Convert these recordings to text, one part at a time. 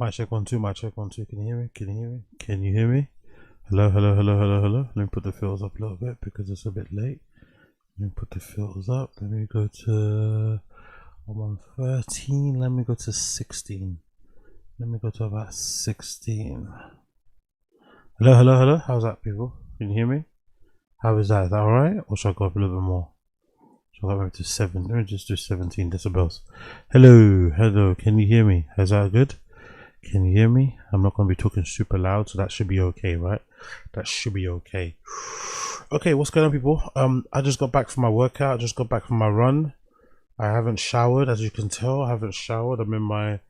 Mic check 1 2, mic check 1 2. Can you hear me? Can you hear me? Can you hear me? Hello, hello, hello, hello, hello. Let me put the filters up a little bit because it's a bit late. Let me put the filters up. Let me go to, I'm on 13. Let me go to 16. Let me go to about 16. Hello, hello, hello. How's that, people? Can you hear me? How is that? Is that alright? Or should I go up a little bit more? Should I go back to 7? Let me just do 17 decibels. Hello, hello. Can you hear me? Is that good? Can you hear me? I'm not going to be talking super loud, so that should be okay, right? That should be okay. Okay, what's going on, people? I just got back from my workout. I just got back from my run. I haven't showered, as you can tell. I haven't showered. I'm in my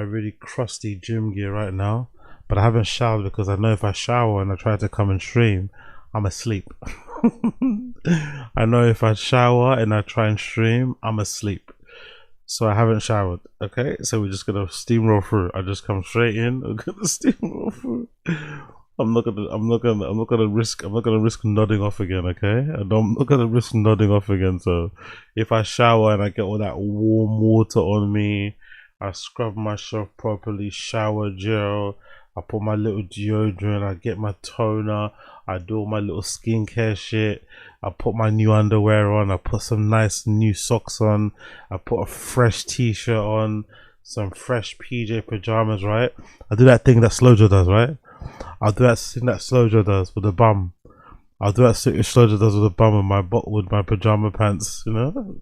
really crusty gym gear right now, but I haven't showered because I know if I shower and I try to come and stream, I'm asleep. I know if I shower and I try and stream, I'm asleep. So I haven't showered. Okay, so we're just gonna steamroll through. I just come straight in. I'm gonna steamroll through. I'm not gonna risk nodding off again. Okay, I'm not gonna risk nodding off again. So if I shower and I get all that warm water on me, I scrub myself properly, shower gel, I put my little deodorant, I get my toner, I do all my little skincare shit, I put my new underwear on, I put some nice new socks on, I put a fresh t-shirt on, some fresh PJ pajamas, right? I do that thing that Slojo does, right? I'll do that thing that Slojo does with the bum. I'll do that thing that Slojo does with the bum with my pajama pants, you know?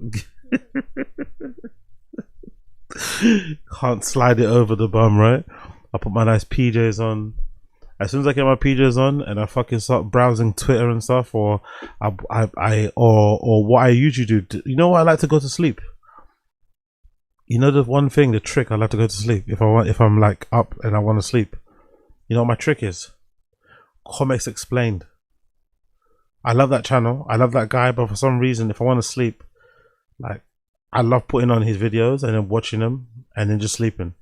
Can't slide it over the bum, right? I put my nice PJs on. As soon as I get my PJs on and I fucking start browsing Twitter and stuff, or what I usually do, you know what? I like to go to sleep. You know the one thing, the trick, I like to go to sleep if I'm like up and I want to sleep. You know what my trick is? Comics Explained. I love that channel. I love that guy, but for some reason, if I want to sleep, like, I love putting on his videos and then watching them and then just sleeping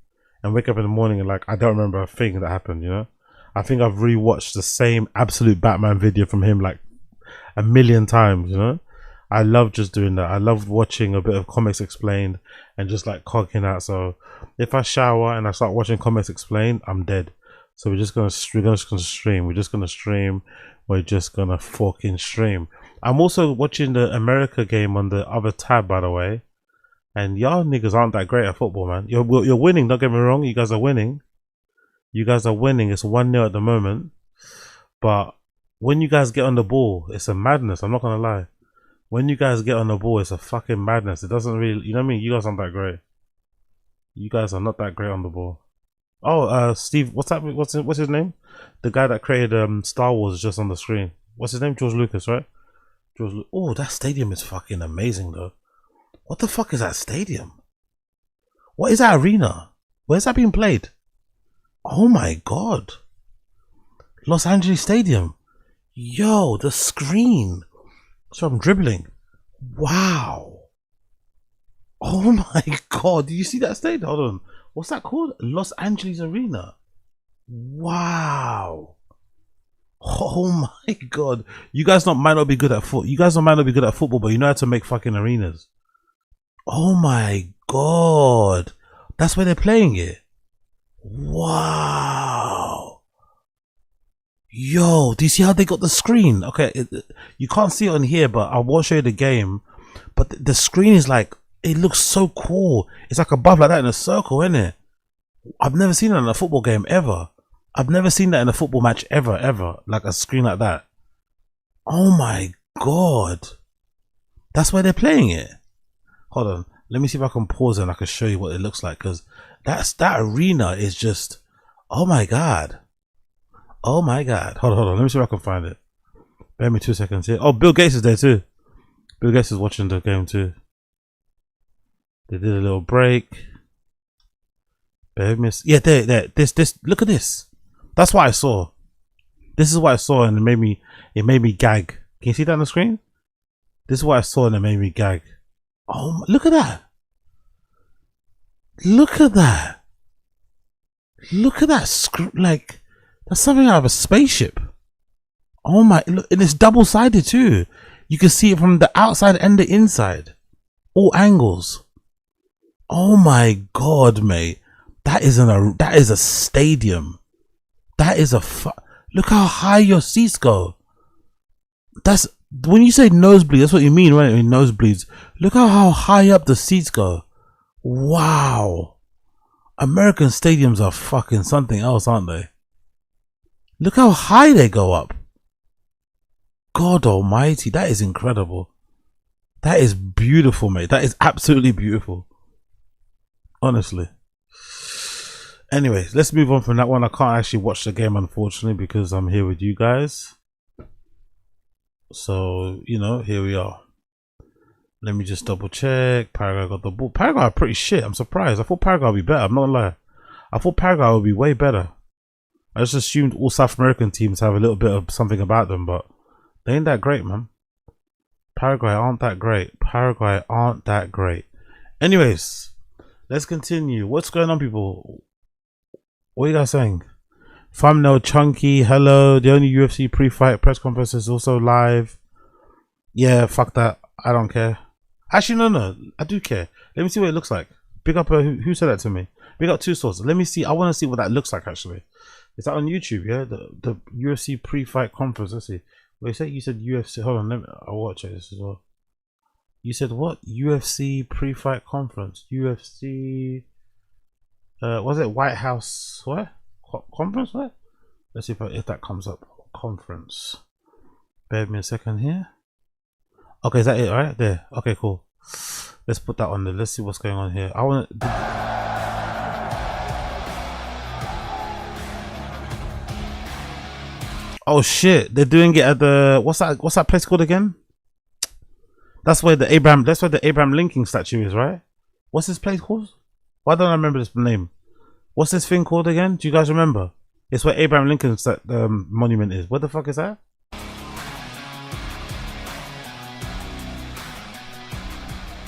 and wake up in the morning and like I don't remember a thing that happened, you know. I think I've rewatched the same absolute Batman video from him like a million times, you know. I love just doing that. I love watching a bit of Comics Explained and just like cocking out. So if I shower and I start watching Comics Explained, I'm dead. So we're just gonna stream. We're just gonna fucking stream. I'm also watching the America game on the other tab, by the way. And y'all niggas aren't that great at football, man. You're winning, don't get me wrong. You guys are winning. You guys are winning. It's 1-0 at the moment. But when you guys get on the ball, it's a madness. I'm not going to lie. When you guys get on the ball, it's a fucking madness. It doesn't really, you know what I mean? You guys aren't that great. You guys are not that great on the ball. Oh, Steve, what's his name? The guy that created Star Wars is just on the screen. What's his name? George Lucas, right? Oh, that stadium is fucking amazing, though. What the fuck is that stadium? What is that arena? Where's that being played? Oh my god. Los Angeles Stadium. Yo, the screen. So I'm dribbling. Wow. Oh my god. Do you see that stadium? Hold on. What's that called? Los Angeles Arena. Wow. Oh my god. You guys might not be good at football. You guys might not be good at football, but you know how to make fucking arenas. Oh my god. That's where they're playing it. Wow. Yo, do you see how they got the screen? Okay, you can't see it on here, but I will show you the game. But the screen is like, it looks so cool. It's like above like that in a circle, isn't it? I've never seen that in a football game ever. I've never seen that in a football match ever. Like a screen like that. Oh my god. That's where they're playing it. Hold on, let me see if I can pause it and I can show you what it looks like, because that arena is just, oh my god. Oh my god. Hold on, let me see if I can find it. Bear me 2 seconds here. Oh, Bill Gates is there too. Bill Gates is watching the game too. They did a little break. Bear me. Yeah, there. This. Look at this. That's what I saw. This is what I saw, and it made me gag. Can you see that on the screen? This is what I saw, and it made me gag. Oh, look at that. Look at that. Look at that. Like, that's something out of a spaceship. Oh my, look, and it's double-sided too. You can see it from the outside and the inside. All angles. Oh my god, mate. That is a stadium. That is look how high your seats go. That's when you say nosebleed. That's what you mean, right? In nosebleeds. Look how high up the seats go. Wow. American stadiums are fucking something else, aren't they? Look how high they go up. God almighty, that is incredible. That is beautiful, mate. That is absolutely beautiful. Honestly. Anyways, let's move on from that one. I can't actually watch the game, unfortunately, because I'm here with you guys. So, you know, here we are. Let me just double check. Paraguay got the ball. Paraguay are pretty shit. I'm surprised. I thought Paraguay would be better. I'm not gonna lie. I thought Paraguay would be way better. I just assumed all South American teams have a little bit of something about them, but they ain't that great, man. Paraguay aren't that great. Paraguay aren't that great. Anyways, let's continue. What's going on, people? What are you guys saying? Thumbnail Chunky, hello. The only UFC pre-fight press conference is also live. Yeah, fuck that. I don't care. Actually, no. I do care. Let me see what it looks like. Big up, who said that to me? Big up two sources. Let me see. I want to see what that looks like, actually. Is that on YouTube, yeah? The UFC pre-fight conference. Let's see. Wait, you said UFC. Hold on, I'll watch this as well. You said what? UFC pre-fight conference. UFC... was it White House what conference? What? Let's see if that comes up. Conference. Bear with me a second here. Okay, is that it? Right there. Okay, cool. Let's put that on there. Let's see what's going on here. I want. Oh shit! They're doing it at the what's that place called again? That's where the Abraham Lincoln statue is, right? What's this place called? Why don't I remember this name? What's this thing called again? Do you guys remember? It's where Abraham Lincoln's monument is. What the fuck is that?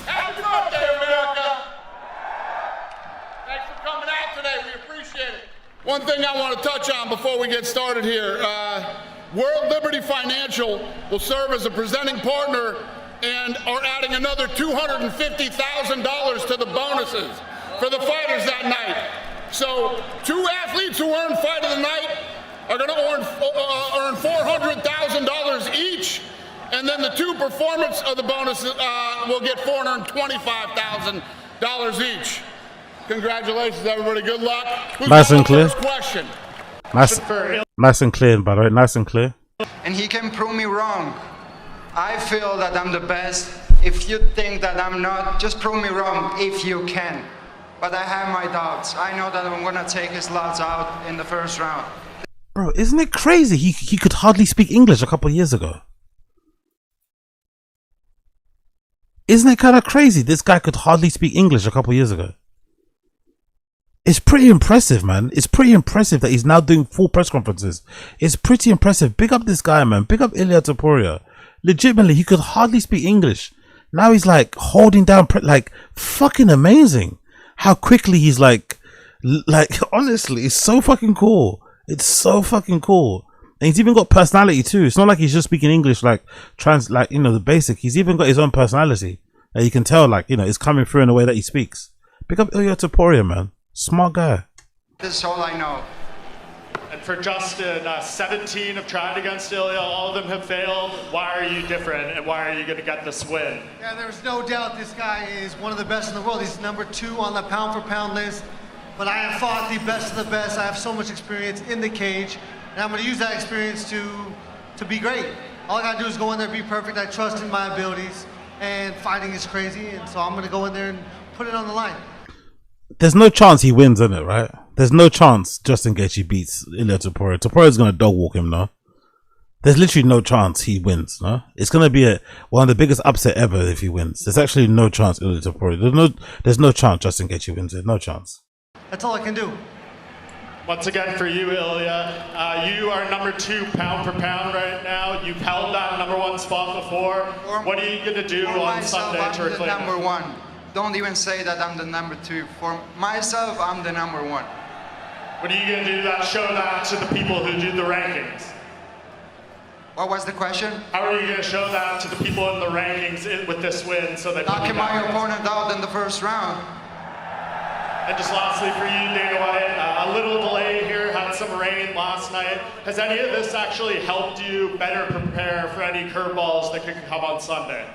Happy birthday, America! Thanks for coming out today. We appreciate it. One thing I want to touch on before we get started here. World Liberty Financial will serve as a presenting partner and are adding another $250,000 to the bonuses for the fighters that night. So 2 athletes who earn Fight of the Night are going to earn $400,000 each, and then the 2 performance of the bonuses will get $425,000 each. Congratulations, everybody. Good luck. Nice and clear. Question. Nice and clear, by the way. Nice and clear. And he can prove me wrong. I feel that I'm the best. If you think that I'm not, just prove me wrong if you can. But I have my doubts. I know that I'm gonna take his lots out in the first round. Bro, isn't it crazy? He could hardly speak English a couple of years ago. Isn't it kind of crazy? This guy could hardly speak English a couple of years ago. It's pretty impressive, man. It's pretty impressive that he's now doing full press conferences. It's pretty impressive. Big up this guy, man. Big up Ilia Topuria. Legitimately, he could hardly speak English. Now he's like holding down, like fucking amazing. How quickly he's like honestly, it's so fucking cool. It's so fucking cool. And he's even got personality too. It's not like he's just speaking English like the basic. He's even got his own personality. And you can tell it's coming through in the way that he speaks. Pick up Ilia Topuria, man. Smart guy. This is all I know. And for Justin, 17 have tried against Ilya, all of them have failed. Why are you different, and why are you going to get this win? Yeah, there's no doubt this guy is one of the best in the world. He's number 2 on the pound-for-pound list. But I have fought the best of the best. I have so much experience in the cage, and I'm going to use that experience to be great. All I got to do is go in there, be perfect. I trust in my abilities, and fighting is crazy, and so I'm going to go in there and put it on the line. There's no chance he wins, isn't it, right? There's no chance Justin Gaethje beats Ilia Topuria. Topuria's going to dog walk him, no? There's literally no chance he wins, no? It's going to be one of the biggest upset ever if he wins. There's actually no chance Ilia Topuria. There's no chance Justin Gaethje wins it. No chance. That's all I can do. Once again, for you, Ilya, you are number 2 pound for pound right now. You've held that number 1 spot before. What are you going to do on Sunday to reclaim it? Number 1. Don't even say that I'm the number 2. For myself, I'm the number 1. What are you going to do to show that to the people who do the rankings? What was the question? How are you going to show that to the people in the rankings with this win so that knocking my opponent out in the first round. And just lastly for you, Dana White, a little delay here, had some rain last night. Has any of this actually helped you better prepare for any curveballs that could come on Sunday?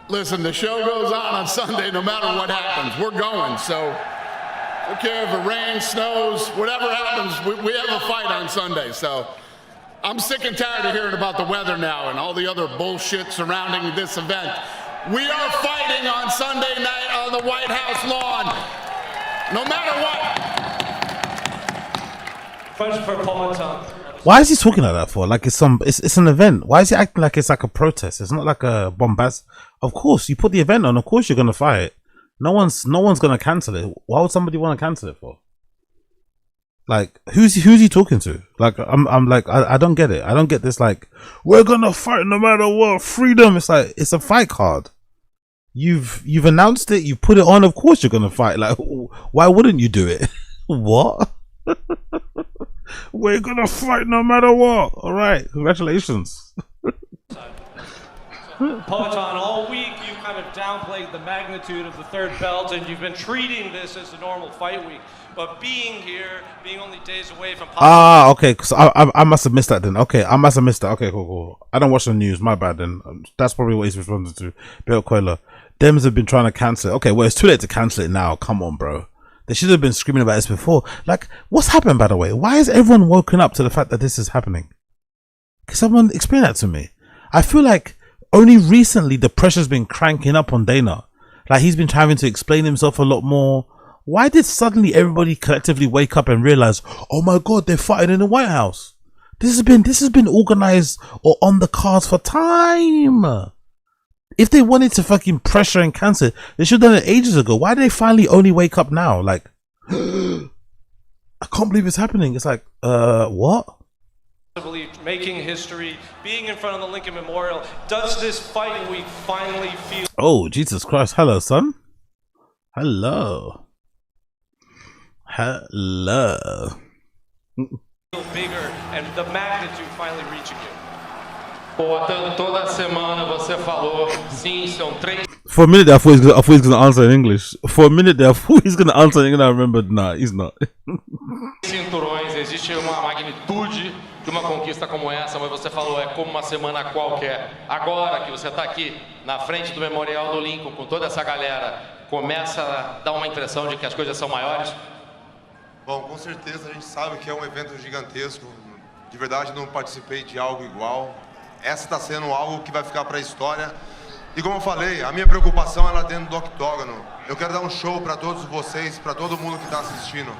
Listen, the show goes on Sunday no matter what happens. We're going, so I don't care if it rains, snows, whatever happens, we have a fight on Sunday. So I'm sick and tired of hearing about the weather now and all the other bullshit surrounding this event. We are fighting on Sunday night on the White House lawn, no matter what. Question for Paul. Why is he talking like that for? Like it's an event. Why is he acting like it's like a protest? It's not like a bombast. Of course, you put the event on. Of course, you're gonna fight. No one's gonna cancel it. Why would somebody want to cancel it for? Like who's he talking to? Like I'm like I don't get it. I don't get this. Like we're gonna fight no matter what. Freedom. It's like it's a fight card. You've announced it. You put it on. Of course, you're gonna fight. Like why wouldn't you do it? What? We're gonna fight no matter what. All right, congratulations. Peloton, all week you kind of downplayed the magnitude of the third belt, and you've been treating this as a normal fight week. But being here, being only days away from okay, because I must have missed that then. Okay, I must have missed that. Okay, cool. I don't watch the news. My bad then. That's probably what he's responding to. Bill Coiler. Dems have been trying to cancel it. Okay, well it's too late to cancel it now. Come on, bro. They should have been screaming about this before. Like, what's happened, by the way? Why is everyone woken up to the fact that this is happening? Can someone explain that to me? I feel like only recently the pressure's been cranking up on Dana. Like, he's been trying to explain himself a lot more. Why did suddenly everybody collectively wake up and realize, oh my God, they're fighting in the White House? This has been organized or on the cards for time. If they wanted to fucking pressure and cancel it, they should have done it ages ago. Why do they finally only wake up now? Like, I can't believe it's happening. It's like, what? Making history, being in front of the Lincoln Memorial. Does this fight week finally feel... Oh, Jesus Christ. Hello, son. Hello. bigger and the magnitude finally reaching you? Toda semana você falou, sim, são 3 For a minute there, I thought he was going to answer in English. For a minute there, I thought he was going to answer in English. I remembered, nah, he's not. cinturões, existe uma magnitude de uma conquista como essa, mas você falou, é como uma semana qualquer. Agora que você está aqui na frente do Memorial do Lincoln, com toda essa galera, começa a dar uma impressão de que as coisas são maiores? Bom, com certeza a gente sabe que é um evento gigantesco. De verdade, não participei de algo igual. Essa está sendo algo que vai ficar para a história. E como eu falei, a minha preocupação é lá dentro do octógono. Eu quero dar um show para todos vocês, para todo mundo que está assistindo.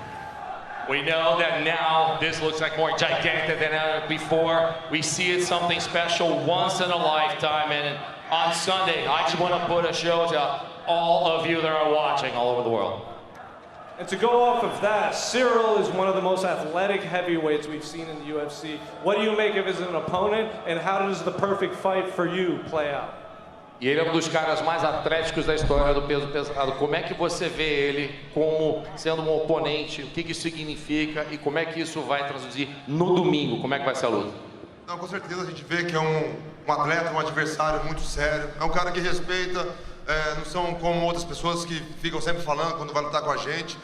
We know that now this looks like more gigantic than ever before. We see it something special once in a lifetime. And on Sunday, I just want to put a show to all of you that are watching all over the world. And to go off of that, Cyril is one of the most athletic heavyweights we've seen in the UFC. What do you make of him as an opponent, and how does the perfect fight for you play out? E ele é um dos caras mais atléticos da história do peso pesado. Como é que você vê ele como sendo um oponente? O que isso significa e como é que isso vai traduzir no domingo? Como é que vai ser a luta? Não, com certeza a gente vê que é um atleta, um adversário muito sério. É um cara que respeita, não são como outras pessoas que ficam sempre falando quando vai lutar com a gente.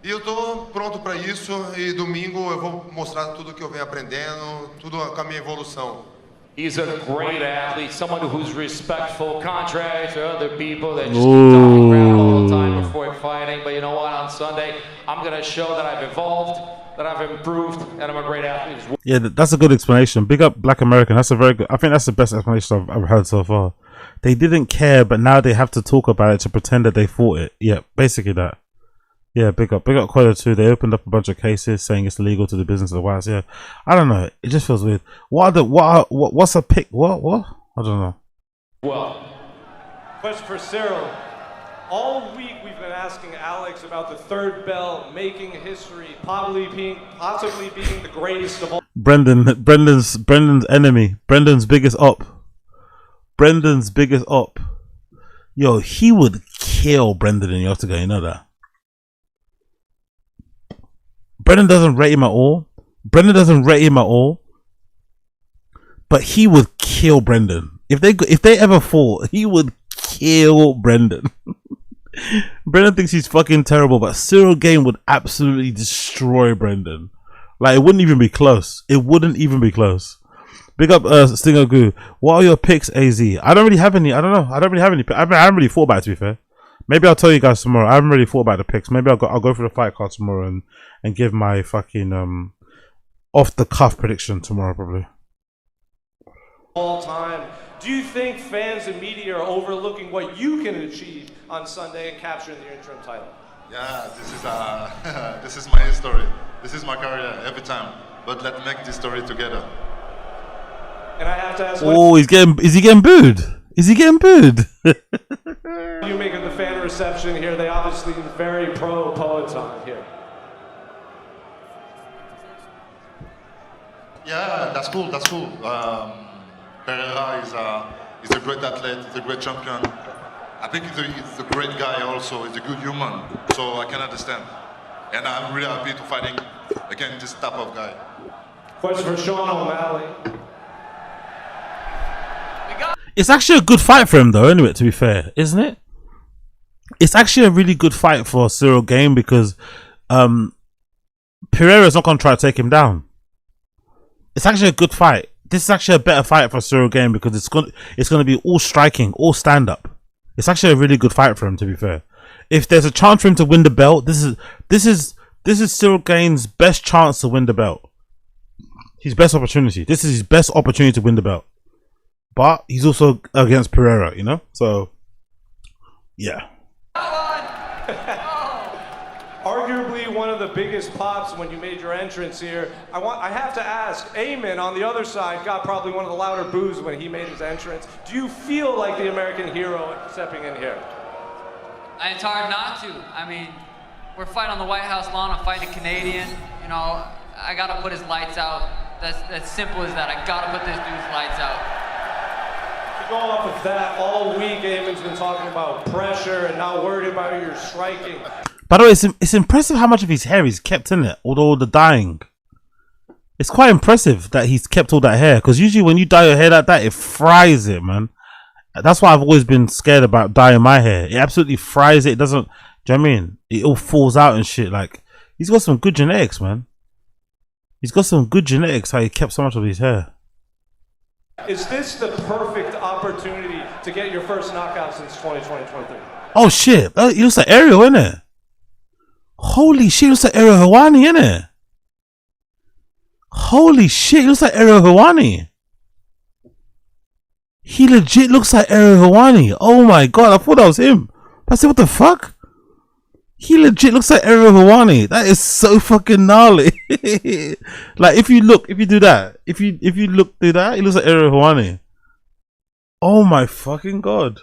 E eu estou pronto para isso e domingo eu vou mostrar tudo que eu venho aprendendo, tudo com a minha evolução. He's a great athlete, someone who's respectful, contrary to other people that just keep talking around all the time before fighting. But you know what? On Sunday, I'm going to show that I've evolved, that I've improved, and I'm a great athlete as well. Yeah, that's a good explanation. Big up Black American. That's a very good. I think that's the best explanation I've heard so far. They didn't care, but now they have to talk about it to pretend that they fought it. Yeah, basically that. Yeah, big up Quota too. They opened up a bunch of cases saying it's illegal to do business of the White House. Yeah, I don't know. It just feels weird. What's a pick? What? I don't know. Well, question for Cyril. All week we've been asking Alex about the third belt, making history, possibly being the greatest of all. Brendan's enemy. Brendan's biggest op. Yo, he would kill Brendan in the octagon. You know that. Brendan doesn't rate him at all. But he would kill Brendan. If they ever fought, he would kill Brendan. Brendan thinks he's fucking terrible, but Cyril Gain would absolutely destroy Brendan. Like, it wouldn't even be close. It wouldn't even be close. Big up Stinger Goo. What are your picks, AZ? I don't really have any. I don't know. I don't really have any. I haven't really thought about it, to be fair. Maybe I'll tell you guys tomorrow. I haven't really thought about the picks. Maybe I'll go for the fight card tomorrow and give my fucking off the cuff prediction tomorrow, probably. All time. Do you think fans and media are overlooking what you can achieve on Sunday and capturing the interim title? Yeah, this is my story. This is my career every time. But let's make this story together. And I have to ask, oh, is he getting booed? Is he getting booed? you make of the fan reception here? They obviously very pro Poetan here. Yeah, that's cool. That's cool. Pereira is a great athlete. He's a great champion. I think he's a great guy also. He's a good human. So I can understand. And I'm really happy to fighting against this type of guy. Question for Sean O'Malley. It's actually a good fight for him, though, anyway, to be fair, isn't it? It's actually a really good fight for Cyril Gain because Pereira's not going to try to take him down. It's actually a good fight. This is actually a better fight for Cyril Gain because it's going to be all striking, all stand-up. It's actually a really good fight for him, to be fair. If there's a chance for him to win the belt, this is Cyril Gain's best chance to win the belt. His best opportunity. This is his best opportunity to win the belt. But he's also against Pereira, you know? So, yeah. Arguably one of the biggest pops when you made your entrance here. I have to ask, Eamon on the other side got probably one of the louder boos when he made his entrance. Do you feel like the American hero stepping in here? It's hard not to. I mean, we're fighting on the White House lawn. I'm fighting a Canadian. You know, I gotta put his lights out. That's simple as that. I gotta put this dude's lights out. To go off of that, all week Eamon's been talking about pressure and not worried about your striking. By the way, it's impressive how much of his hair he's kept in it, although the dyeing. It's quite impressive that he's kept all that hair, because usually when you dye your hair like that, it fries it, man. That's why I've always been scared about dyeing my hair. It absolutely fries it. It doesn't, do you know what I mean? It all falls out and shit. Like, he's got some good genetics, man. He's got some good genetics how he kept so much of his hair. Is this the perfect opportunity to get your first knockout since 2023? Oh shit, he looks like Ariel, innit? Holy shit, he looks like Ariel Helwani, innit? Holy shit, he looks like Ariel Helwani. He legit looks like Ariel Helwani. Oh my god, I thought that was him. I said, what the fuck? He legit looks like Ariel Helwani. That is so fucking gnarly. Like, if you do that, if you look through that, he looks like Ariel Helwani. Oh my fucking god.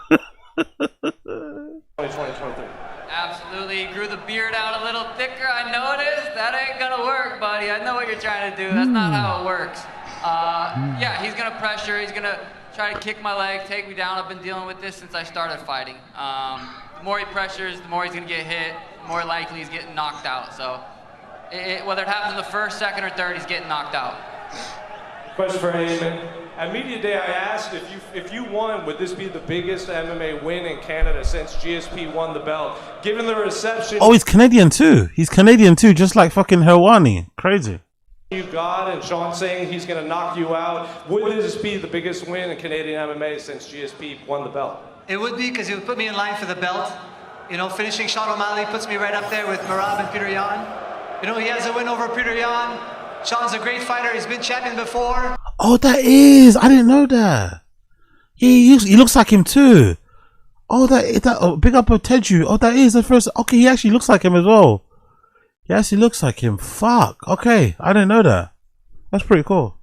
2023. Absolutely. He grew the beard out a little thicker. I noticed. That ain't gonna work, buddy. I know what you're trying to do. That's not how it works. Yeah, he's gonna pressure. He's gonna try to kick my leg, take me down. I've been dealing with this since I started fighting. The more he pressures, the more he's gonna get hit, the more likely he's getting knocked out. So, whether it happens in the first, second, or third, he's getting knocked out. Question for Eamon. At Media Day, I asked if you won, would this be the biggest MMA win in Canada since GSP won the belt? Given the reception... Oh, he's Canadian too. He's Canadian too, just like fucking Helwani. Crazy. You got, and Sean saying he's going to knock you out. Would this be the biggest win in Canadian MMA since GSP won the belt? It would be, because he would put me in line for the belt. You know, finishing Sean O'Malley puts me right up there with Merab and Peter Yan. You know, he has a win over Peter Yan. Sean's a great fighter. He's been champion before. Oh, that is. I didn't know that. Yeah, he looks like him too. Oh, big up Teju. Oh, that is the first. Okay, he actually looks like him as well. He actually looks like him. Fuck. Okay, I didn't know that. That's pretty cool.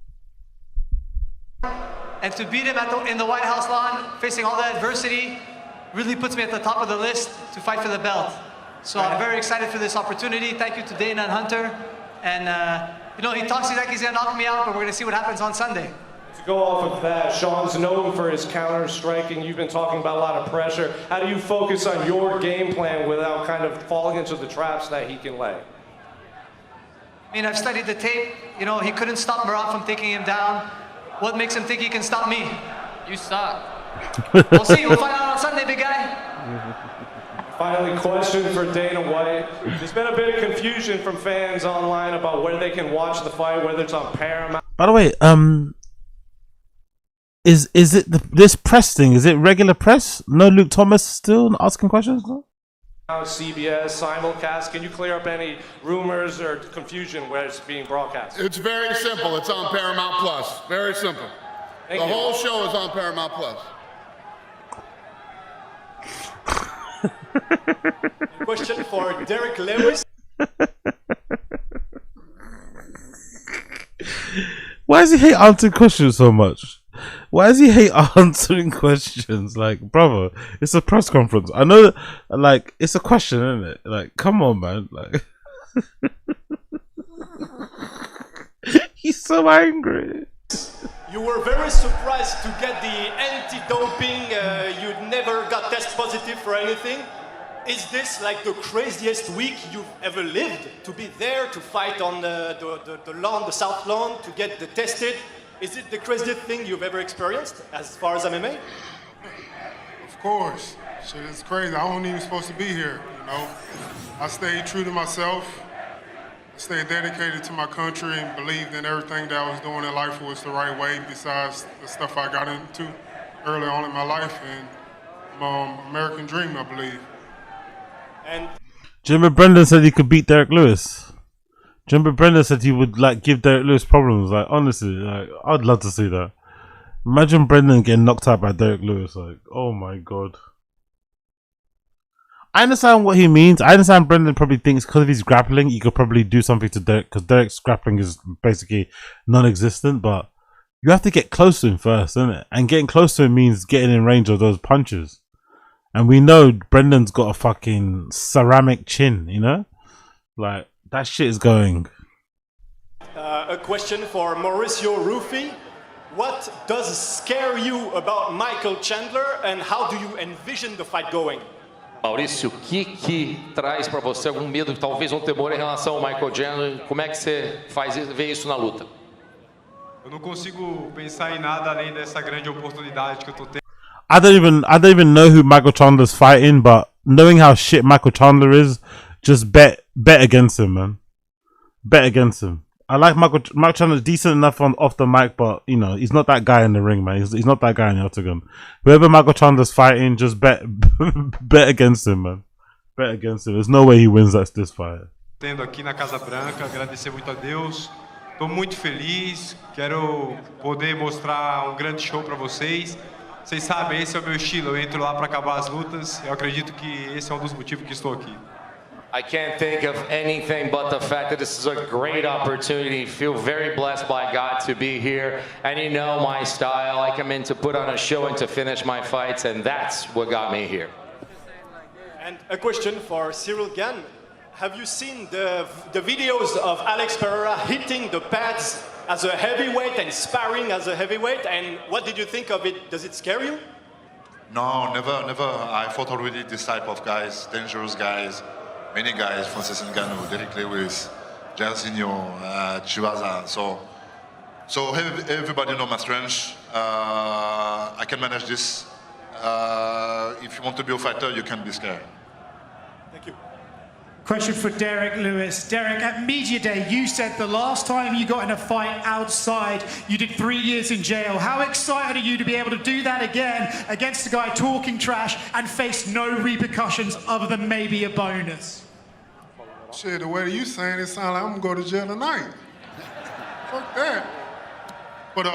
And to beat him in the White House lawn, facing all that adversity, really puts me at the top of the list to fight for the belt. So I'm very excited for this opportunity. Thank you to Dana and Hunter. And, you know, he talks like he's going to knock me out, but we're going to see what happens on Sunday. To go off of that, Sean's known for his counter-striking. You've been talking about a lot of pressure. How do you focus on your game plan without kind of falling into the traps that he can lay? I mean, I've studied the tape. You know, he couldn't stop Merab from taking him down. What makes him think he can stop me? You suck. We'll see. We'll find out on Sunday, big guy. Finally, question for Dana White. There's been a bit of confusion from fans online about where they can watch the fight, whether it's on Paramount. By the way, is it this press thing? Is it regular press? No Luke Thomas still asking questions? No? CBS, simulcast. Can you clear up any rumors or confusion where it's being broadcast? It's very simple. It's on Paramount Plus. Very simple. Thank the you. whole show is on Paramount Plus. Question for Derek Lewis. Why does he hate answering questions so much? Why does he hate answering questions? Like, brother, it's a press conference. I know, like, it's a question, isn't it? Like, come on, man. Like, he's so angry. You were very surprised to get the anti-doping. You never got test positive for anything. Is this like the craziest week you've ever lived? To be there, to fight on the lawn, the South Lawn, to get the tested? Is it the craziest thing you've ever experienced as far as MMA? Of course. Shit, it's crazy. I wasn't even supposed to be here, you know. I stayed true to myself. I stayed dedicated to my country and believed in everything that I was doing in life was the right way besides the stuff I got into early on in my life and my American dream, I believe. And Jimmy Brendan said he could beat Derek Lewis. Jimmy Brendan said he would like give Derek Lewis problems. Like, honestly, like, I'd love to see that. Imagine Brendan getting knocked out by Derek Lewis. Like, oh my god. I understand what he means. I understand Brendan probably thinks because of his grappling, he could probably do something to Derek because Derek's grappling is basically non-existent. But you have to get close to him first, isn't it? And getting close to him means getting in range of those punches. And we know Brendan's got a fucking ceramic chin, you know? Like, that shit is going. a question for Mauricio Ruffi. What does scare you about Michael Chandler and how do you envision the fight going? Maurício, o que traz para você algum medo, talvez um temor em relação ao Michael Chandler? Como é que você vê isso na luta? Eu não consigo pensar em nada além dessa grande oportunidade que eu tô tendo. I don't even know who Michael Chandler's fighting, but knowing how shit Michael Chandler is, just bet against him, man. Bet against him. I like Michael Chandler's decent enough off the mic, but you know he's not that guy in the ring, man. He's not that guy in the octagon. Whoever Michael Chandler's fighting, just bet against him, man. Bet against him. There's no way he wins this fight. Tendo aqui na Casa Branca, agradecer muito a Deus. Tô muito feliz. Quero poder mostrar um grande show para vocês. Vocês sabem, esse é o meu estilo. Eu entro lá para acabar as lutas. Eu acredito que esse é um dos motivos que estou aqui. I can't think of anything but the fact that this is a great opportunity. Feel very blessed by God to be here. And you know my style. I come in to put on a show and to finish my fights, and that's what got me here. And a question for Cyril Gann. Have you seen the videos of Alex Pereira hitting the pads as a heavyweight and sparring as a heavyweight? And what did you think of it? Does it scare you? No, never. I fought already this type of guys, dangerous guys. Many guys, Francis Ngannou, Derek Lewis, Jairzinho, Chivaza. So everybody know my strength. I can manage this. If you want to be a fighter, you can be scared. Thank you. Question for Derek Lewis. Derek, at Media Day, you said the last time you got in a fight outside, you did 3 years in jail. How excited are you to be able to do that again against a guy talking trash and face no repercussions other than maybe a bonus? Shit, the way you saying it sounds like I'm gonna go to jail tonight. Fuck that. But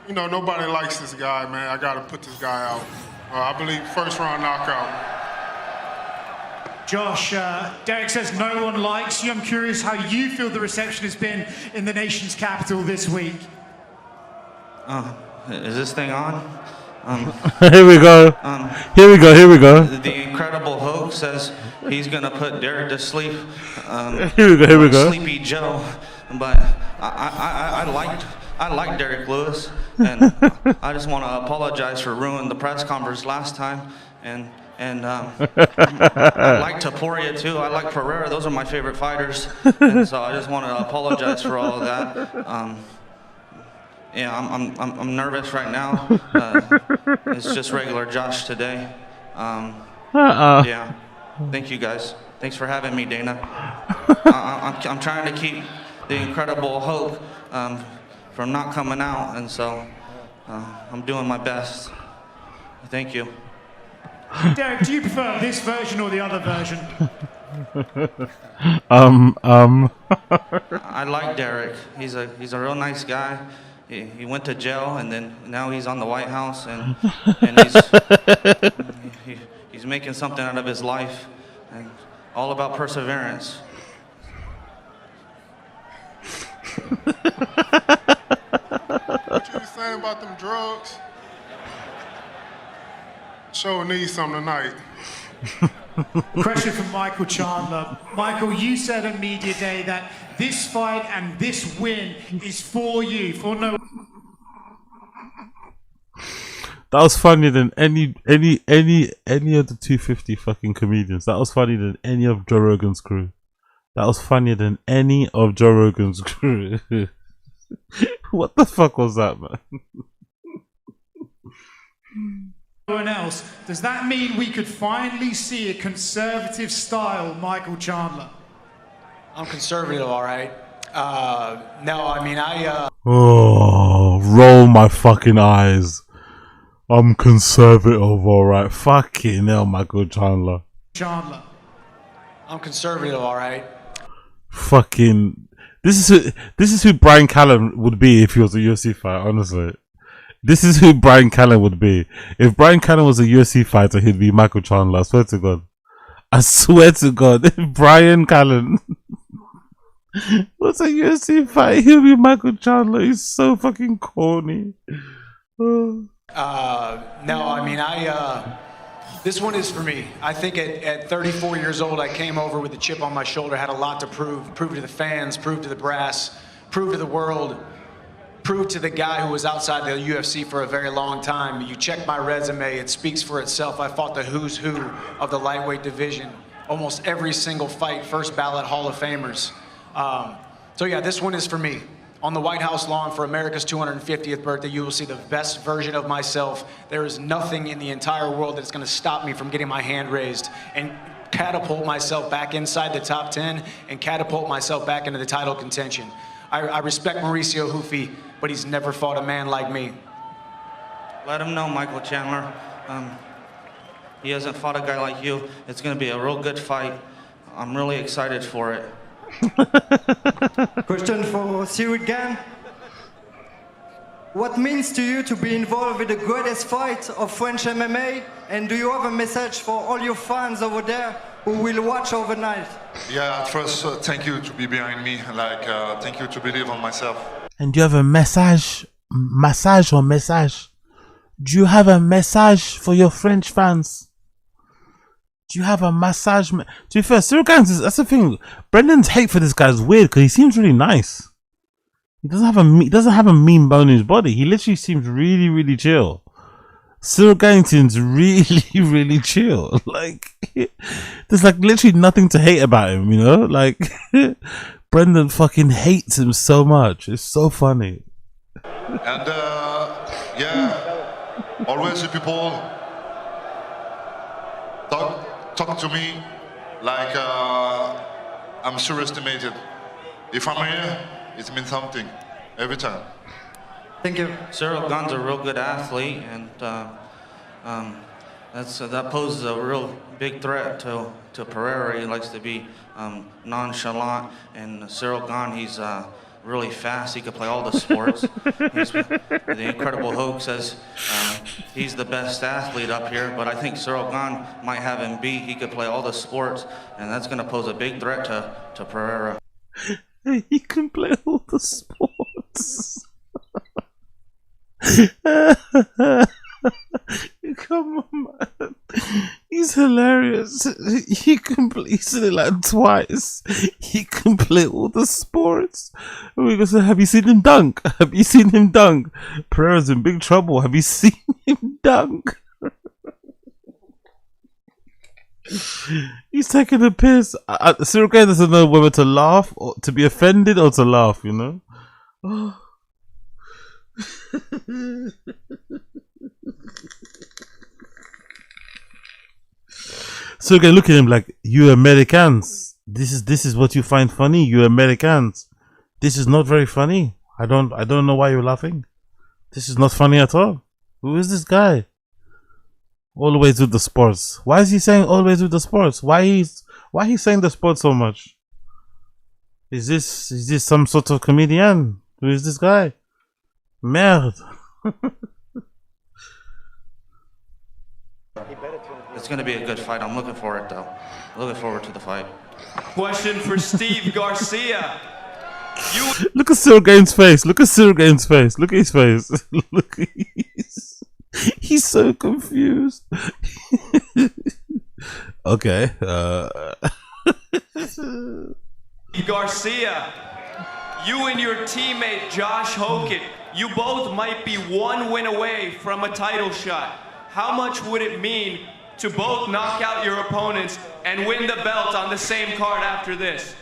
you know, nobody likes this guy, man. I gotta put this guy out. I believe first round knockout. Josh, Derek says no one likes you. I'm curious how you feel the reception has been in the nation's capital this week. Is this thing on? Here we go. Here we go. The Incredible Hulk says he's gonna put Derek to sleep. Here we go. Sleepy Joe, but I liked Derek Lewis, and I just want to apologize for ruining the press conference last time, and I like Taporia too. I like Pereira. Those are my favorite fighters, and so I just want to apologize for all of that. Yeah, I'm nervous right now. It's just regular Josh today. Yeah. Thank you guys. Thanks for having me, Dana. I'm trying to keep the incredible Hulk from not coming out, and so I'm doing my best. Thank you. Derek, do you prefer this version or the other version? I like Derek. He's a real nice guy. He went to jail, and then now he's on the White House, and he's making something out of his life, and all about perseverance. What you saying about them drugs? Sure needs some tonight. Question from Michael Chandler. Michael, you said at Media Day that this fight and this win is for you, for no. That was funnier than any of the 250 fucking comedians. That was funnier than any of Joe Rogan's crew. That was funnier than any of Joe Rogan's crew. What the fuck was that, man? Everyone else, does that mean we could finally see a conservative style Michael Chandler? I'm conservative, all right. No, I mean, Oh, roll my fucking eyes. I'm conservative, alright. Fucking hell, Michael Chandler. I'm conservative, all right. Fucking. This is who Brian Callen would be if he was a UFC fighter, honestly. This is who Brian Callen would be. If Brian Callen was a UFC fighter, he'd be Michael Chandler. I swear to God. I swear to God. If Brian Callen was a UFC fighter, he'd be Michael Chandler. He's so fucking corny. No, I mean, this one is for me. I think at 34 years old, I came over with a chip on my shoulder, had a lot to prove to the fans, prove to the brass, prove to the world, prove to the guy who was outside the UFC for a very long time. You check my resume, it speaks for itself. I fought the who's who of the lightweight division. Almost every single fight, first ballot Hall of Famers. So yeah, this one is for me. On the White House lawn for America's 250th birthday, you will see the best version of myself. There is nothing in the entire world that's going to stop me from getting my hand raised and catapult myself back inside the top 10 and catapult myself back into the title contention. I respect Mauricio Hufi, but he's never fought a man like me. Let him know, Michael Chandler. He hasn't fought a guy like you. It's going to be a real good fight. I'm really excited for it. Question for Cyril again. What means to you to be involved with the greatest fight of French MMA? And do you have a message for all your fans over there who will watch overnight? Yeah, at first, thank you to be behind me. Thank you to believe on myself. And do you have a message? Massage or message? Do you have a message for your French fans? Do you have a massage? To be fair, Cyril Gans, that's the thing. Brendan's hate for this guy is weird because he seems really nice. He doesn't have a mean bone in his body. He literally seems really, really chill. Cyril Garrington's really, really chill. Like, there's like literally nothing to hate about him, you know? Like, Brendan fucking hates him so much. It's so funny. And yeah, always the people talk to me like I'm surestimated. If I'm here, it means something every time. Thank you. Cyril Gane's a real good athlete, and that poses a real big threat to Pereira. He likes to be nonchalant, and Cyril Gane, he's really fast. He could play all the sports. The Incredible Hulk says he's the best athlete up here, but I think Cyril Gane might have him beat. He could play all the sports, and that's going to pose a big threat to Pereira. He can play all the sports. Come on, man. He's hilarious. He said it like twice. He can play all the sports. And we go say, have you seen him dunk? Have you seen him dunk? Pereira's in big trouble. Have you seen him dunk? He's taking a piss. Cyril Gane doesn't know whether to laugh or to be offended or to laugh, you know? Oh. So again, look at him like You Americans, this is what you find funny. You Americans, this is not very funny. I don't know why you're laughing. This is not funny at all. Who is this guy? Always with the sports. Why is he saying always with the sports? Why he's saying the sports so much? Is this some sort of comedian? Who is this guy? Merde. It's going to be a good fight. I'm looking forward though. Looking forward to the fight. Question for Steve Garcia. Look at Cyril Gaines' face. Look at Cyril Gaines' face. Look at his face. Look, he's so confused. Okay. Garcia, you and your teammate Josh Hogan, you both might be one win away from a title shot. How much would it mean to both knock out your opponents and win the belt on the same card after this?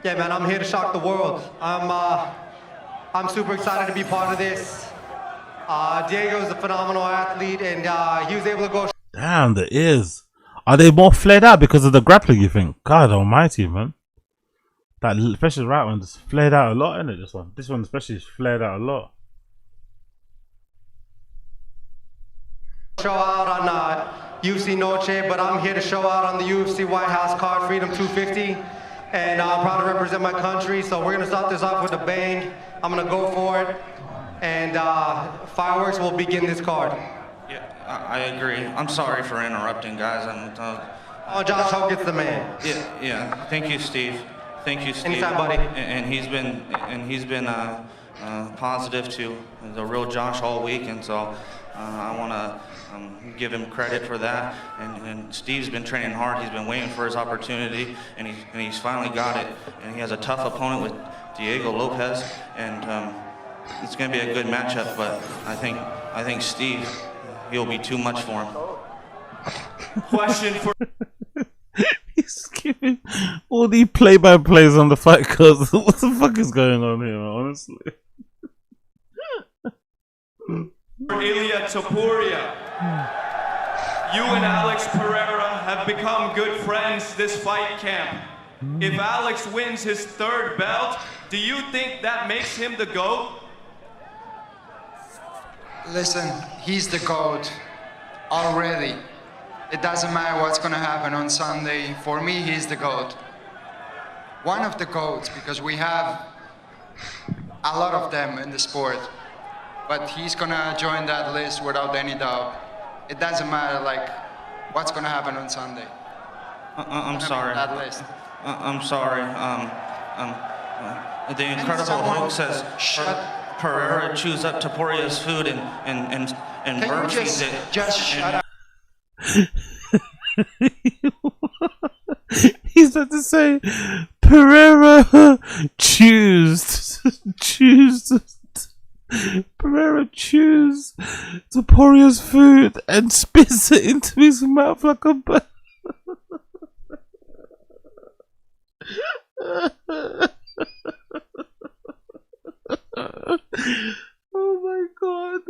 Yeah, man, I'm here to shock the world. I'm super excited to be part of this. Diego's a phenomenal athlete, and he was able to go. Damn, there is. Are they more flared out because of the grappling, you think? God almighty, man. That especially right one just flared out a lot, isn't it? This one especially is flared out a lot. Show out on UFC Noche, but I'm here to show out on the UFC White House card, Freedom 250. And I'm proud to represent my country, so we're gonna start this off with a bang. I'm gonna go for it, and fireworks will begin this card. Yeah, I agree. I'm sorry for interrupting, guys. Oh, Josh Hope gets the man. Yeah. Thank you, Steve. Thank you, Steve. Anytime, buddy. And he's been positive to the real Josh all week, and so I want to give him credit for that. And Steve's been training hard. He's been waiting for his opportunity, and he's finally got it. And he has a tough opponent with Diego Lopez, and it's going to be a good matchup. But I think Steve, he'll be too much for him. Question for. He's giving all the play-by-plays on the fight cards. What the fuck is going on here, honestly? Ilya Topuria. You and Alex Pereira have become good friends this fight camp. If Alex wins his third belt, do you think that makes him the GOAT? Listen, he's the GOAT already. It doesn't matter what's gonna happen on Sunday. For me, he's the GOAT. One of the GOATs, because we have a lot of them in the sport. But he's gonna join that list without any doubt. It doesn't matter, like, what's gonna happen on Sunday. I'm sorry. That list. I'm sorry. The Incredible Hulk says Pereira chews up Topuria's food and bird feeds it. Just shut up. He's about to say Pereira chews Pereira chews Topuria's food and spits it into his mouth like a bird. Oh my god.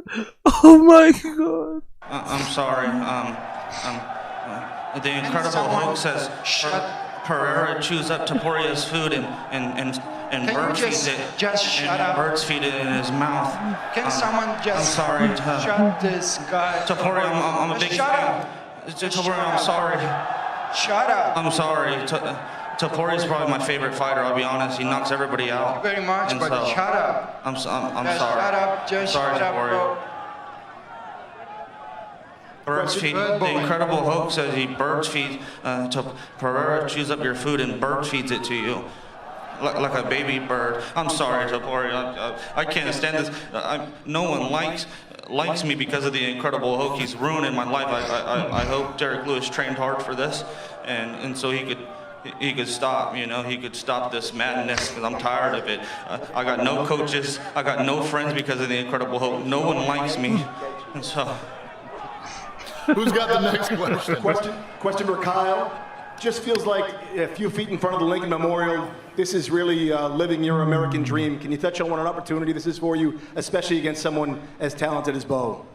Oh my god. I'm sorry. The Incredible Hulk says Pereira chews up Topuria's food and bird feeds it. Just shut up. Birds feed it in his mouth. Can someone just I'm sorry. shut this guy? Topuria, I'm a big fan. Topuria, I'm sorry. Shut up. I'm sorry. Topuria is probably my favorite fighter. I'll be honest. He knocks everybody out. Very much, And but so, shut up. I'm Just sorry. shut up. Just sorry, shut up, Topuria. bro. Birds feed. The Incredible Hulk says he birds feeds. Pereira chews up your food and bird feeds it to you, like a baby bird. I'm sorry, Topuria. I can't stand this. No one likes me because of the Incredible Hulk. He's ruining my life. I hope Derek Lewis trained hard for this, and so he could stop. You know, he could stop this madness because I'm tired of it. I got no coaches. I got no friends because of the Incredible Hulk. No one likes me, and so. Who's got the next question? Question for Kyle. Just feels like a few feet in front of the Lincoln Memorial. This is really living your American dream. Can you touch on what an opportunity this is for you, especially against someone as talented as Bo?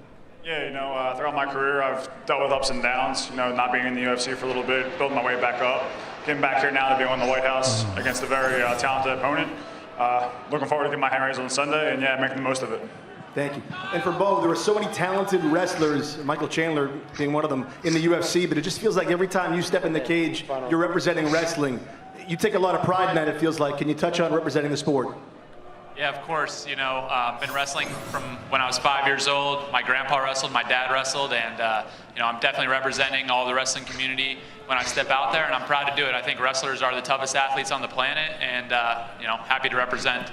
Yeah, you know, throughout my career, I've dealt with ups and downs. You know, not being in the UFC for a little bit, building my way back up, getting back here now to be on the White House against a very talented opponent. Looking forward to getting my hand raised on Sunday, and yeah, making the most of it. Thank you. And for Bo, there are so many talented wrestlers, Michael Chandler being one of them, in the UFC, but it just feels like every time you step in the cage, you're representing wrestling. You take a lot of pride in that, it feels like. Can you touch on representing the sport? Yeah, of course. You know, been wrestling from when I was 5 years old. My grandpa wrestled, my dad wrestled, and you know, I'm definitely representing all the wrestling community when I step out there, and I'm proud to do it. I think wrestlers are the toughest athletes on the planet, and you know, happy to represent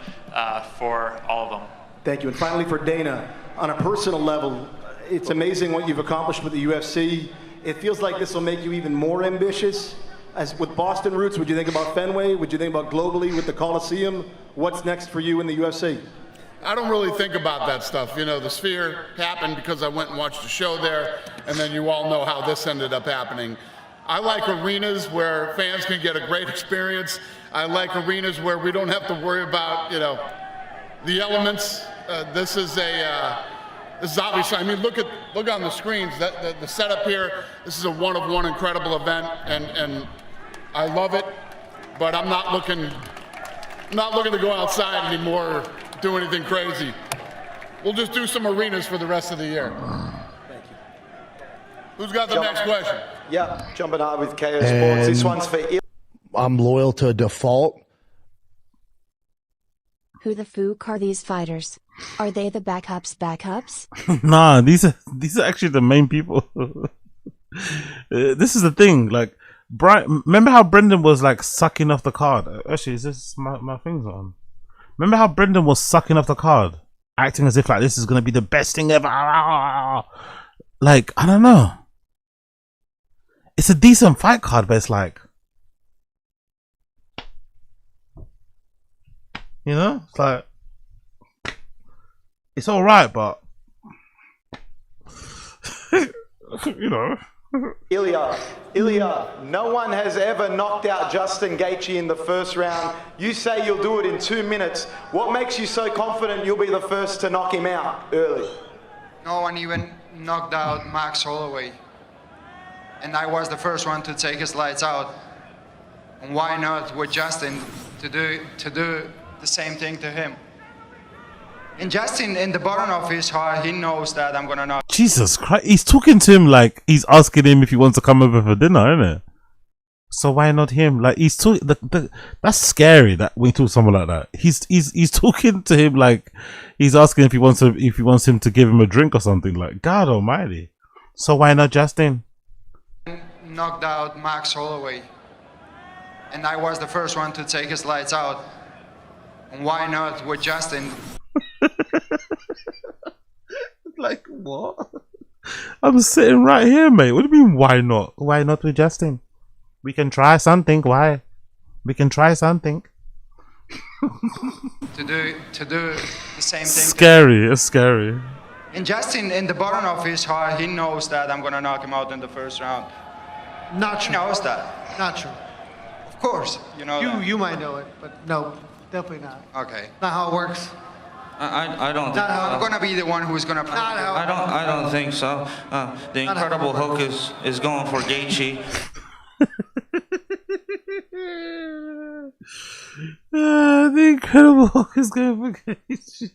for all of them. Thank you. And finally, for Dana, on a personal level, it's amazing what you've accomplished with the UFC. It feels like this will make you even more ambitious. As with Boston roots, would you think about Fenway? Would you think about globally with the Coliseum? What's next for you in the UFC? I don't really think about that stuff. You know, the Sphere happened because I went and watched a show there, and then you all know how this ended up happening. I like arenas where fans can get a great experience. I like arenas where we don't have to worry about, you know, the elements. This is obviously, I mean, look on the screens, the setup here. This is a one-of-one incredible event, and I love it, but I'm not looking to go outside anymore, do anything crazy. We'll just do some arenas for the rest of the year. Thank you. Who's got the next question? Yeah, John Bernard with KO Sports. This one's for I'm loyal to default. Who the fuck are these fighters? Are they the backups? Nah, these are actually the main people. This is the thing, like, Brian, remember how Brendan was like sucking off the card? Actually, is this my thing's on? Remember how Brendan was sucking off the card, acting as if like this is gonna be the best thing ever? Like, I don't know. It's a decent fight card, but it's like, you know, it's like, it's all right, but you know. Ilya, no one has ever knocked out Justin Gaethje in the first round. You say you'll do it in 2 minutes. What makes you so confident you'll be the first to knock him out early? No one even knocked out Max Holloway. And I was the first one to take his lights out. And why not with Justin to do the same thing to him? And Justin, in the bottom of his heart, he knows that I'm gonna knock. Jesus Christ, he's talking to him like he's asking him if he wants to come over for dinner, isn't it? So why not him? Like, he's talking. That's scary. That when you talk to someone like that, he's talking to him like he's asking if he wants him to give him a drink or something. Like, God Almighty. So why not Justin? Knocked out Max Holloway. And I was the first one to take his lights out. And why not with Justin? Like, what? I'm sitting right here, mate. What do you mean, why not? Why not with Justin? We can try something. Why? We can try something. to do the same thing. Scary. It's scary. And Justin, in the bottom of his heart, he knows that I'm gonna knock him out in the first round. Not true. He knows that. Not true. Of course, you know that. You might know it, but no, definitely not. Okay. Not how it works. I don't think Not how so. I'm gonna be the one who's gonna. I don't think so. The Incredible Hulk is going for Gaethje. The Incredible Hulk is going for Gaethje.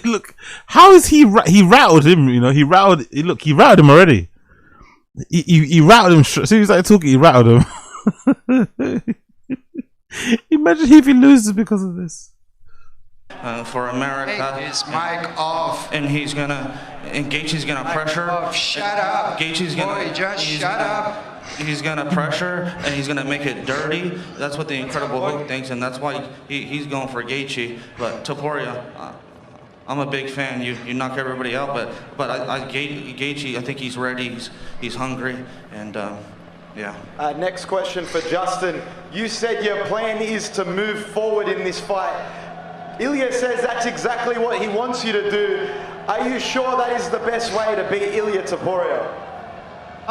Look, how is he rattled him, you know, he rattled him already. He rattled him. As soon as he started talking, he rattled him. Imagine if he loses because of this. For America. Take his mic off. And Gaethje's gonna pressure. Shut up. Gaethje's gonna. Boy, just shut up. He's gonna pressure and he's gonna make it dirty. That's what the Incredible Hulk thinks, and that's why he's going for Gaethje. But Topuria, I'm a big fan. You knock everybody out, but Gaethje, I think he's ready. He's hungry, and yeah. Next question for Justin. You said your plan is to move forward in this fight. Ilya says that's exactly what he wants you to do. Are you sure that is the best way to beat Ilya Topuria?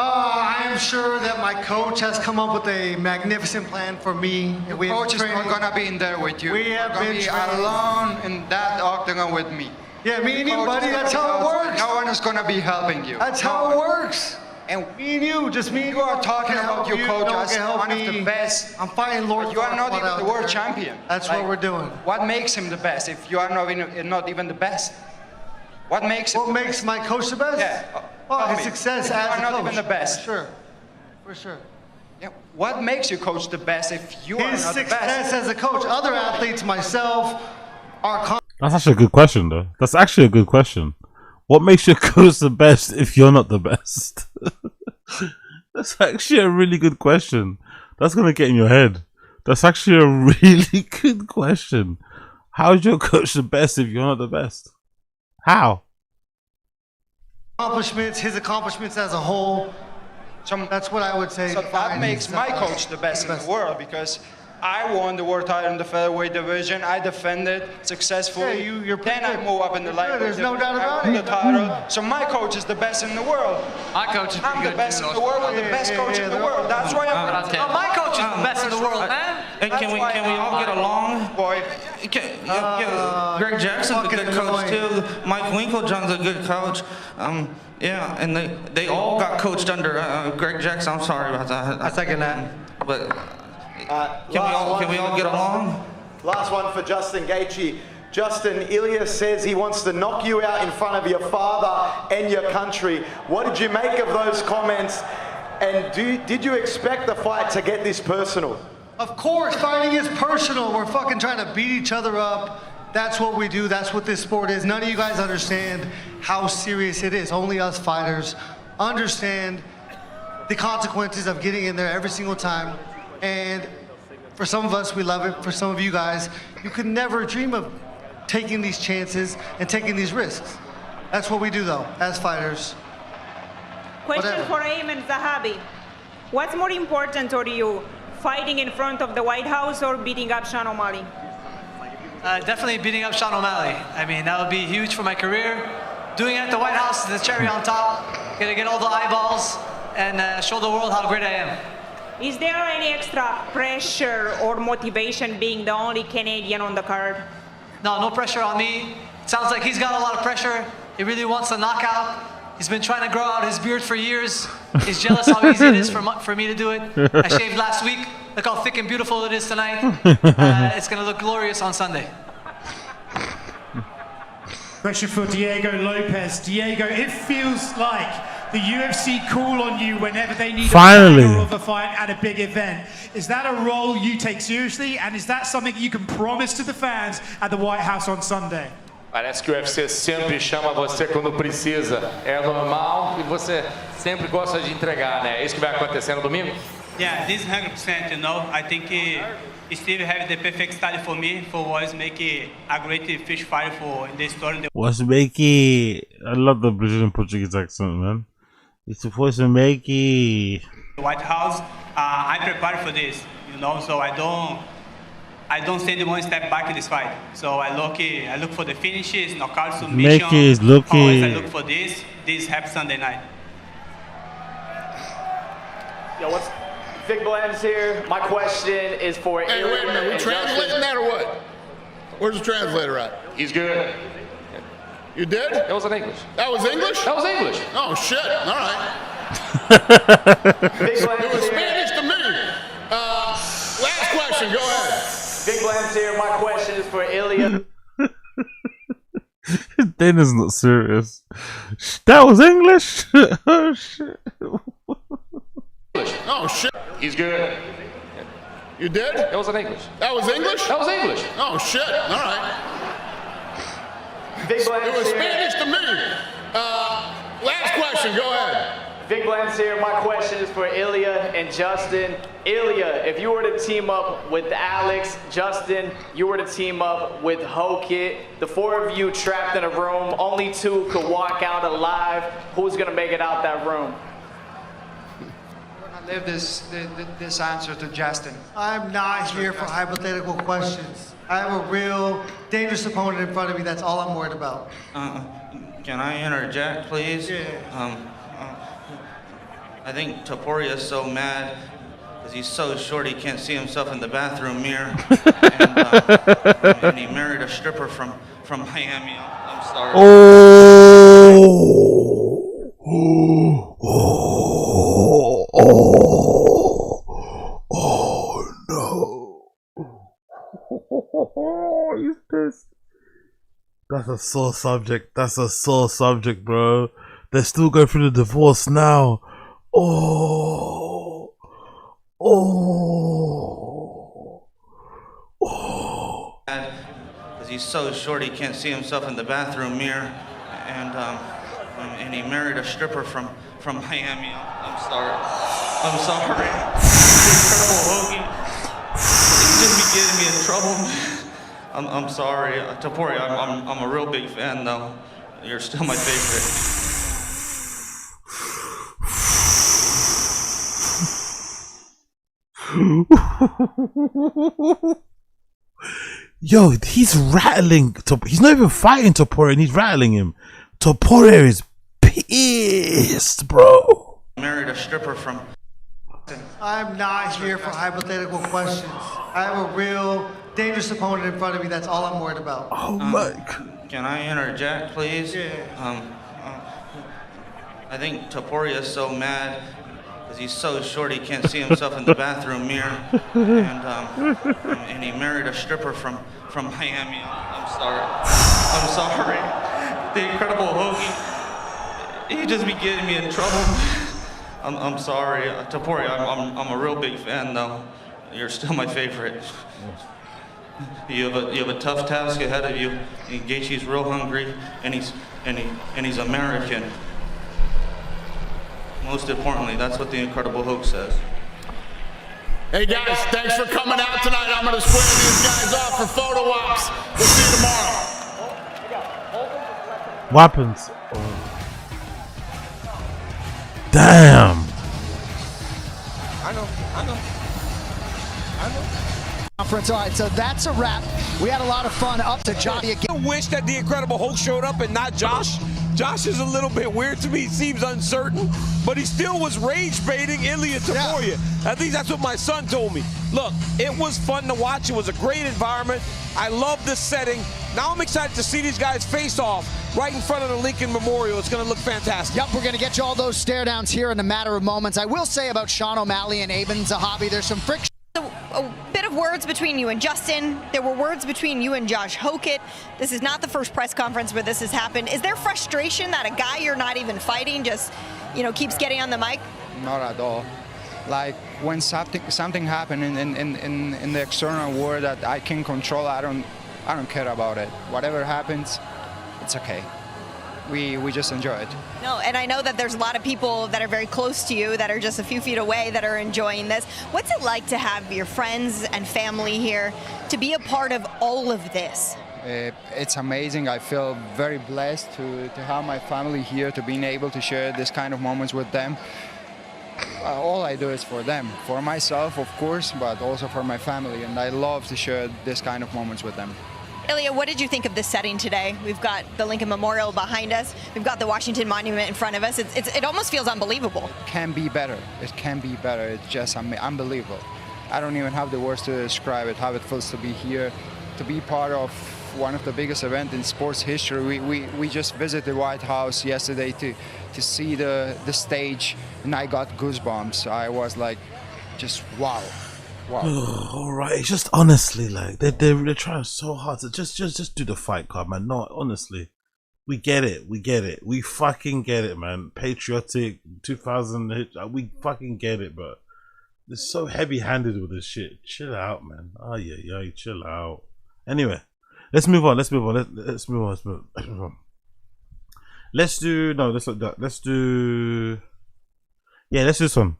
I am sure that my coach has come up with a magnificent plan for me. Your coach is not gonna be in there with you. We have You're gonna been be training. alone in that octagon with me. Yeah, me and you, Coach buddy. is That's gonna be how it outside. works. No one is gonna be helping you. That's how it works. And me and you, just me and You are talking can about help your you, coach no one as can help one of me. the best. I'm fighting Lord. But you are not Farquaad even out the world there. champion. That's Like, what we're doing. What makes him the best if you are not even the best? What makes him? What makes my coach the best? Yeah. Oh, Tell his me. success You as are a not coach. even the best. For sure. For sure. Yeah. What makes you coach the best if you are His not the success best? as a coach, other athletes, myself, are. That's actually a good question, though. That's actually a good question. What makes your coach the best if you're not the best? That's actually a really good question. That's gonna get in your head. That's actually a really good question. How is your coach the best if you're not the best? How? Accomplishments, his accomplishments as a whole. That's what I would say. So that makes my coach the best in the world because I won the world title in the featherweight division. I defended successfully. Yeah, you're pretty then I good. move up in the lightweight There's no division. doubt about I won it. the title. So my coach is the best in the world. My coach is I'm the best in the world with the best coach in the world. That's why I'm. My coach is the best in the world, man. And can we all get along? Boy. Greg Jackson's a good coach too. Mike Winklejohn's a good coach. Yeah, and they all got coached under Greg Jackson. I'm sorry about that. I second that. But can we all get along? Last one for Justin Gaethje. Justin, Ilya says he wants to knock you out in front of your father and your country. What did you make of those comments? And did you expect the fight to get this personal? Of course, fighting is personal. We're fucking trying to beat each other up. That's what we do. That's what this sport is. None of you guys understand how serious it is. Only us fighters understand the consequences of getting in there every single time. And for some of us, we love it. For some of you guys, you could never dream of taking these chances and taking these risks. That's what we do, though, as fighters. Question Whatever. for Ayman Zahabi. What's more important to you, fighting in front of the White House or beating up Sean O'Malley? Definitely beating up Sean O'Malley. I mean, that would be huge for my career. Doing it at the White House is the cherry on top. Gonna get all the eyeballs and show the world how great I am. Is there any extra pressure or motivation being the only Canadian on the card? No pressure on me. Sounds like he's got a lot of pressure. He really wants a knockout. He's been trying to grow out his beard for years. He's jealous how easy it is for me to do it. I shaved last week. Look how thick and beautiful it is tonight. It's gonna look glorious on Sunday. Question for Diego Lopez. Diego, it feels like the UFC call on you whenever they need Finally. a final of a fight at a big event. Is that a role you take seriously? And is that something you can promise to the fans at the White House on Sunday? Parece que o UFC sempre chama você quando precisa. É normal e você sempre gosta de entregar, né? É isso que vai acontecer no domingo? Yeah, this is 100%, you know. I think Steve have the perfect style for me, for was make a great fish fight for the story. What's Makey? I love the Brazilian Portuguese accent, man. It's supposed to Makey. The White House, I prepared for this, you know, so I don't stand one step back in this fight. So I look for the finishes, knockouts, submission. Makey is looking. Always I look for this. This happens Sunday night. Yo, what's Vic Bland's here? My question is for Hey, wait a minute. We translating that or what? Where's the translator at? He's good. You did? That was in English. That was English? That was English. Oh, shit. All right. Big Bland's It was here. Spanish to me. Last question. Go ahead. Big Bland's here. My question is for Ilya. Dana's not serious. That was English? Oh, shit. Oh, shit. He's good. You did? That was in English. That was English? That was English. Oh, shit. All right. Big It Bland's was here. Spanish to me. Last question. Go ahead. Big Bland's here. My question is for Ilya and Justin. Ilya, if you were to team up with Alex, Justin, you were to team up with Hokit, the four of you trapped in a room, only two could walk out alive. Who's gonna make it out that room? I'm gonna leave this answer to Justin. I'm not here for hypothetical questions. I have a real dangerous opponent in front of me. That's all I'm worried about. Can I interject, please? Yeah. I think Topuria is so mad because he's so short he can't see himself in the bathroom mirror. And he married a stripper from Miami. I'm sorry. Oh no. He's pissed. That's a sore subject. That's a sore subject, bro. They're still going through the divorce now. Oh. Because he's so short he can't see himself in the bathroom mirror. And he married a stripper from Miami. I'm sorry. I'm sorry. Incredible Hoagie. You just be getting me in trouble. I'm sorry. Topuria, I'm a real big fan though. You're still my favorite. Yo, he's rattling. He's not even fighting Topuria, and he's rattling him. Topuria is pissed, bro. Married a stripper from. I'm not here for hypothetical questions. I have a real dangerous opponent in front of me. That's all I'm worried about. Oh my. Can I interject, please? Yeah. I think Topuria is so mad because he's so short he can't see himself in the bathroom mirror. And he married a stripper from Miami. I'm sorry. I'm sorry. The Incredible Hoagie. He just be getting me in trouble. I'm sorry. Topuria, I'm a real big fan though. You're still my favorite. You have a tough task ahead of you. Gaethje's real hungry, and he's American. Most importantly, that's what the Incredible Hulk says. Hey guys, thanks for coming out tonight. I'm gonna square these guys off for photo ops. We'll see you tomorrow. What happens? Oh. Damn. I know. Conference. All right, so that's a wrap. We had a lot of fun up to Johnny again. I wish that the Incredible Hulk showed up and not Josh. Josh is a little bit weird to me. He seems uncertain, but he still was rage baiting Ilia Topuria. Yeah. At least that's what my son told me. Look, it was fun to watch. It was a great environment. I love the setting. Now I'm excited to see these guys face off right in front of the Lincoln Memorial. It's going to look fantastic. Yep, we're going to get you all those stare downs here in a matter of moments. I will say about Sean O'Malley and Aben Zahabi, there's some friction. A bit of words between you and Justin. There were words between you and Josh Hokett. This is not the first press conference where this has happened. Is there frustration that a guy you're not even fighting just, keeps getting on the mic? Not at all. Like when something happened in the external world that I can control, I don't care about it. Whatever happens, it's okay. We just enjoy it. No, and I know that there's a lot of people that are very close to you that are just a few feet away that are enjoying this. What's it like to have your friends and family here, to be a part of all of this? It's amazing. I feel very blessed to have my family here, to being able to share this kind of moments with them. All I do is for them, for myself, of course, but also for my family, and I love to share this kind of moments with them. Ilia, what did you think of this setting today? We've got the Lincoln Memorial behind us. We've got the Washington Monument in front of us. It almost feels unbelievable. It can be better. It can be better. It's just unbelievable. I don't even have the words to describe it, how it feels to be here, to be part of one of the biggest events in sports history. We just visited the White House yesterday to see the stage, and I got goosebumps. I was like, just wow. Wow. All right, it's just honestly, like they're trying so hard to just do the fight card, man. No, honestly, we get it, we fucking get it, man. Patriotic 2000, we fucking get it, but they're so heavy-handed with this shit. Chill out, man. Oh yeah, chill out. Anyway, let's move on. Let's do this one.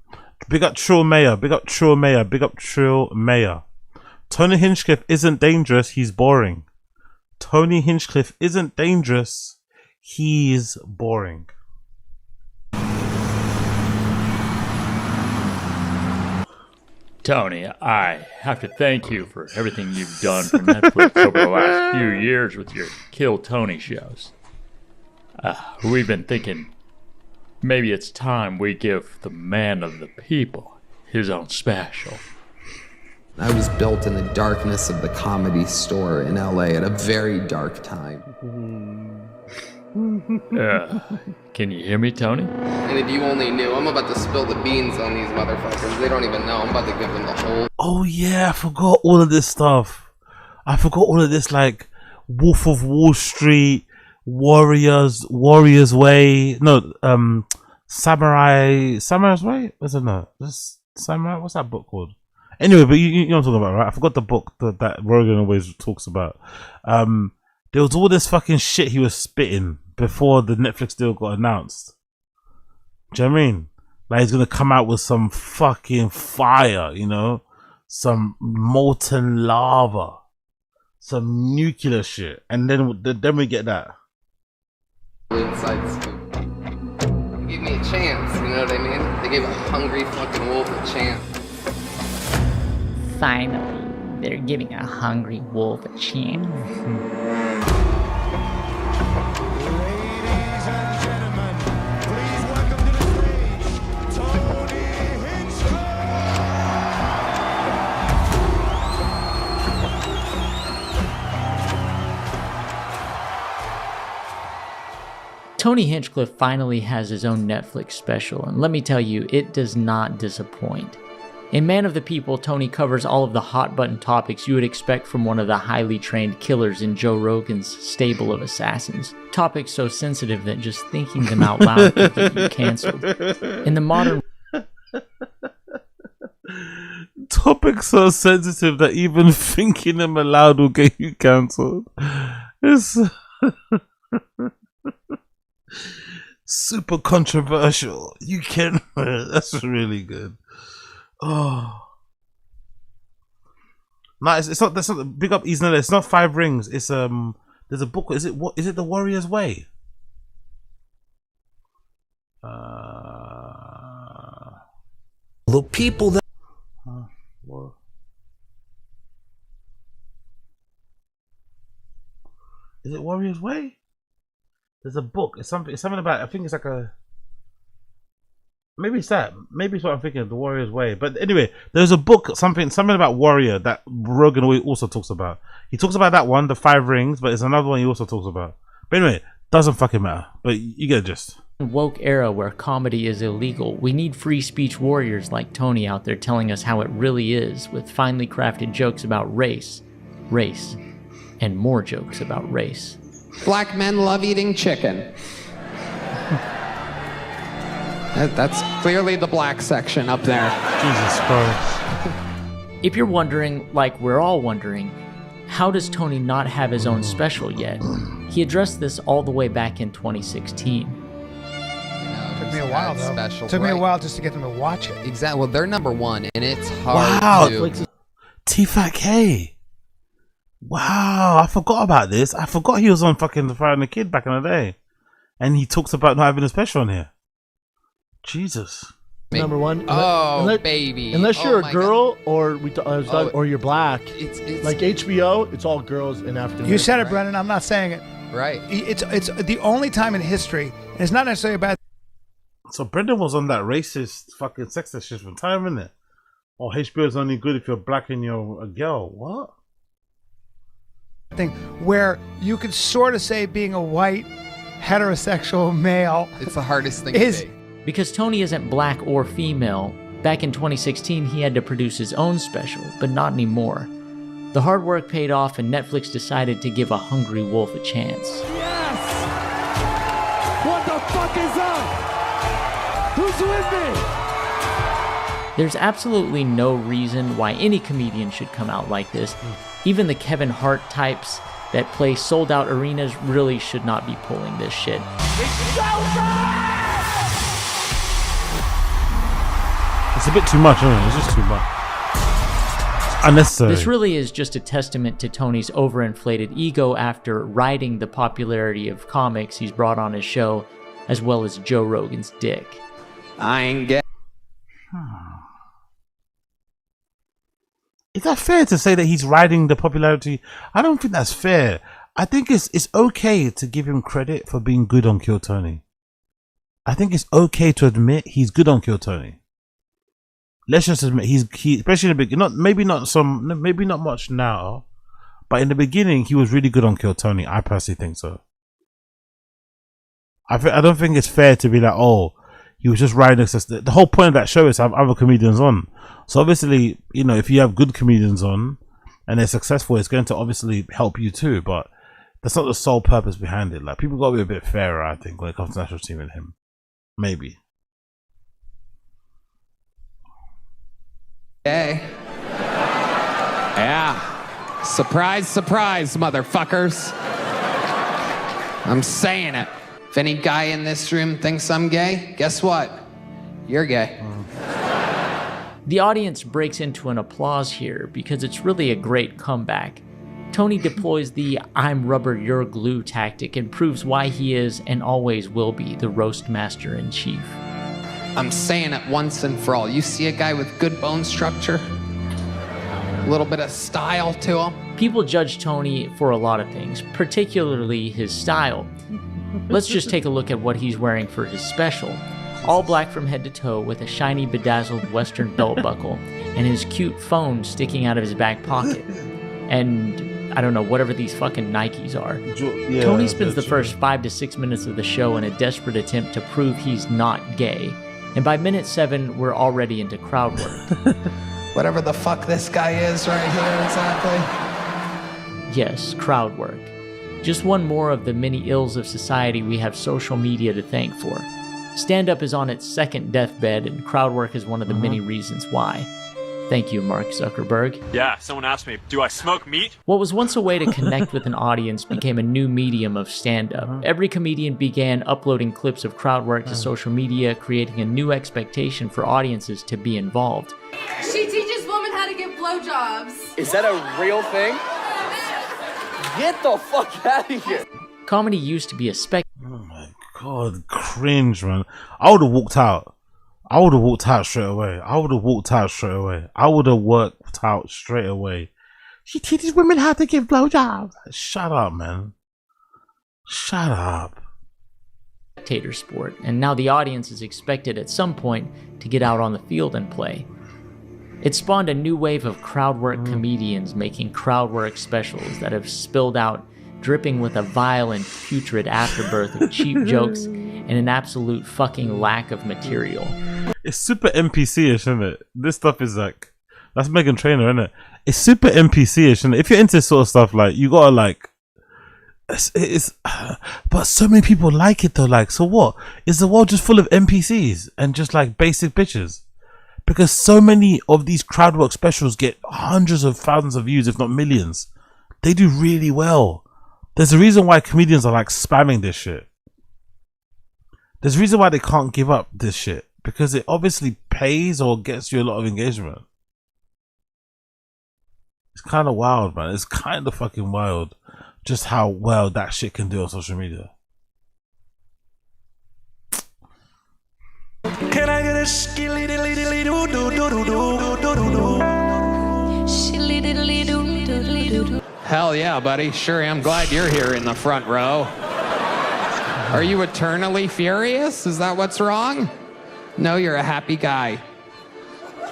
Big up Trill Mayer, big up Trill Mayer, big up Trill Mayer. Tony Hinchcliffe isn't dangerous, he's boring. Tony Hinchcliffe isn't dangerous, he's boring. Tony, I have to thank you for everything you've done for Netflix over the last few years with your Kill Tony shows. We've been thinking Maybe it's time we give the man of the people his own special. I was built in the darkness of the Comedy Store in LA at a very dark time. Can you hear me, Tony? And if you only knew, I'm about to spill the beans on these motherfuckers. They don't even know. I'm about to give them the whole... Oh yeah, I forgot all of this stuff. I forgot all of this, like Wolf of Wall Street, Warriors Way. No, Samurai's Way. What's it? No, this Samurai. What's that book called? Anyway, but you know what I'm talking about, right? I forgot the book that Rogan always talks about. There was all this fucking shit he was spitting before the Netflix deal got announced. Do you know what I mean? Like, he's gonna come out with some fucking fire, you know? Some molten lava. Some nuclear shit. And then we get that. Inside scoop. They gave me a chance, you know what I mean? They gave a hungry fucking wolf a chance. Finally, they're giving a hungry wolf a chance. Tony Hinchcliffe finally has his own Netflix special, and let me tell you, it does not disappoint. In Man of the People, Tony covers all of the hot-button topics you would expect from one of the highly trained killers in Joe Rogan's stable of assassins. Topics so sensitive that just thinking them out loud could get you canceled. In the modern... Topics so sensitive that even thinking them aloud will get you cancelled. It's... super controversial. You can... That's really good. Oh no, it's not. That's not big up. It's not 5 Rings. It's There's a book. Is it what? Is it The Warrior's Way? The people that. What? Is it Warrior's Way? There's a book. It's something. It's something about. I think it's like a. Maybe it's that. Maybe it's what I'm thinking of, The Warrior's Way. But anyway, there's a book, something about warrior that Rogan also talks about. He talks about that one, The 5 Rings, but it's another one he also talks about. But anyway, doesn't fucking matter. But you get a gist. Woke era where comedy is illegal, we need free speech warriors like Tony out there telling us how it really is, with finely crafted jokes about race, and more jokes about race. Black men love eating chicken. That's clearly the black section up there. Jesus Christ. If you're wondering, like we're all wondering, how does Tony not have his own special yet? He addressed this all the way back in 2016. Took me a while, though. Took me a while just to get them to watch it. Exactly. Well, they're number 1, and it's hard to... T-Fat K. Wow, I forgot about this. I forgot he was on fucking The Fire and the Kid back in the day. And he talks about not having a special on here. Jesus. Number 1. Baby. Unless you're a girl or you're black. It's like HBO, it's all girls in African American. You said it, Brennan. I'm not saying it. Right. It's the only time in history, and it's not necessarily a bad. So Brendan was on that racist fucking sexist shit from time, isn't it? Oh, HBO is only good if you're black and you're a girl. What? Thing where you could sort of say being a white heterosexual male. It's the hardest thing to say. Because Tony isn't black or female, back in 2016 he had to produce his own special, but not anymore. The hard work paid off and Netflix decided to give a hungry wolf a chance. Yes! What the fuck is up? Who's with me? There's absolutely no reason why any comedian should come out like this. Even the Kevin Hart types that play sold out arenas really should not be pulling this shit. It's a bit too much, isn't it? It's just too much. It's unnecessary. This really is just a testament to Tony's overinflated ego after riding the popularity of comics he's brought on his show, as well as Joe Rogan's dick. I ain't get. Is that fair to say that he's riding the popularity? I don't think that's fair. I think it's okay to give him credit for being good on Kill Tony. I think it's okay to admit he's good on Kill Tony. Let's just admit he especially in the beginning, maybe not much now, but in the beginning he was really good on Kill Tony. I personally think so. I don't think it's fair to be like, oh, he was just riding access. The whole point of that show is to have other comedians on. So obviously, you know, if you have good comedians on and they're successful, it's going to obviously help you too. But that's not the sole purpose behind it. Like, people got to be a bit fairer, I think, when it comes to national team and him. Maybe. Hey. Yeah. Surprise, surprise, motherfuckers. I'm saying it. If any guy in this room thinks I'm gay, guess what? You're gay. The audience breaks into an applause here because it's really a great comeback. Tony deploys the "I'm rubber, you're glue" tactic and proves why he is and always will be the roast master in chief. I'm saying it once and for all. You see a guy with good bone structure, a little bit of style to him. People judge Tony for a lot of things, particularly his style. Let's just take a look at what he's wearing for his special. All black from head to toe with a shiny bedazzled western belt buckle and his cute phone sticking out of his back pocket. And I don't know, whatever these fucking Nikes are. Yeah, Tony spends the first 5 to 6 minutes of the show in a desperate attempt to prove he's not gay. And by minute 7, we're already into crowd work. Whatever the fuck this guy is right here, exactly. Yes, crowd work. Just one more of the many ills of society we have social media to thank for. Stand-up is on its second deathbed, and crowd work is one of the many reasons why. Thank you, Mark Zuckerberg. Yeah, someone asked me, do I smoke meat? What was once a way to connect with an audience became a new medium of stand-up. Every comedian began uploading clips of crowd work to social media, creating a new expectation for audiences to be involved. She teaches women how to give blowjobs. Is that a real thing? Get the fuck out of here. Comedy used to be a Oh my god, cringe, man. I would have walked out. I would have walked out straight away. I would have walked out straight away. I would have worked out straight away. She teaches women how to give blowjobs. Shut up, man. Shut up. Spectator sport, and now the audience is expected at some point to get out on the field and play. It spawned a new wave of crowd work comedians making crowd work specials that have spilled out, dripping with a vile and putrid afterbirth of cheap jokes and an absolute fucking lack of material. It's super NPC-ish, isn't it? This stuff is like, that's Meghan Trainor, isn't it? It's super NPC-ish, isn't it? If you're into this sort of stuff, like, you gotta like, it's but so many people like it though. Like, so what? Is the world just full of NPCs and just like basic bitches? Because so many of these crowd work specials get hundreds of thousands of views, if not millions. They do really well. There's a reason why comedians are like spamming this shit. There's a reason why they can't give up this shit. Because it obviously pays or gets you a lot of engagement. It's kind of wild, man. It's kind of fucking wild just how well that shit can do on social media. Can I get a skilly diddly diddly doo doo doo doo doo doo doo? Shilly diddly doo diddly doo. Hell yeah, buddy. Sure am glad you're here in the front row. Are you eternally furious? Is that what's wrong? No, you're a happy guy.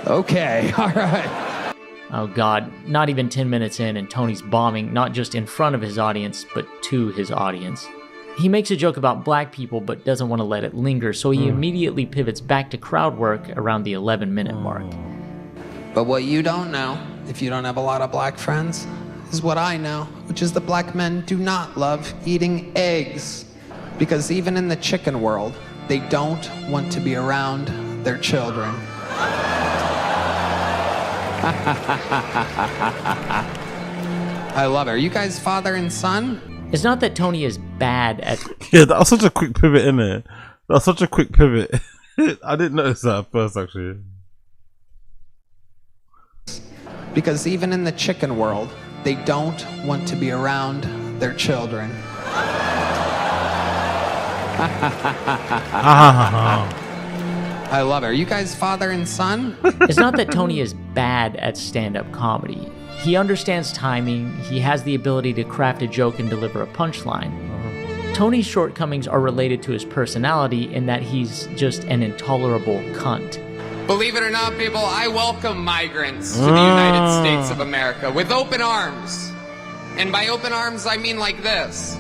Okay, all right. Oh god, not even 10 minutes in and Tony's bombing not just in front of his audience, but to his audience. He makes a joke about black people but doesn't want to let it linger, so he immediately pivots back to crowd work around the 11-minute mark. But what you don't know, if you don't have a lot of black friends, is what I know, which is that black men do not love eating eggs. Because even in the chicken world, they don't want to be around their children. I love it. Are you guys father and son? It's not that Tony is bad at... Yeah, that was such a quick pivot, innit? That was such a quick pivot. I didn't notice that at first, actually. Because even in the chicken world, they don't want to be around their children. I love it. Are you guys father and son? It's not that Tony is bad at stand-up comedy. He understands timing, he has the ability to craft a joke and deliver a punchline. Tony's shortcomings are related to his personality in that he's just an intolerable cunt. Believe it or not, people, I welcome migrants to the United States of America with open arms. And by open arms, I mean like this.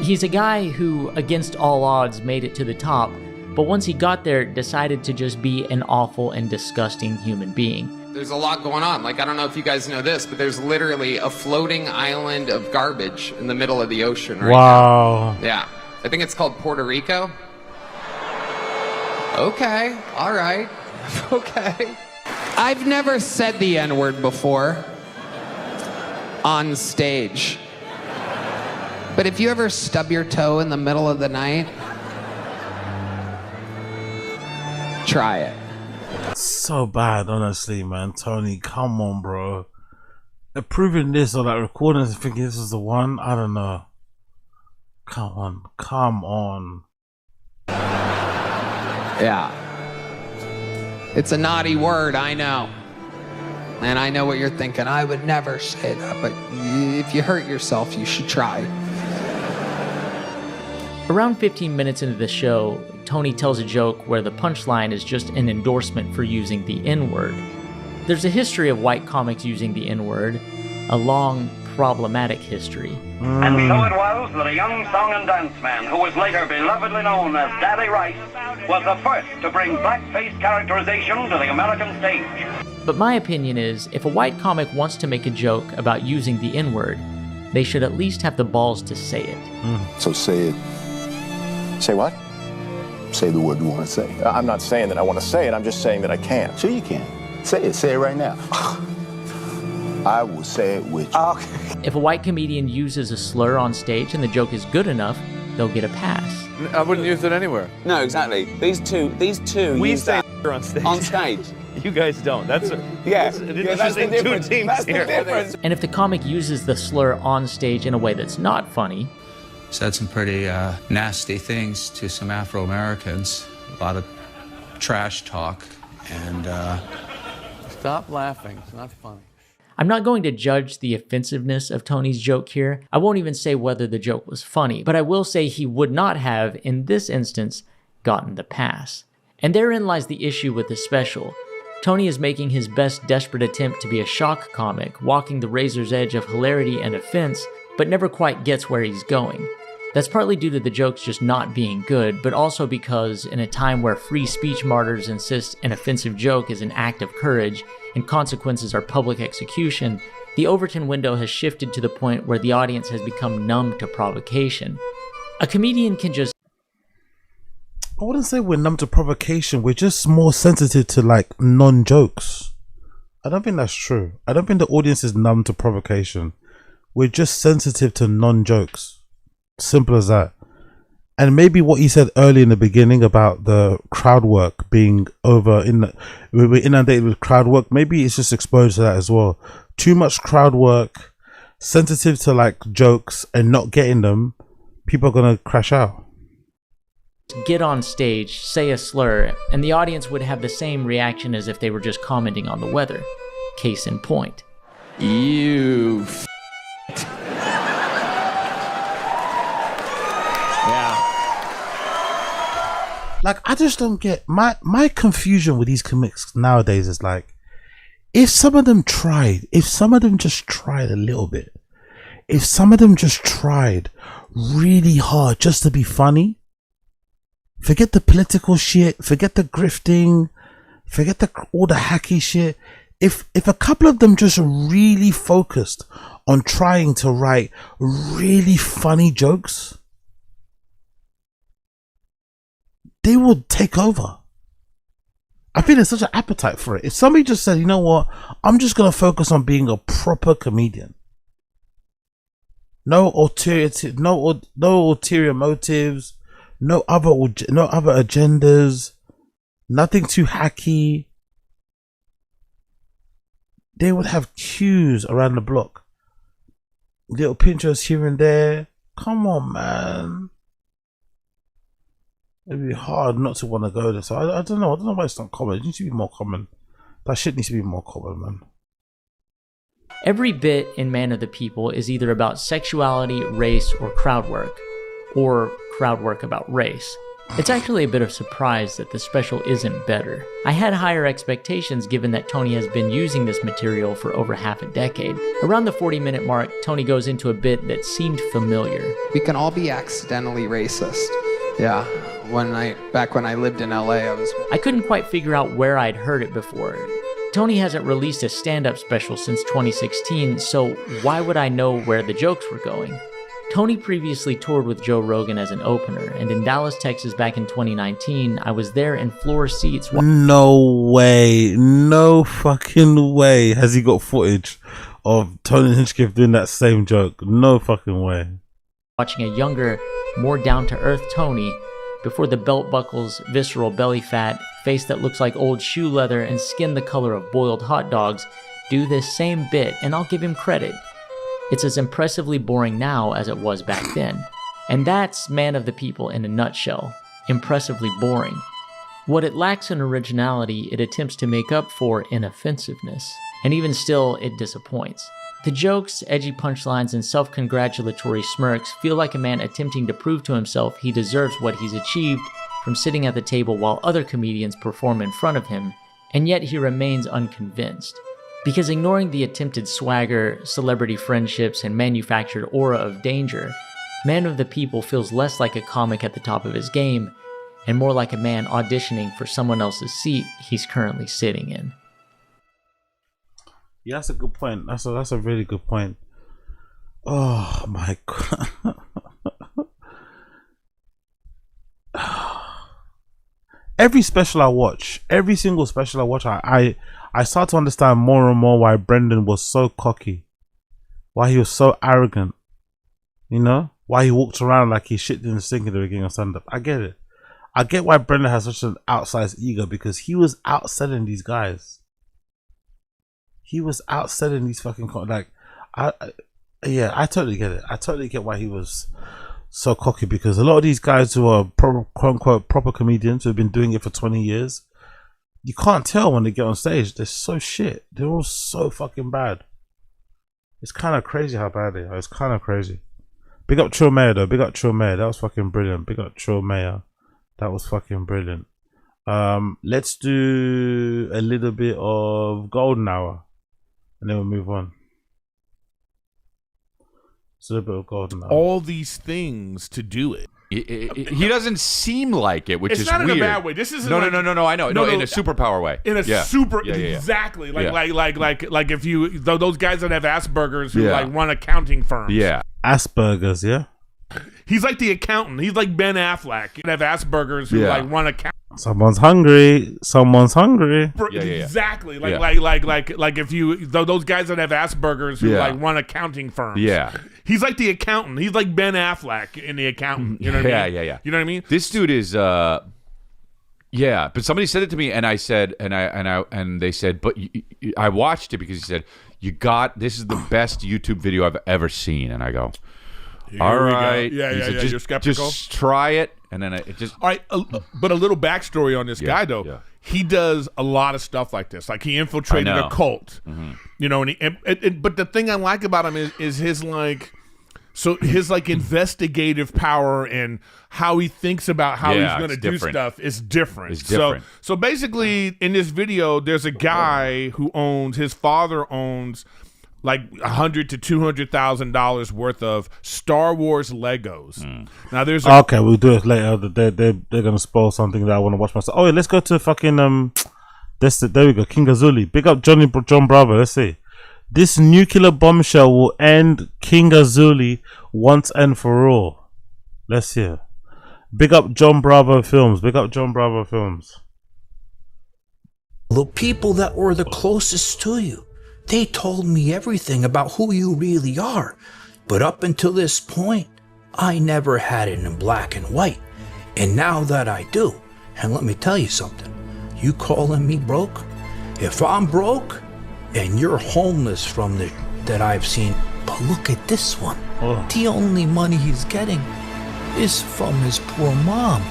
He's a guy who, against all odds, made it to the top, but once he got there, decided to just be an awful and disgusting human being. There's a lot going on. Like, I don't know if you guys know this, but there's literally a floating island of garbage in the middle of the ocean right Wow. now. Yeah. I think it's called Puerto Rico. Okay. All right. Okay. I've never said the N-word before on stage. But if you ever stub your toe in the middle of the night, try it. So bad, honestly, man. Tony, come on, bro. Approving this or like recording this and thinking this is the one, I don't know. Come on, come on. Yeah. It's a naughty word, I know. And I know what you're thinking. I would never say that, but if you hurt yourself, you should try. Around 15 minutes into the show, Tony tells a joke where the punchline is just an endorsement for using the N-word. There's a history of white comics using the N-word, a long, problematic history. And so it was that a young song and dance man, who was later belovedly known as Daddy Rice, was the first to bring blackface characterization to the American stage. But my opinion is, if a white comic wants to make a joke about using the N-word, they should at least have the balls to say it. So say it. Say what? Say the word you want to say. I'm not saying that I want to say it, I'm just saying that I can't. Sure you can. Say it. Say it right now. I will say it with you. Okay. If a white comedian uses a slur on stage and the joke is good enough, they'll get a pass. I wouldn't use it anywhere. No, exactly. These two We use say that on stage. on stage. You guys don't. That's that's the difference. That's the difference. And if the comic uses the slur on stage in a way that's not funny, said some pretty nasty things to some Afro-Americans, a lot of trash talk, and Stop laughing. It's not funny. I'm not going to judge the offensiveness of Tony's joke here. I won't even say whether the joke was funny, but I will say he would not have, in this instance, gotten the pass. And therein lies the issue with the special. Tony is making his best desperate attempt to be a shock comic, walking the razor's edge of hilarity and offense, but never quite gets where he's going. That's partly due to the jokes just not being good, but also because in a time where free speech martyrs insist an offensive joke is an act of courage and consequences are public execution, the Overton window has shifted to the point where the audience has become numb to provocation. A comedian can just... I wouldn't say we're numb to provocation, we're just more sensitive to like non-jokes. I don't think that's true. I don't think the audience is numb to provocation. We're just sensitive to non-jokes. Simple as that. And maybe what you said early in the beginning about the crowd work being over, we're inundated with crowd work, maybe it's just exposed to that as well. Too much crowd work, sensitive to like jokes and not getting them, people are gonna crash out. Get on stage, say a slur, and the audience would have the same reaction as if they were just commenting on the weather. Case in point. You Like, I just don't get my confusion with these comics nowadays is like, if some of them just tried a little bit, if some of them just tried really hard just to be funny, forget the political shit, forget the grifting, forget all the hacky shit. If a couple of them just really focused on trying to write really funny jokes, they would take over. I think there's such an appetite for it. If somebody just said, you know what, I'm just going to focus on being a proper comedian. No ulterior motives, no other agendas, nothing too hacky. They would have queues around the block. Little pinchos here and there. Come on, man. It'd be hard not to want to go there. So I don't know. I don't know why it's not common. It needs to be more common. That shit needs to be more common, man. Every bit in Man of the People is either about sexuality, race, or crowd work about race. It's actually a bit of surprise that the special isn't better. I had higher expectations given that Tony has been using this material for over half a decade. Around the 40-minute mark, Tony goes into a bit that seemed familiar. We can all be accidentally racist. Yeah, back when I lived in LA, I couldn't quite figure out where I'd heard it before. Tony hasn't released a stand-up special since 2016, so why would I know where the jokes were going? Tony previously toured with Joe Rogan as an opener, and in Dallas, Texas back in 2019, I was there in floor seats. No way. No fucking way has he got footage of Tony Hinchcliffe doing that same joke. No fucking way. Watching a younger, more down-to-earth Tony before the belt buckles, visceral belly fat, face that looks like old shoe leather, and skin the color of boiled hot dogs do this same bit, and I'll give him credit. It's as impressively boring now as it was back then. And that's Man of the People in a nutshell. Impressively boring. What it lacks in originality, it attempts to make up for in offensiveness. And even still, it disappoints. The jokes, edgy punchlines, and self-congratulatory smirks feel like a man attempting to prove to himself he deserves what he's achieved from sitting at the table while other comedians perform in front of him, and yet he remains unconvinced. Because ignoring the attempted swagger, celebrity friendships, and manufactured aura of danger, Man of the People feels less like a comic at the top of his game, and more like a man auditioning for someone else's seat he's currently sitting in. Yeah, that's a good point. That's a really good point. Oh my god. Every special I watch, every single special I watch, I start to understand more and more why Brendan was so cocky, why he was so arrogant, you know, why he walked around like he shit in the sink at the beginning of stand-up. I get it. I get why Brendan has such an outsized ego, because he was outselling these guys. He was outselling these fucking yeah, I totally get it. I totally get why he was so cocky, because a lot of these guys who are quote unquote proper comedians who have been doing it for 20 years, you can't tell when they get on stage. They're so shit. They're all so fucking bad. It's kind of crazy how bad they are. It's kind of crazy. Big up Trill Mayer though. Big up Trill Mayer. That was fucking brilliant. Big up Trill Mayer. That was fucking brilliant. Let's do a little bit of Golden Hour and then we'll move on. It's a little bit of Golden Hour. All these things to do it. He doesn't seem like it, which is weird. It's not in a bad way. This isn't no, like, no, I know. No, in a superpower way. In a super, yeah. exactly. Yeah. Like if you those guys that have Asperger's who like run accounting firms. Yeah, Asperger's. Yeah. He's like the accountant. He's like Ben Affleck. Have Asperger's who like run accounting. Someone's hungry. Someone's hungry. Exactly. Like if you those guys that have Asperger's who like run accounting firms. Yeah. He's like the accountant. He's like Ben Affleck in The Accountant. You know what I mean? Yeah. You know what I mean? This dude is but somebody said it to me and I said and they said, but I watched it because he said, this is the best YouTube video I've ever seen. And I go, all right. Yeah. You're skeptical. Just try it. And then it just... All right, but a little backstory on this guy, though. Yeah. He does a lot of stuff like this. Like, he infiltrated a cult. Mm-hmm. You know, but the thing I like about him is his, like... So his, like, investigative power and how he thinks about how he's going to do stuff is different. It's different. So basically, in this video, there's a guy who his father owns... like $100,000 to $200,000 worth of Star Wars Legos. Now there's okay, we'll do it later. They're gonna spoil something that I want to watch myself. Oh yeah, let's go to fucking there we go. King Azuli. Big up John Bravo. Let's see. This nuclear bombshell will end King Azuli once and for all. Let's hear. Big up John Bravo Films. Big up John Bravo Films. The people that were the closest to you, they told me everything about who you really are. But up until this point, I never had it in black and white. And now that I do, and let me tell you something, you calling me broke? If I'm broke and you're homeless from that I've seen, but look at this one. Oh. The only money he's getting is from his poor mom.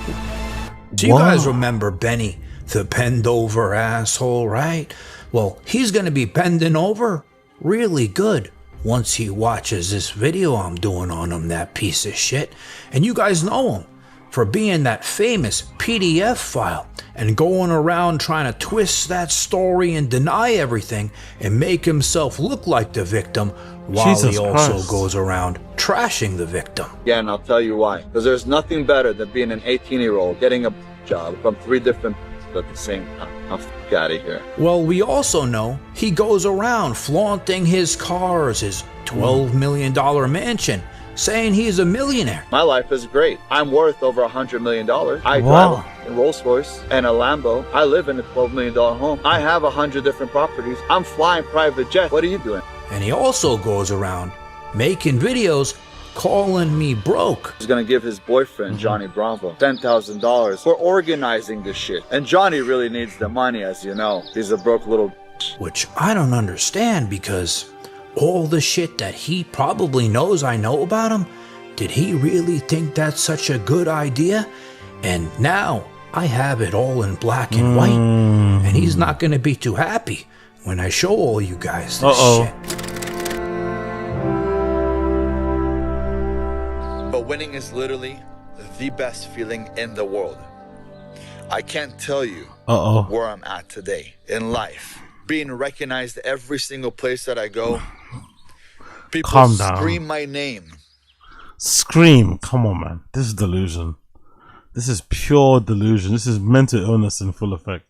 So you guys remember Benny, the bend over asshole, right? Well, he's going to be bending over really good once he watches this video I'm doing on him, that piece of shit. And you guys know him for being that famous PDF file and going around trying to twist that story and deny everything and make himself look like the victim while Jesus he also Christ. goes around trashing the victim. Yeah, and I'll tell you why. Because there's nothing better than being an 18-year-old getting a job from 3 different people at the same time. I'll f*** out of here. Well, we also know he goes around flaunting his cars, his $12 million mansion, saying he's a millionaire. My life is great. I'm worth over $100 million. I Wow. drive a Rolls Royce and a Lambo. I live in a $12 million home. I have 100 different properties. I'm flying private jet. What are you doing? And he also goes around making videos calling me broke. He's gonna give his boyfriend, Johnny Bravo, $10,000 for organizing this shit. And Johnny really needs the money, as you know. He's a broke little Which I don't understand, because all the shit that he probably knows I know about him, did he really think that's such a good idea? And now I have it all in black and white, and he's not gonna be too happy when I show all you guys this shit. But winning is literally the best feeling in the world. I can't tell you where I'm at today in life. Being recognized every single place that I go. People Calm down. scream my name. Scream. Come on, man. This is delusion. This is pure delusion. This is mental illness in full effect.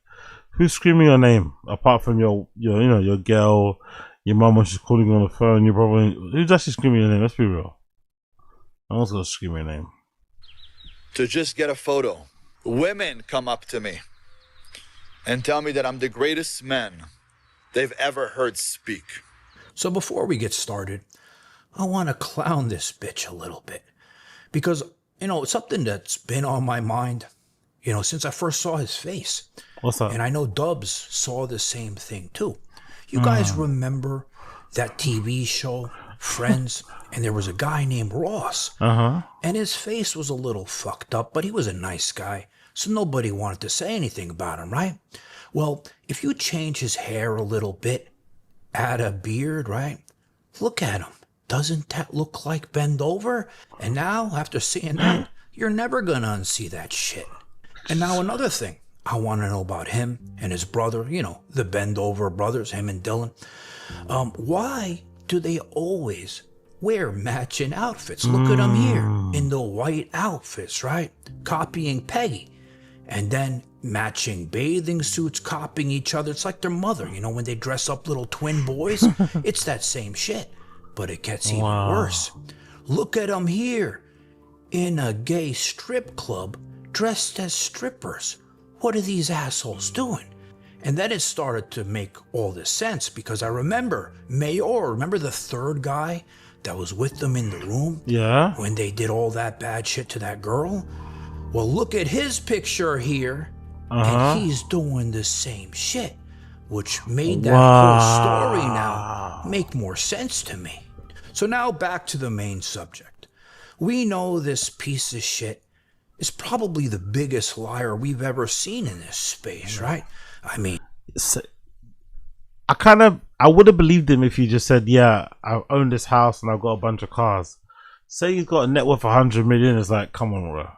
Who's screaming your name? Apart from your girl, your mum when she's calling you on the phone, your brother. Who's actually screaming your name? Let's be real. No one's gonna scream your name. To just get a photo. Women come up to me and tell me that I'm the greatest man they've ever heard speak. So before we get started, I want to clown this bitch a little bit. Because, it's something that's been on my mind, since I first saw his face. What's that? And I know Dubs saw the same thing too. You guys remember that TV show, Friends? And there was a guy named Ross. And his face was a little fucked up, but he was a nice guy. So nobody wanted to say anything about him, right? Well, if you change his hair a little bit, add a beard, right? Look at him. Doesn't that look like bend over? And now, after seeing that, you're never gonna unsee that shit. And now another thing I want to know about him and his brother, the bend over brothers, him and Dylan. Why do they always wear matching outfits? Look at them here in the white outfits, right? Copying Peggy. And then matching bathing suits, copying each other. It's like their mother, when they dress up little twin boys. It's that same shit, but it gets even worse. Look at them here in a gay strip club dressed as strippers. What are these assholes doing? And then it started to make all this sense, because I remember remember the third guy that was with them in the room? Yeah. When they did all that bad shit to that girl? Well, look at his picture here, and he's doing the same shit, which made that whole story now make more sense to me. So now back to the main subject. We know this piece of shit is probably the biggest liar we've ever seen in this space, right? I mean, I would have believed him if he just said, yeah, I own this house and I've got a bunch of cars. Say he's got a net worth of 100 million, it's like, come on, bro.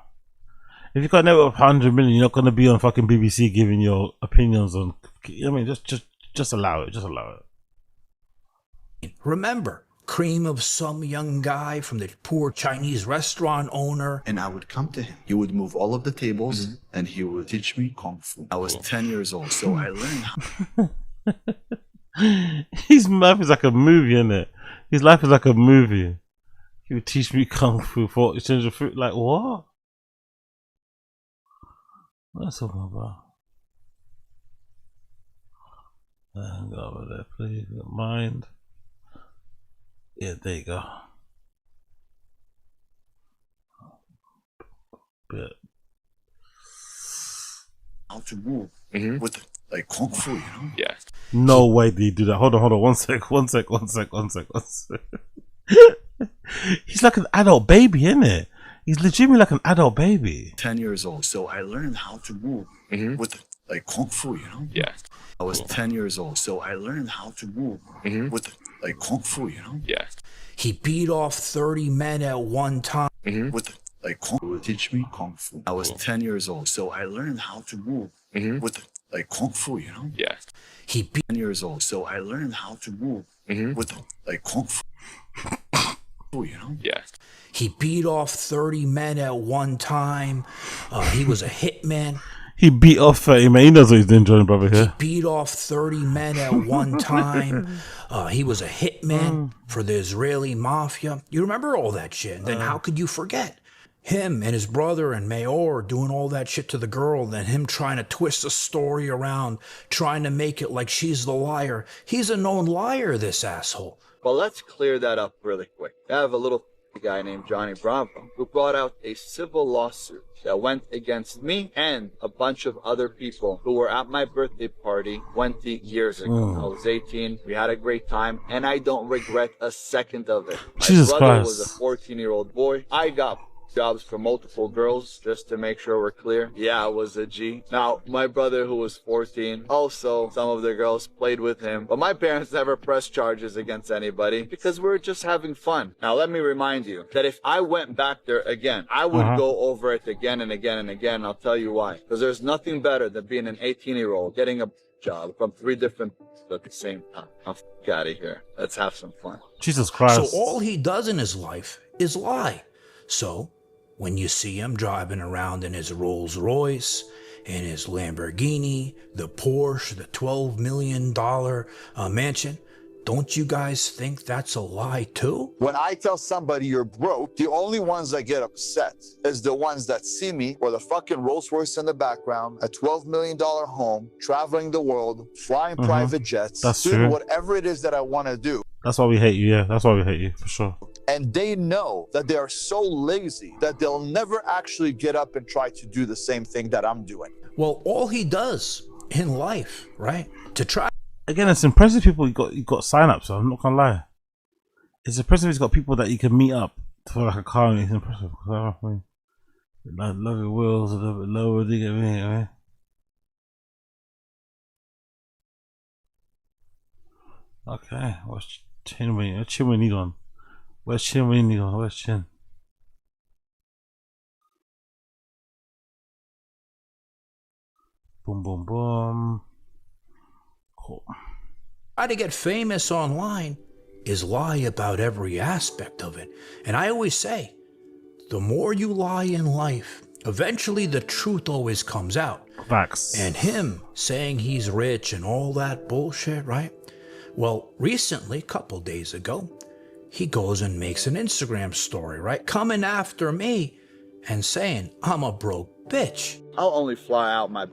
If you've got a net worth of 100 million, you're not going to be on fucking BBC giving your opinions on, just allow it, just allow it. Remember, cream of some young guy from the poor Chinese restaurant owner. And I would come to him. He would move all of the tables and he would teach me Kung Fu. I was 10 years old, so I learned how. His life is like a movie, isn't it? His life is like a movie. He would teach me Kung Fu for exchange of food. Like, what? What's talking about? Go over there, please. Mind. Yeah, there you go. Bit. How to move with like Kung Fu, Yeah. No way did he do that. Hold on. One sec. He's like an adult baby, isn't it? He's legitimately like an adult baby. 10 years old, so I learned how to move with like Kung Fu, Yeah. I was 10 years old, so I learned how to move with like kung fu, you know? Yeah. He beat off 30 men at one time. With like kung fu, teach me kung fu. I was 10 years old, so I learned how to move with like kung fu, you know? Yeah. He beat 10 years old, so I learned how to move with like kung fu, you know? Yeah. He beat off 30 men at one time. He was a hitman. He beat off 30 men. He knows what he's doing, Johnny Brother here. He beat off 30 men at one time. He was a hitman for the Israeli mafia. You remember all that shit. Then how could you forget? Him and his brother and Mayor doing all that shit to the girl, then him trying to twist the story around, trying to make it like she's the liar. He's a known liar, this asshole. Well, let's clear that up really quick. I have a little guy named Johnny Bravo who brought out a civil lawsuit that went against me and a bunch of other people who were at my birthday party 20 years ago. I was 18, we had a great time, and I don't regret a second of it. My brother was a 14-year-old boy. I got jobs for multiple girls, just to make sure we're clear. Yeah, I was a G. Now, my brother, who was 14, also, some of the girls played with him, but my parents never pressed charges against anybody because we were just having fun. Now, let me remind you that if I went back there again, I would go over it again and again and again. I'll tell you why. Because there's nothing better than being an 18-year-old getting a job from 3 different at the same time. I'm out of here. Let's have some fun. Jesus Christ. So all he does in his life is lie. So when you see him driving around in his Rolls Royce, in his Lamborghini, the Porsche, the $12 million mansion, don't you guys think that's a lie too? When I tell somebody you're broke, the only ones that get upset is the ones that see me with a fucking Rolls Royce in the background, a $12 million home, traveling the world, flying private jets, doing whatever it is that I want to do. That's why we hate you, yeah. That's why we hate you, for sure. And they know that they are so lazy that they'll never actually get up and try to do the same thing that I'm doing. Well, all he does in life, right? To try. Again, it's impressive people you got sign up, so I'm not gonna lie. It's impressive he's got people that you can meet up for like a car, and it's impressive. I mean, like lower wheels a little bit lower, do you get me? I mean? Okay, what's chin we need on? Where's chin we need on? Where's chin? Boom, boom, boom. Cool. Try to get famous online is lie about every aspect of it. And I always say, the more you lie in life, eventually the truth always comes out. Facts. And him saying he's rich and all that bullshit, right? Well, recently, a couple days ago, he goes and makes an Instagram story, right? Coming after me and saying, I'm a broke bitch. I'll only fly out my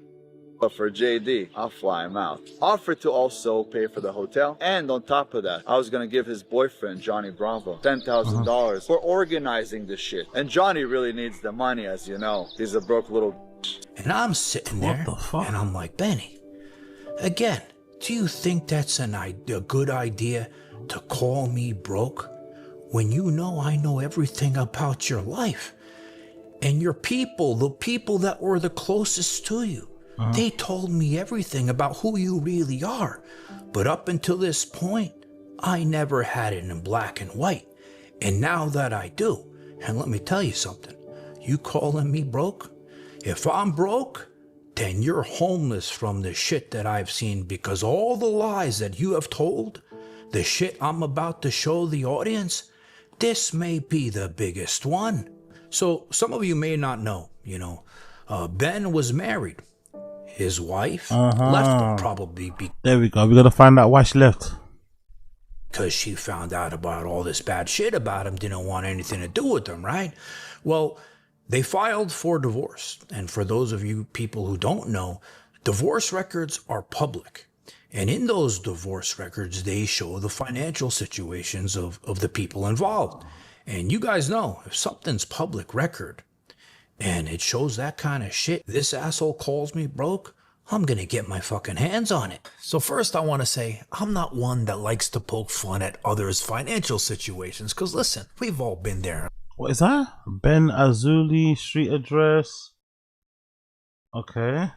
but for JD, I'll fly him out. Offered to also pay for the hotel, and on top of that, I was gonna give his boyfriend, Johnny Bravo, $10,000 for organizing this shit. And Johnny really needs the money, as you know. He's a broke little. And I'm sitting there, and I'm like, Benny, again, do you think that's a good idea to call me broke when you know I know everything about your life? And your people, the people that were the closest to you, they told me everything about who you really are. But up until this point, I never had it in black and white. And now that I do, and let me tell you something, you calling me broke? If I'm broke, then you're homeless from the shit that I've seen, because all the lies that you have told, the shit I'm about to show the audience, this may be the biggest one. So some of you may not know, Ben was married. His wife left him probably there we go. We gotta find out why she left. Because she found out about all this bad shit about him, didn't want anything to do with him, right? Well, they filed for divorce. And for those of you people who don't know, divorce records are public. And in those divorce records, they show the financial situations of the people involved. And you guys know, if something's public record, and it shows that kind of shit, this asshole calls me broke, I'm gonna get my fucking hands on it. So first I want to say, I'm not one that likes to poke fun at others' financial situations, because listen, we've all been there. What is that? Ben Azuli, street address. Okay.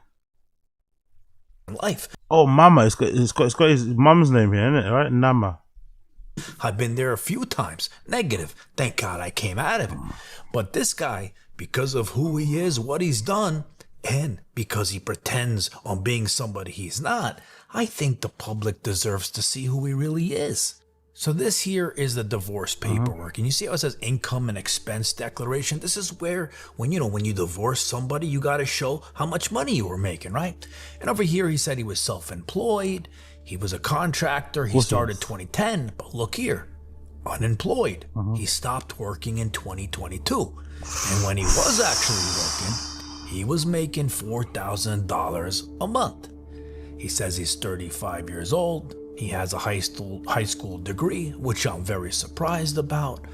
Life. Oh, Mama. It's got his mum's name here, isn't it? Right? Nama. I've been there a few times. Negative. Thank God I came out of it. But this guy, because of who he is, what he's done, and because he pretends on being somebody he's not, I think the public deserves to see who he really is. So this here is the divorce paperwork. And you see how it says income and expense declaration? This is where, when you divorce somebody, you got to show how much money you were making, right? And over here, he said he was self-employed. He was a contractor. He started 2010. But look here, unemployed. He stopped working in 2022. And when he was actually working, he was making $4,000 a month. He says he's 35 years old. He has a high school degree, which I'm very surprised about.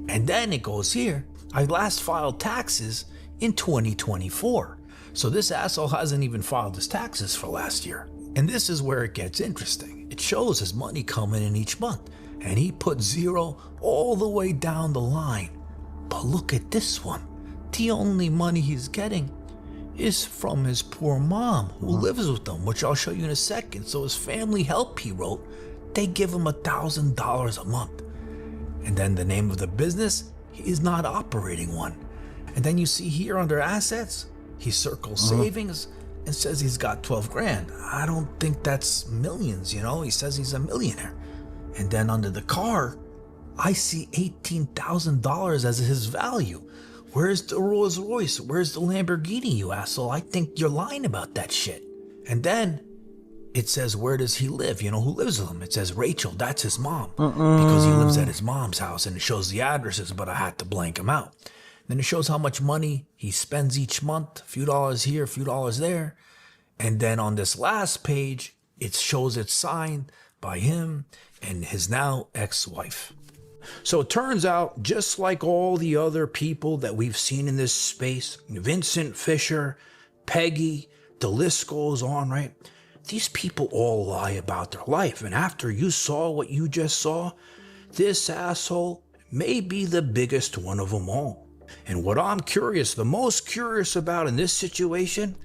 And then it goes here, I last filed taxes in 2024. So this asshole hasn't even filed his taxes for last year. And this is where it gets interesting. It shows his money coming in each month. And he put zero all the way down the line. But look at this one. The only money he's getting is from his poor mom who lives with him, which I'll show you in a second. So his family help, he wrote, they give him $1,000 a month. And then the name of the business, he is not operating one. And then you see here under assets, he circles savings and says he's got 12 grand. I don't think that's millions, he says he's a millionaire. And then under the car, I see $18,000 as his value. Where's the Rolls Royce? Where's the Lamborghini, you asshole? I think you're lying about that shit. And then it says, where does he live? Who lives with him? It says Rachel, that's his mom. Because he lives at his mom's house, and it shows the addresses, but I had to blank him out. Then it shows how much money he spends each month, a few dollars here, a few dollars there. And then on this last page, it shows it's signed by him and his now ex-wife. So it turns out, just like all the other people that we've seen in this space, Vincent Fisher, Peggy, the list goes on, right? These people all lie about their life. And after you saw what you just saw, this asshole may be the biggest one of them all. And what I'm the most curious about in this situation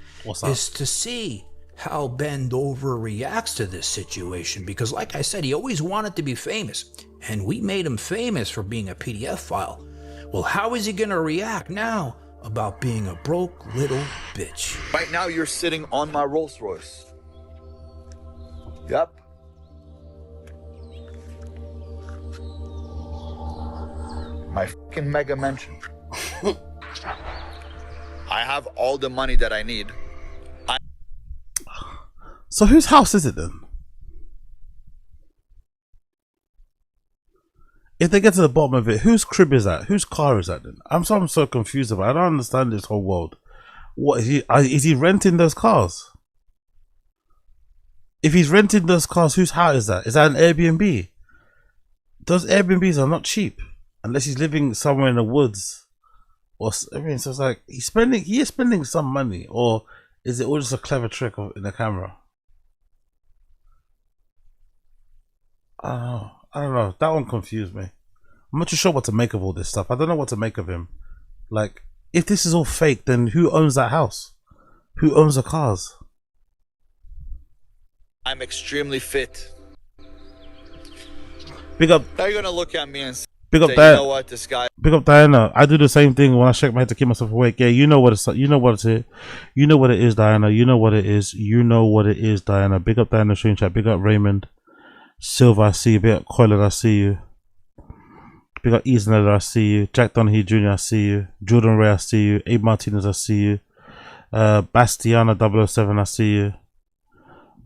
is to see how Bendover reacts to this situation. Because like I said, he always wanted to be famous. And we made him famous for being a PDF file. Well, how is he going to react now about being a broke little bitch? Right now, you're sitting on my Rolls Royce. Yep. My fucking mega mansion. I have all the money that I need. So whose house is it then? If they get to the bottom of it, whose crib is that? Whose car is that then? I'm so confused about it. I don't understand this whole world. What is he renting those cars? If he's renting those cars, whose house is that? Is that an Airbnb? Those Airbnbs are not cheap unless he's living somewhere in the woods. Or so it's like he is spending some money, or is it all just a clever trick in the camera? I don't know. That one confused me. I'm not too sure what to make of all this stuff. I don't know what to make of him. Like, if this is all fake, then who owns that house? Who owns the cars? I'm extremely fit. Big up. Now you're gonna look at me and say, Big up you Diana. know what, this guy. Big up Diana. I do the same thing when I shake my head to keep myself awake. Yeah, you know what it's. You know what it is. You know what it is, Diana. You know what it is. You know what it is, Diana. Big up Diana stream chat. Big up Raymond Silva. I see you. Big up Coiler. I see you. Big up Easner. I see you. Jack Donahue Jr. I see you. Jordan Ray. I see you. Abe Martinez. I see you. Bastiana 007. I see you.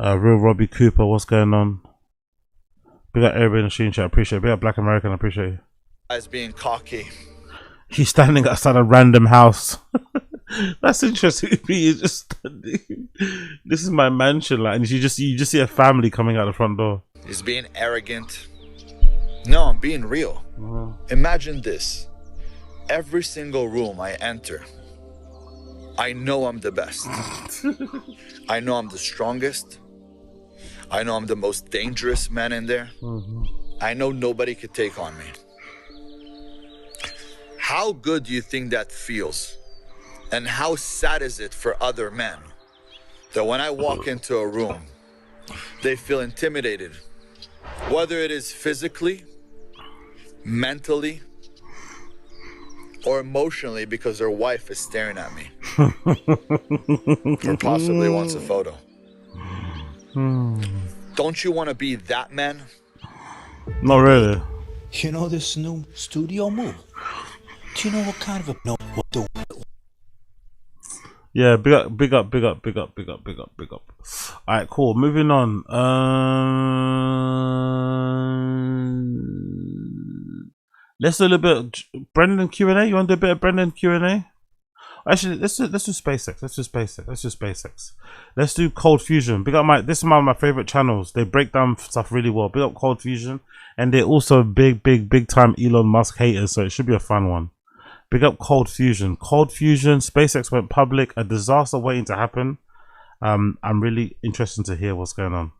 Real Robbie Cooper. What's going on? Big up everybody in the stream chat. I appreciate it. Big up Black American. I appreciate you. As being cocky. He's standing outside a random house. That's interesting. He's just standing. This is my mansion, like, and you just see a family coming out the front door. He's being arrogant. No, I'm being real. Imagine this. Every single room I enter, I know I'm the best. I know I'm the strongest. I know I'm the most dangerous man in there. I know nobody could take on me. How good do you think that feels? And how sad is it for other men that when I walk into a room, they feel intimidated, Whether it is physically, mentally, or emotionally because their wife is staring at me. Or possibly wants a photo. Don't you want to be that man? Not really. You know this new studio move? Do you know what kind of a... No, what the... Yeah, big up. Alright, cool. Moving on. Let's do a little bit of Brendan Q&A. You want to do a bit of Brendan Q&A? Actually, let's do SpaceX. Let's do Cold Fusion. Big up this is one of my favorite channels. They break down stuff really well. Big up Cold Fusion, and they're also big time Elon Musk haters. So it should be a fun one. Big up Cold Fusion. SpaceX went public. A disaster waiting to happen. I'm really interested to hear what's going on.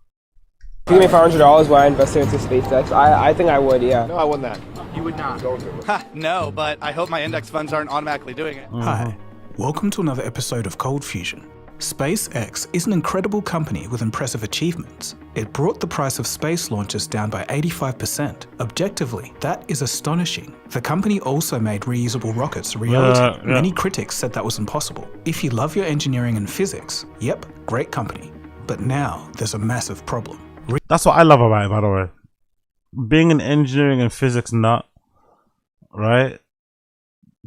If you give me $500, would I invest into SpaceX? I think I would, yeah. No, I wouldn't that. You would not. No, but I hope my index funds aren't automatically doing it. Hi, welcome to another episode of Cold Fusion. SpaceX is an incredible company with impressive achievements. It brought the price of space launches down by 85%. Objectively, that is astonishing. The company also made reusable rockets a reality. Many critics said that was impossible. If you love your engineering and physics, yep, great company. But now there's a massive problem. That's what I love about it, by the way. Being an engineering and physics nut, right?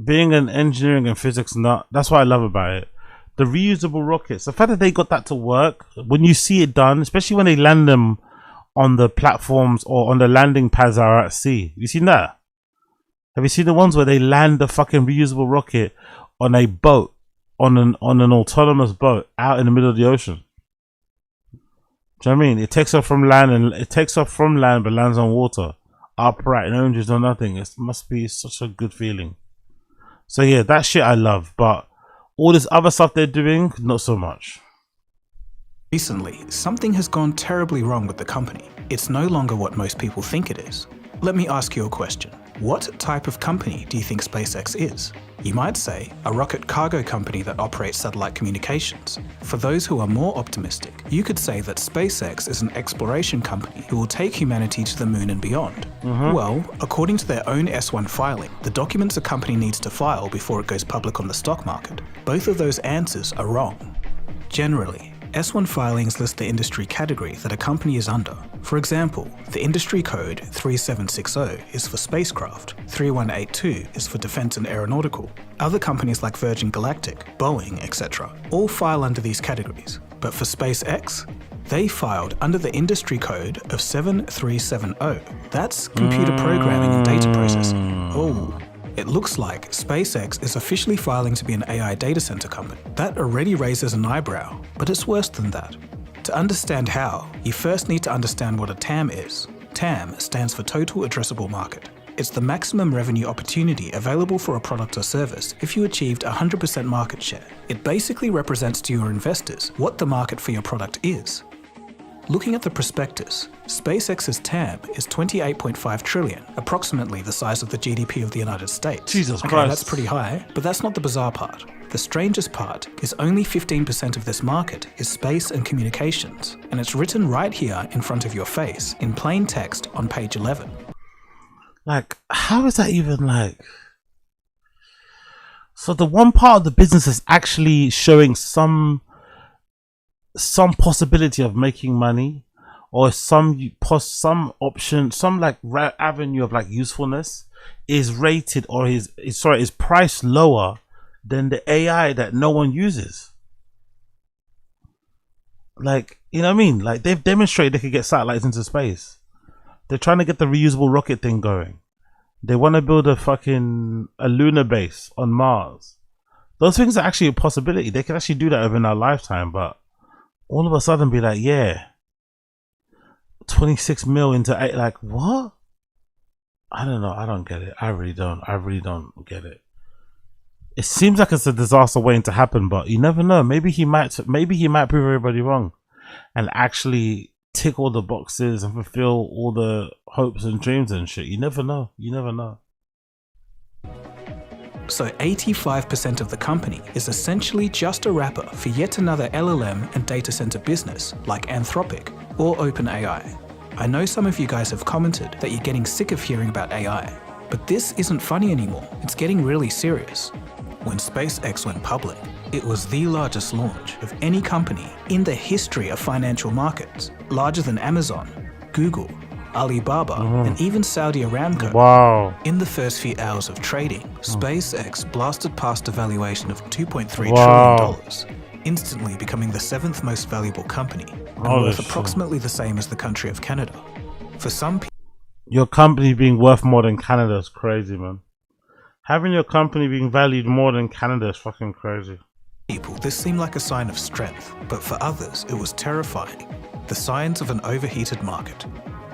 Being an engineering and physics nut, that's what I love about it. The reusable rockets, the fact that they got that to work, when you see it done, especially when they land them on the platforms or on the landing pads that are at sea. You seen that? Have you seen the ones where they land the fucking reusable rocket on a boat, on an autonomous boat out in the middle of the ocean? Do you know what I mean? It takes off from land but lands on water. Upright, no engines, no nothing. It must be such a good feeling. So yeah, that shit I love, but all this other stuff they're doing, not so much. Recently, something has gone terribly wrong with the company. It's no longer what most people think it is. Let me ask you a question. What type of company do you think SpaceX is? You might say a rocket cargo company that operates satellite communications. For those who are more optimistic, you could say that SpaceX is an exploration company who will take humanity to the moon and beyond. Well, according to their own S1 filing, the documents a company needs to file before it goes public on the stock market, both of those answers are wrong. Generally, S1 filings list the industry category that a company is under. For example, the industry code 3760 is for spacecraft, 3182 is for defense and aeronautical. Other companies like Virgin Galactic, Boeing, etc. all file under these categories. But for SpaceX, they filed under the industry code of 7370. That's computer programming and data processing. Oh. It looks like SpaceX is officially filing to be an AI data center company. That already raises an eyebrow, but it's worse than that. To understand how, you first need to understand what a TAM is. TAM stands for Total Addressable Market. It's the maximum revenue opportunity available for a product or service if you achieved 100% market share. It basically represents to your investors what the market for your product is. Looking at the prospectus, SpaceX's TAM is 28.5 trillion, approximately the size of the GDP of the United States. Jesus okay, Christ. That's pretty high, but that's not the bizarre part. The strangest part is only 15% of this market is space and communications, and it's written right here in front of your face in plain text on page 11. Like, how is that even like? So the one part of the business is actually showing some possibility of making money, or some option, some like avenue of like usefulness is rated or is priced lower than the AI that no one uses. Like, you know what I mean? Like, they've demonstrated they could get satellites into space. They're trying to get the reusable rocket thing going. They want to build a lunar base on Mars. Those things are actually a possibility. They can actually do that within our lifetime, but all of a sudden be like, yeah, 26 mil into 8, like, what? I don't know. I don't get it. I really don't get it. It seems like it's a disaster waiting to happen, but you never know. Maybe he might prove everybody wrong and actually tick all the boxes and fulfill all the hopes and dreams and shit. You never know. So 85% of the company is essentially just a wrapper for yet another LLM and data center business like Anthropic or OpenAI. I know some of you guys have commented that you're getting sick of hearing about AI, but this isn't funny anymore. It's getting really serious. When SpaceX went public, it was the largest launch of any company in the history of financial markets, larger than Amazon, Google, Alibaba, and even Saudi Aramco. Wow. In the first few hours of trading, SpaceX blasted past a valuation of $2.3 trillion, instantly becoming the 7th most valuable company, and worth approximately the same as the country of Canada. For some people, your company being worth more than Canada is crazy, man. Having your company being valued more than Canada is fucking crazy. This seemed like a sign of strength, but for others, it was terrifying. The signs of an overheated market.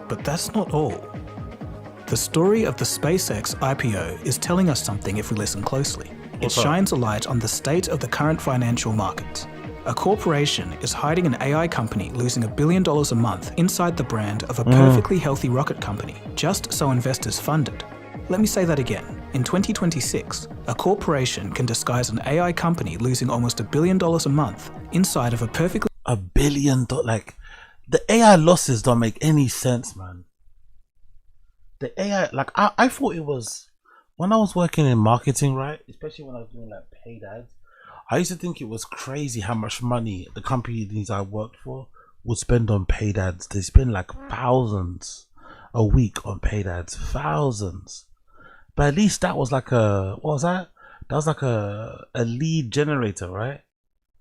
But that's not all. The story of the SpaceX IPO is telling us something if we listen closely. It shines a light on the state of the current financial markets. A corporation is hiding an AI company losing $1 billion a month inside the brand of a perfectly healthy rocket company, just so investors fund it. Let me say that again. In 2026, a corporation can disguise an AI company losing almost $1 billion a month inside of a perfectly... $1 billion? Like, the AI losses don't make any sense, man. The AI, like, I thought it was... When I was working in marketing, right? Especially when I was doing, like, paid ads, I used to think it was crazy how much money the companies I worked for would spend on paid ads. They spend, like, thousands a week on paid ads. Thousands. But at least that was like a, what was that? That was like a lead generator, right?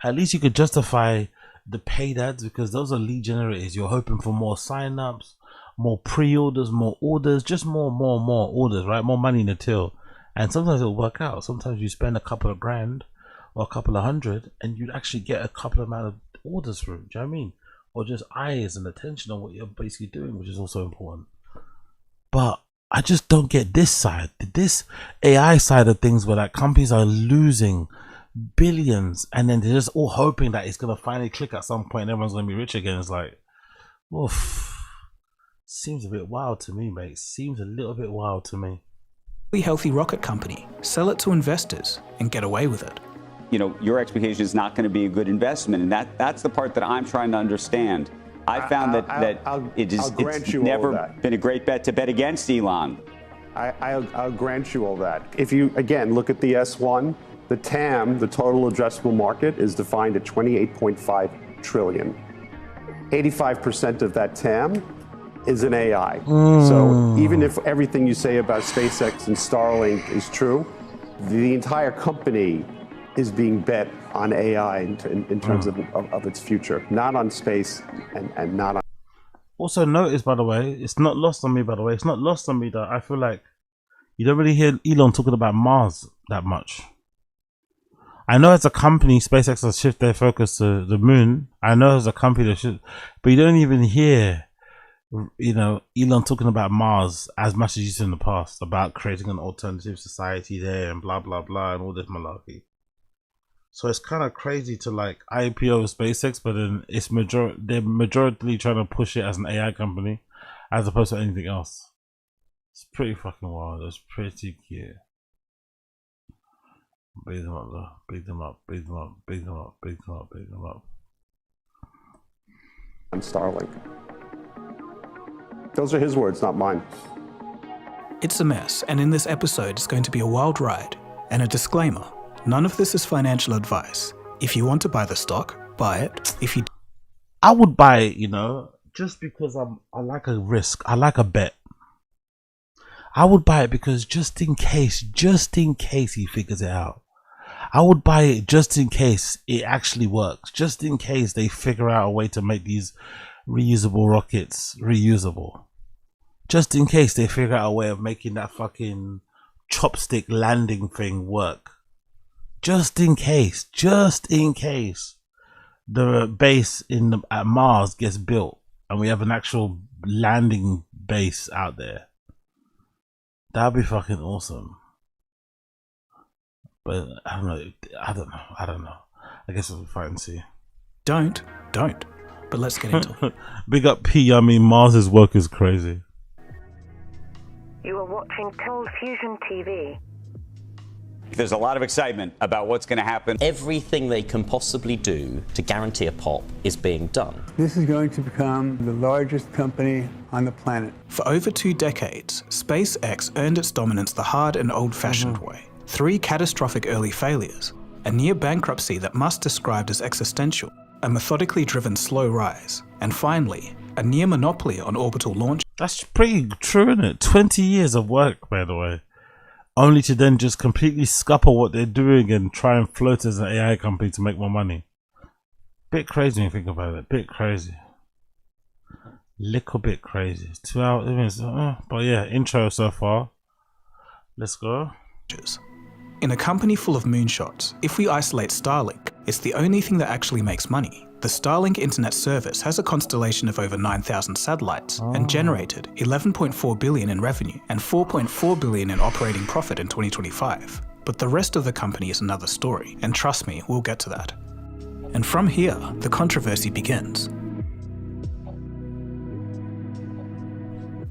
At least you could justify the paid ads because those are lead generators. You're hoping for more signups, more pre-orders, more orders, just more orders, right? More money in the till. And sometimes it'll work out. Sometimes you spend a couple of grand or a couple of hundred and you'd actually get a couple of amount of orders through. Do you know what I mean? Or just eyes and attention on what you're basically doing, which is also important. But I just don't get this side, this AI side of things where like companies are losing billions and then they're just all hoping that it's going to finally click at some point and everyone's going to be rich again. It's like, oof, seems a bit wild to me, mate. Seems a little bit wild to me. Healthy rocket company, sell it to investors and get away with it. You know, your expectation is not going to be a good investment, and that's the part that I'm trying to understand. I found it's never been a great bet to bet against Elon. I'll grant you all that. If you, again, look at the S1, the TAM, the total addressable market, is defined at $28.5 trillion. 85% of that TAM is in AI. So even if everything you say about SpaceX and Starlink is true, the entire company is being bet on AI in terms of its future, not on space and not on... Also notice, by the way, it's not lost on me, by the way, it's not lost on me that I feel like you don't really hear Elon talking about Mars that much. I know as a company, SpaceX has shifted their focus to the moon. I know as a company that should, but you don't even hear, you know, Elon talking about Mars as much as you did in the past, about creating an alternative society there and blah, blah, blah, and all this malarkey. So it's kind of crazy to like IPO SpaceX, but then it's they're majority trying to push it as an AI company as opposed to anything else. It's pretty fucking wild. It's pretty cute. Big them up though. Big them up, big them up, big them up, big them up, big them up. On Starlink. Those are his words, not mine. It's a mess, and in this episode it's going to be a wild ride. And a disclaimer. None of this is financial advice. If you want to buy the stock, buy it. If you, I would buy it, you know, just because I like a risk. I like a bet. I would buy it because just in case he figures it out. I would buy it just in case it actually works. Just in case they figure out a way to make these reusable rockets reusable. Just in case they figure out a way of making that fucking chopstick landing thing work. Just in case the base at Mars gets built and we have an actual landing base out there. That'd be fucking awesome. But I don't know. I guess we'll fight and see. Don't. But let's get into it. Big up P. I mean, Mars's work is crazy. You are watching Cold Fusion TV. There's a lot of excitement about what's going to happen. Everything they can possibly do to guarantee a pop is being done. This is going to become the largest company on the planet. For over 2 decades, SpaceX earned its dominance the hard and old-fashioned way. 3 catastrophic early failures, a near bankruptcy that Musk described as existential, a methodically driven slow rise, and finally, a near monopoly on orbital launch. That's pretty true, isn't it? 20 years of work, by the way. Only to then just completely scupper what they're doing and try and float as an AI company to make more money. Bit crazy when you think about it. Bit crazy. Little bit crazy. 2 hours. But yeah, intro so far. Let's go. In a company full of moonshots, if we isolate Starlink, it's the only thing that actually makes money. The Starlink internet service has a constellation of over 9,000 satellites and generated $11.4 billion in revenue and $4.4 billion in operating profit in 2025. But the rest of the company is another story, and trust me, we'll get to that. And from here, the controversy begins.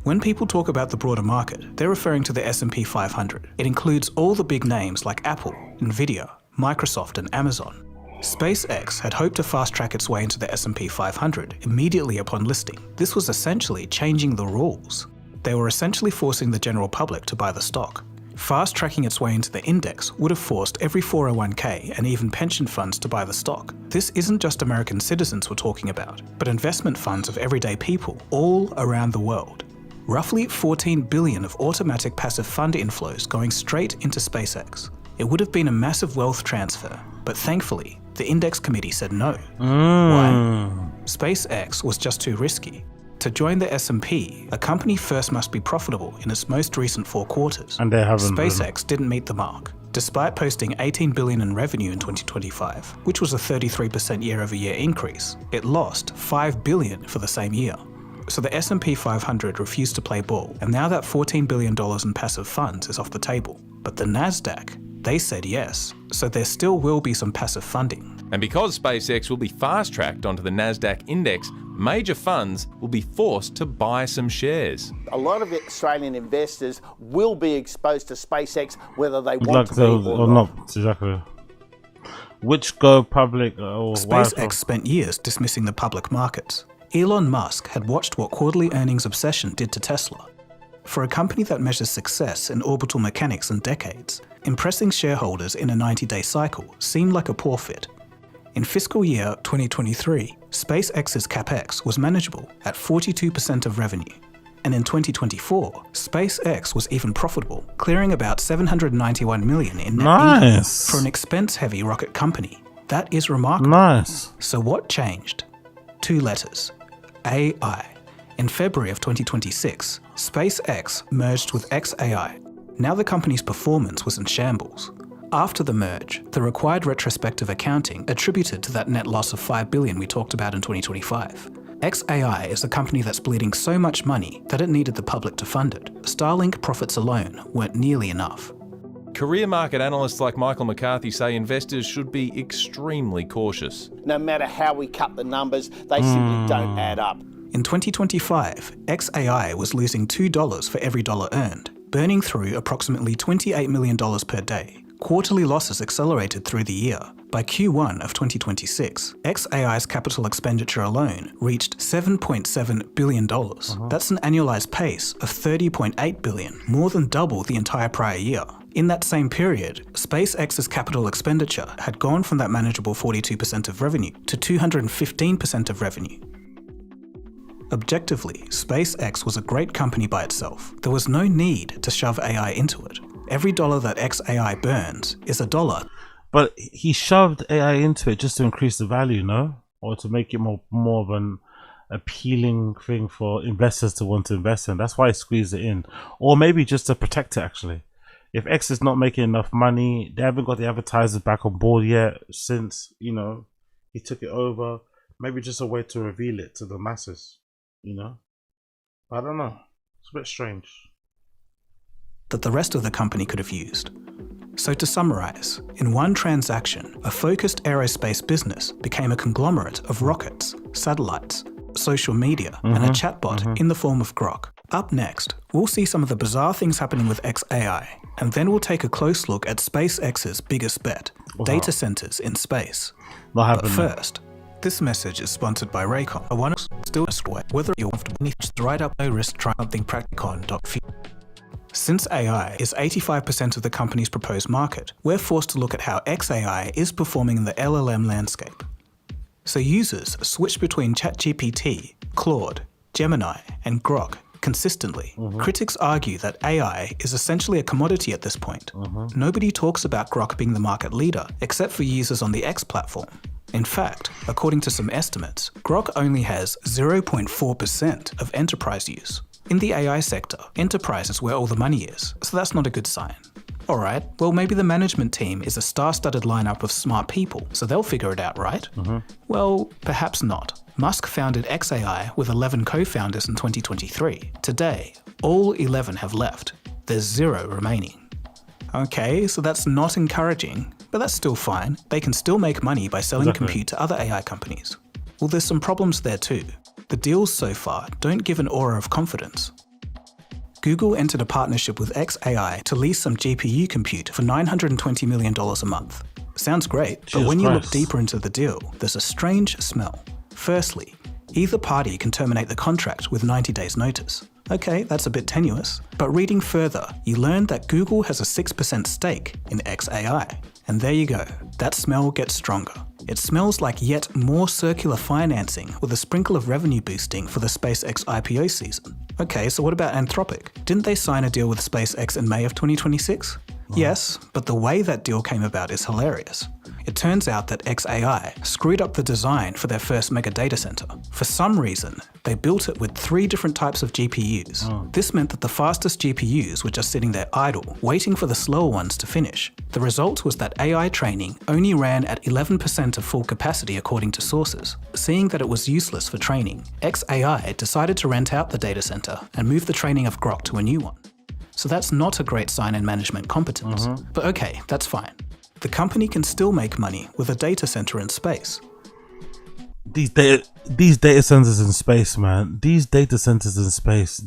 When people talk about the broader market, they're referring to the S&P 500. It includes all the big names like Apple, Nvidia, Microsoft, and Amazon. SpaceX had hoped to fast-track its way into the S&P 500 immediately upon listing. This was essentially changing the rules. They were essentially forcing the general public to buy the stock. Fast-tracking its way into the index would have forced every 401k and even pension funds to buy the stock. This isn't just American citizens we're talking about, but investment funds of everyday people all around the world. Roughly $14 billion of automatic passive fund inflows going straight into SpaceX. It would have been a massive wealth transfer, but thankfully, the index committee said no. Why? SpaceX was just too risky. To join the S&P, a company first must be profitable in its most recent 4 quarters. And they haven't. SpaceX didn't meet the mark. Despite posting $18 billion in revenue in 2025, which was a 33% year-over-year increase, it lost $5 billion for the same year. So the S&P 500 refused to play ball, and now that $14 billion in passive funds is off the table. But the NASDAQ, they said yes, so there still will be some passive funding. And because SpaceX will be fast-tracked onto the NASDAQ index, major funds will be forced to buy some shares. A lot of Australian investors will be exposed to SpaceX whether they want to be or not. Exactly. Which go public or SpaceX spent years dismissing the public markets. Elon Musk had watched what quarterly earnings obsession did to Tesla. For a company that measures success in orbital mechanics in decades, impressing shareholders in a 90-day cycle seemed like a poor fit. In fiscal year 2023, SpaceX's capex was manageable at 42% of revenue. And in 2024, SpaceX was even profitable, clearing about $791 million in net income for an expense-heavy rocket company. That is remarkable. Nice. So what changed? 2 letters. AI. In February of 2026, SpaceX merged with xAI. Now the company's performance was in shambles. After the merge, the required retrospective accounting attributed to that net loss of $5 billion we talked about in 2025. xAI is a company that's bleeding so much money that it needed the public to fund it. Starlink profits alone weren't nearly enough. Career market analysts like Michael McCarthy say investors should be extremely cautious. No matter how we cut the numbers, they simply don't add up. In 2025, xAI was losing $2 for every dollar earned, burning through approximately $28 million per day. Quarterly losses accelerated through the year. By Q1 of 2026, xAI's capital expenditure alone reached $7.7 billion. That's an annualized pace of $30.8 billion, more than double the entire prior year. In that same period, SpaceX's capital expenditure had gone from that manageable 42% of revenue to 215% of revenue. Objectively, SpaceX was a great company by itself. There was no need to shove AI into it. Every dollar that xAI burns is a dollar. But he shoved AI into it just to increase the value, no? Or to make it more of an appealing thing for investors to want to invest in. That's why he squeezed it in. Or maybe just to protect it, actually. If X is not making enough money, they haven't got the advertisers back on board yet since, you know, he took it over. Maybe just a way to reveal it to the masses, you know? I don't know. It's a bit strange. That the rest of the company could have used. So to summarize, in one transaction, a focused aerospace business became a conglomerate of rockets, satellites, social media, and a chatbot in the form of Grok. Up next, we'll see some of the bizarre things happening with XAI, and then we'll take a close look at SpaceX's biggest bet, data centers in space. But first, this message is sponsored by Raycon. I want to still ask whether you're comfortable to write up no risk try something practical. Since AI is 85% of the company's proposed market, we're forced to look at how XAI is performing in the LLM landscape. So users switch between ChatGPT, Claude, Gemini, and Grok consistently. Critics argue that AI is essentially a commodity at this point. Nobody talks about Grok being the market leader, except for users on the X platform. In fact, according to some estimates, Grok only has 0.4% of enterprise use. In the AI sector, enterprise is where all the money is, so that's not a good sign. Alright, well maybe the management team is a star-studded lineup of smart people, so they'll figure it out, right? Well, perhaps not. Musk founded XAI with 11 co-founders in 2023. Today, all 11 have left. There's 0 remaining. Okay, so that's not encouraging, but that's still fine. They can still make money by selling compute to other AI companies. Well, there's some problems there too. The deals so far don't give an aura of confidence. Google entered a partnership with XAI to lease some GPU compute for $920 million a month. Sounds great, but when you look deeper into the deal, there's a strange smell. Firstly, either party can terminate the contract with 90 days notice. Okay, that's a bit tenuous, but reading further, you learn that Google has a 6% stake in XAI. And there you go, that smell gets stronger. It smells like yet more circular financing with a sprinkle of revenue boosting for the SpaceX IPO season. Okay, so what about Anthropic? Didn't they sign a deal with SpaceX in May of 2026? Yes, but the way that deal came about is hilarious. It turns out that XAI screwed up the design for their first mega data center. For some reason, they built it with 3 different types of GPUs. This meant that the fastest GPUs were just sitting there idle, waiting for the slower ones to finish. The result was that AI training only ran at 11% of full capacity according to sources. Seeing that it was useless for training, XAI decided to rent out the data center and move the training of Grok to a new one. So that's not a great sign in management competence. But okay, that's fine. The company can still make money with a data center in space. These data centers in space, man. These data centers in space.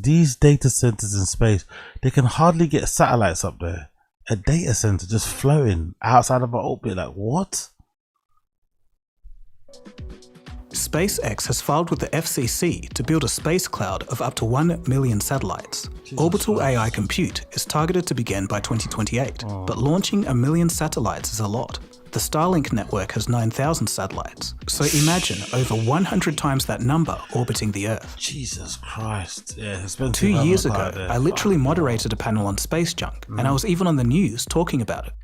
They can hardly get satellites up there. A data center just floating outside of our orbit. Like, what? SpaceX has filed with the FCC to build a space cloud of up to 1 million satellites. Orbital AI compute is targeted to begin by 2028, but launching 1 million satellites is a lot. The Starlink network has 9,000 satellites, so imagine over 100 times that number orbiting the Earth. Jesus Christ. Yeah, it's been 2 years ago, I literally moderated a panel on space junk, and I was even on the news talking about it.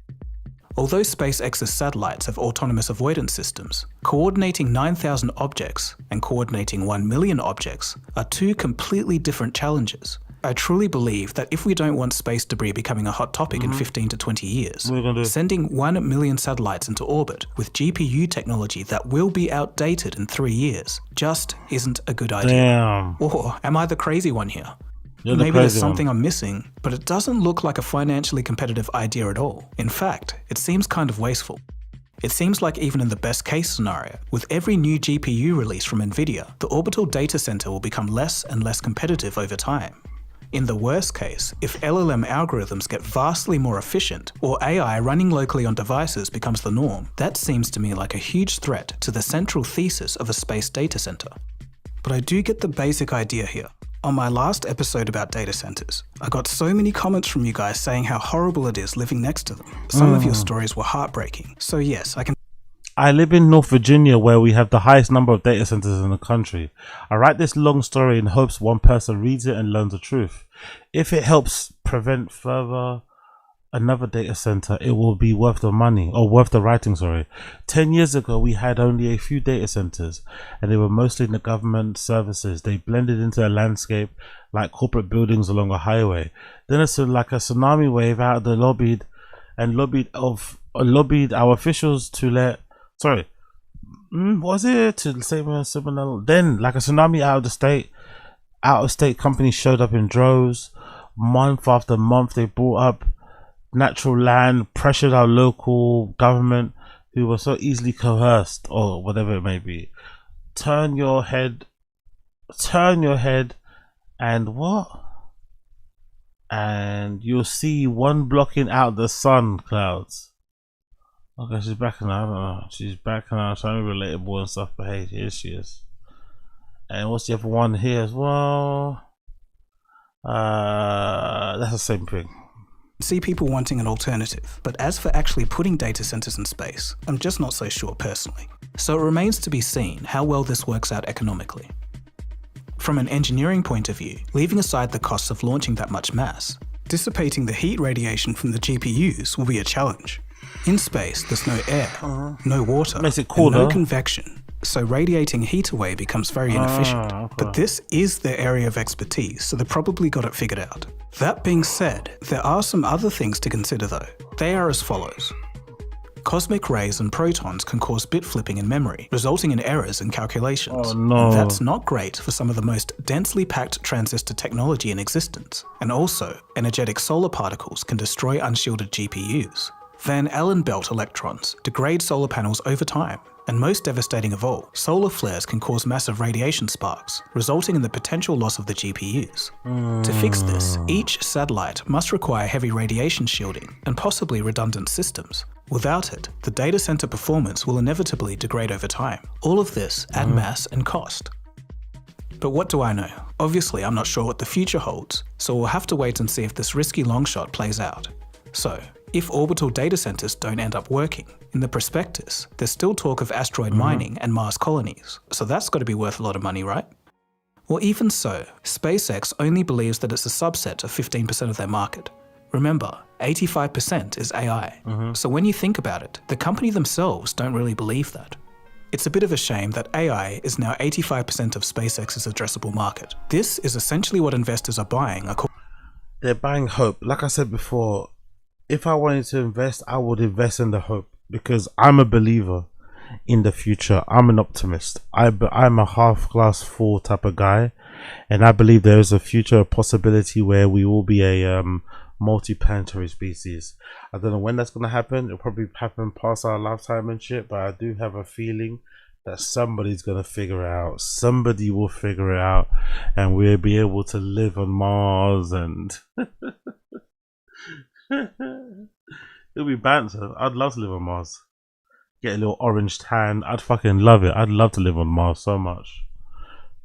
Although SpaceX's satellites have autonomous avoidance systems, coordinating 9,000 objects and coordinating 1 million objects are 2 completely different challenges. I truly believe that if we don't want space debris becoming a hot topic in 15 to 20 years, sending 1 million satellites into orbit with GPU technology that will be outdated in 3 years just isn't a good idea. Damn. Or am I the crazy one here? Maybe there's something I'm missing, but it doesn't look like a financially competitive idea at all. In fact, it seems kind of wasteful. It seems like even in the best case scenario, with every new GPU release from Nvidia, the orbital data center will become less and less competitive over time. In the worst case, if LLM algorithms get vastly more efficient, or AI running locally on devices becomes the norm, that seems to me like a huge threat to the central thesis of a space data center. But I do get the basic idea here. On my last episode about data centers, I got so many comments from you guys saying how horrible it is living next to them. Some of your stories were heartbreaking. So yes, I live in North Virginia, where we have the highest number of data centers in the country. I write this long story in hopes one person reads it and learns the truth. If it helps prevent another data center, it will be worth the money, or worth the writing, sorry. 10 years ago, we had only a few data centers, and they were mostly in the government services. They blended into a landscape like corporate buildings along a highway. Then it's like a tsunami wave out the lobbied our officials to let, to say similar. Then like a tsunami out of state companies showed up in droves. Month after month, they brought up natural land, pressured our local government, who were so easily coerced, or whatever it may be. Turn your head and what? and you'll see one blocking out the sun clouds. Okay, she's back now. I don't know. She's back now, trying to be relatable and stuff. But hey, here she is. And what's the other one here as well? That's the same thing. See people wanting an alternative, but as for actually putting data centers in space, I'm just not so sure personally. So it remains to be seen how well this works out economically. From an engineering point of view, leaving aside the costs of launching that much mass, dissipating the heat radiation from the GPUs will be a challenge. In space, there's no air, no water, makes it cooler, and no convection, so radiating heat away becomes very inefficient. Okay. But this is their area of expertise, so they probably got it figured out. That being said, there are some other things to consider though. They are as follows. Cosmic rays and protons can cause bit flipping in memory, resulting in errors in calculations. Oh no. That's not great for some of the most densely packed transistor technology in existence. And also, energetic solar particles can destroy unshielded GPUs. Van Allen belt electrons degrade solar panels over time, and most devastating of all, solar flares can cause massive radiation sparks, resulting in the potential loss of the GPUs. To fix this, each satellite must require heavy radiation shielding and possibly redundant systems. Without it, the data center performance will inevitably degrade over time. All of this add mass and cost. But what do I know? Obviously, I'm not sure what the future holds, so we'll have to wait and see if this risky long shot plays out. So, if orbital data centers don't end up working, in the prospectus, there's still talk of asteroid mining and Mars colonies, so that's got to be worth a lot of money, right? Well, even so, SpaceX only believes that it's a subset of 15% of their market. Remember, 85% is AI. So when you think about it, the company themselves don't really believe that. It's a bit of a shame that AI is now 85% of SpaceX's addressable market. This is essentially what investors are buying. They're buying hope. Like I said before, if I wanted to invest, I would invest in the hope, because I'm a believer in the future. I'm an optimist. I'm a half glass full type of guy, and I believe there is a future possibility where we will be a multi-planetary species. I don't know when that's going to happen. It'll probably happen past our lifetime and shit, but I do have a feeling that somebody's going to figure it out. Somebody will figure it out, and we'll be able to live on Mars, and it'll be banter. I'd love to live on Mars. Get a little orange tan. I'd fucking love it. I'd love to live on Mars so much.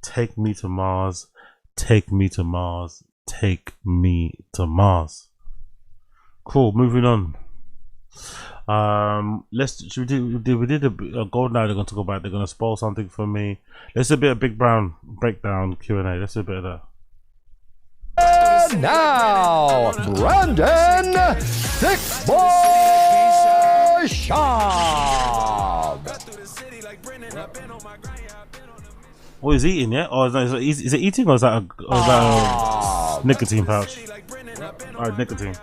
Take me to Mars. Take me to Mars. Take me to Mars. Cool. Moving on. We did a gold now. They're going to talk about. They're going to spoil something for me. Let's do a bit of Big Brown breakdown Q&A. Let's do a bit of that. And now, Brandon Six Boy Shop. Oh, he's eating, yeah? Or is it eating, or is that a nicotine pouch? Alright, nicotine.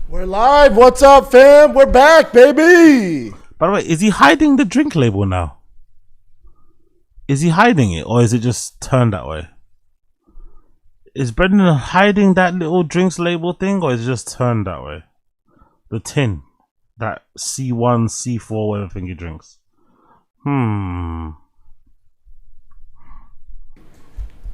We're live. What's up, fam? We're back, baby. By the way, is he hiding the drink label now? Is he hiding it, or is it just turned that way? Is Brendan hiding that little drinks label thing, or is it just turned that way? The tin. That C1, C4, whatever thing he drinks.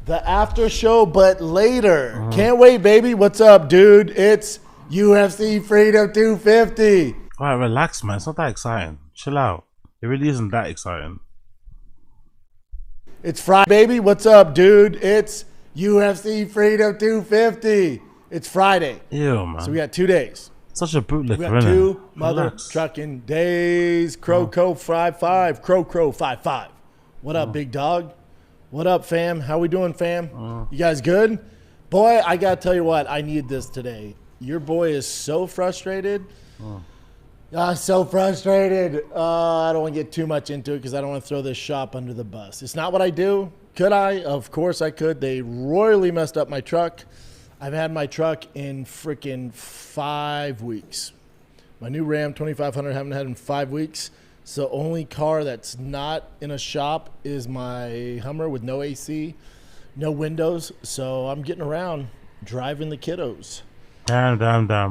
The after show, but later. Can't wait, baby. What's up, dude? It's UFC Freedom 250. Alright, relax, man. It's not that exciting. Chill out. It really isn't that exciting. It's Friday, baby. What's up, dude? It's UFC Freedom 250. It's Friday. Ew, man. So we got 2 days. Such a bootlicker, we got 2 mother trucking days. Crow 55. Crow 55. What up, big dog? What up, fam? How we doing, fam? You guys good? Boy, I gotta tell you what, I need this today. Your boy is so frustrated. So frustrated. I don't want to get too much into it because I don't want to throw this shop under the bus. It's not what I do. Could I? Of course I could. They royally messed up my truck. I've had my truck in freaking 5 weeks. My new Ram 2500 I haven't had in 5 weeks. So only car that's not in a shop is my Hummer with no AC, no windows. So I'm getting around driving the kiddos. Damn.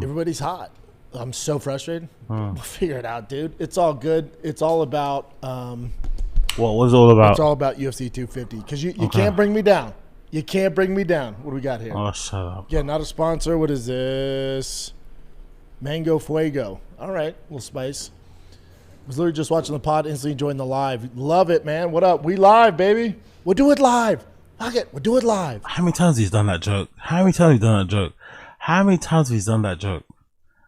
Everybody's hot. I'm so frustrated. We'll figure it out, dude. It's all good. It's all about what was it all about? It's all about UFC 250 because you can't bring me down. You can't bring me down. What do we got here? Oh, shut up. Yeah, not a sponsor. What is this? Mango Fuego. All right, little spice. Was literally just watching the pod, instantly joined the live. Love it, man. What up? We live, baby. We'll do it live. Fuck it. We'll do it live. How many times he's done that joke? How many times he's done that joke? How many times he's done that joke?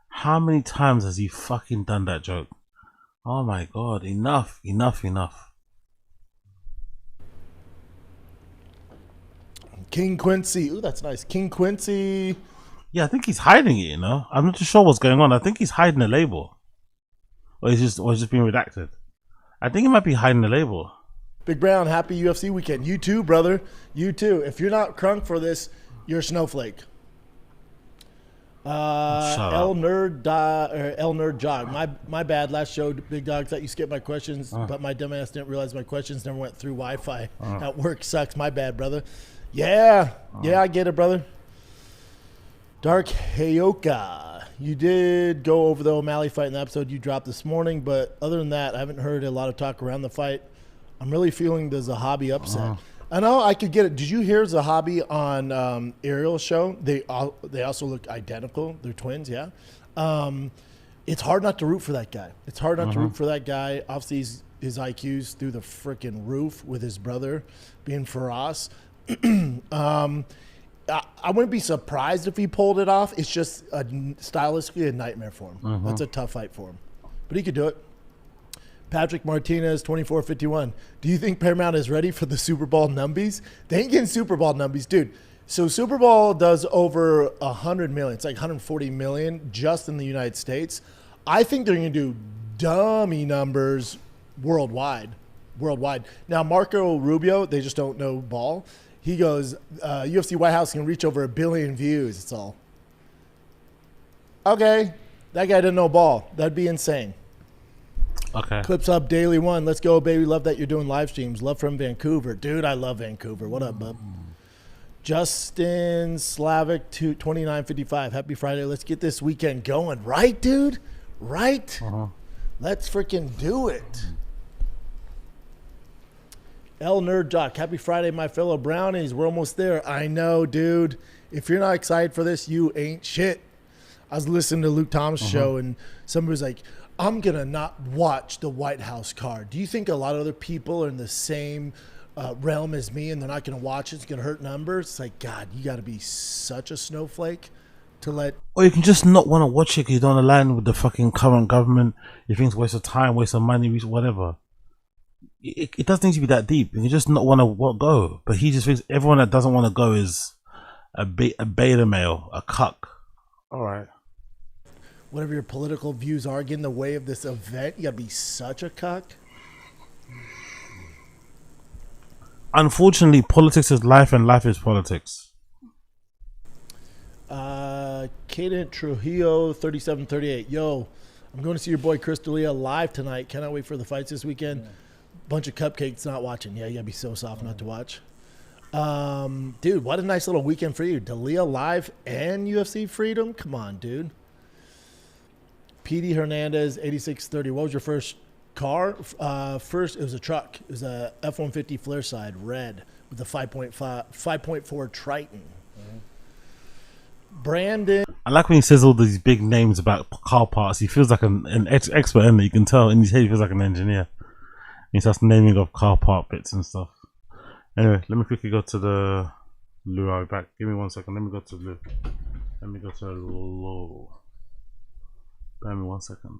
How many times has he fucking done that joke? Oh my god, enough. King Quincy. Ooh, that's nice. King Quincy. Yeah, I think he's hiding it, you know? I'm not too sure what's going on. I think he's hiding the label. Or it's just being redacted. I think he might be hiding the label. Big Brown, happy UFC weekend. You too, brother. You too. If you're not crunk for this, you're a snowflake. El Nerd Jog. My bad. Last show, Big Dog, thought you skipped my questions, but my dumbass didn't realize my questions never went through Wi-Fi. At work sucks. My bad, brother. Yeah, I get it, brother. Dark Heyoka. You did go over the O'Malley fight in the episode you dropped this morning, but other than that, I haven't heard a lot of talk around the fight. I'm really feeling the Zahabi upset. I know I could get it. Did you hear Zahabi on Ariel's show? They also look identical. They're twins, yeah. It's hard not to root for that guy. It's hard not to root for that guy. Obviously, his IQ's through the freaking roof with his brother being Faraz. I wouldn't be surprised if he pulled it off. It's just stylistically a nightmare for him. That's a tough fight for him. But he could do it. Patrick Martinez, 2451. Do you think Paramount is ready for the Super Bowl numbies? They ain't getting Super Bowl numbies. Dude, so Super Bowl does over 100 million. It's like 140 million just in the United States. I think they're going to do dummy numbers worldwide. Now, Marco Rubio, they just don't know ball. He goes, UFC White House can reach over 1 billion views. It's all. Okay. That guy didn't know ball. That'd be insane. Okay. Clips Up Daily One. Let's go, baby. Love that you're doing live streams. Love from Vancouver. Dude, I love Vancouver. What up, bub? Justin Slavic, 2955. Happy Friday. Let's get this weekend going. Right, dude? Right? Let's freaking do it. El Nerd Jock. Happy Friday, my fellow brownies. We're almost there. I know, dude. If you're not excited for this, you ain't shit. I was listening to Luke Thomas' show, and somebody was like, I'm going to not watch the White House card. Do you think a lot of other people are in the same realm as me and they're not going to watch it? It's going to hurt numbers? It's like, God, you got to be such a snowflake to let... Or you can just not want to watch it because you don't align with the fucking current government. You think it's a waste of time, waste of money, whatever. It doesn't need to be that deep. You can just not want to go. But he just thinks everyone that doesn't want to go is a beta male, a cuck. All right. Whatever your political views are, get in the way of this event. You gotta be such a cuck. Unfortunately, politics is life and life is politics. Cadent Trujillo, 3738. Yo, I'm going to see your boy Chris D'Elia live tonight. Cannot wait for the fights this weekend. Bunch of cupcakes not watching. Yeah, you gotta be so soft not to watch. Dude, what a nice little weekend for you. D'Elia live and UFC Freedom? Come on, dude. PD Hernandez, 8630. What was your first car? First, it was a truck. It was a F-150 flare side, red, with a 5.4 Triton. Brandon. I like when he says all these big names about car parts. He feels like an expert in it. You can tell in his head he feels like an engineer. He starts naming off car part bits and stuff. Anyway, let me quickly go to the Lou. I'll be back. Give me 1 second. Let me go to Lou. Let me go to Lou. Bear me 1 second.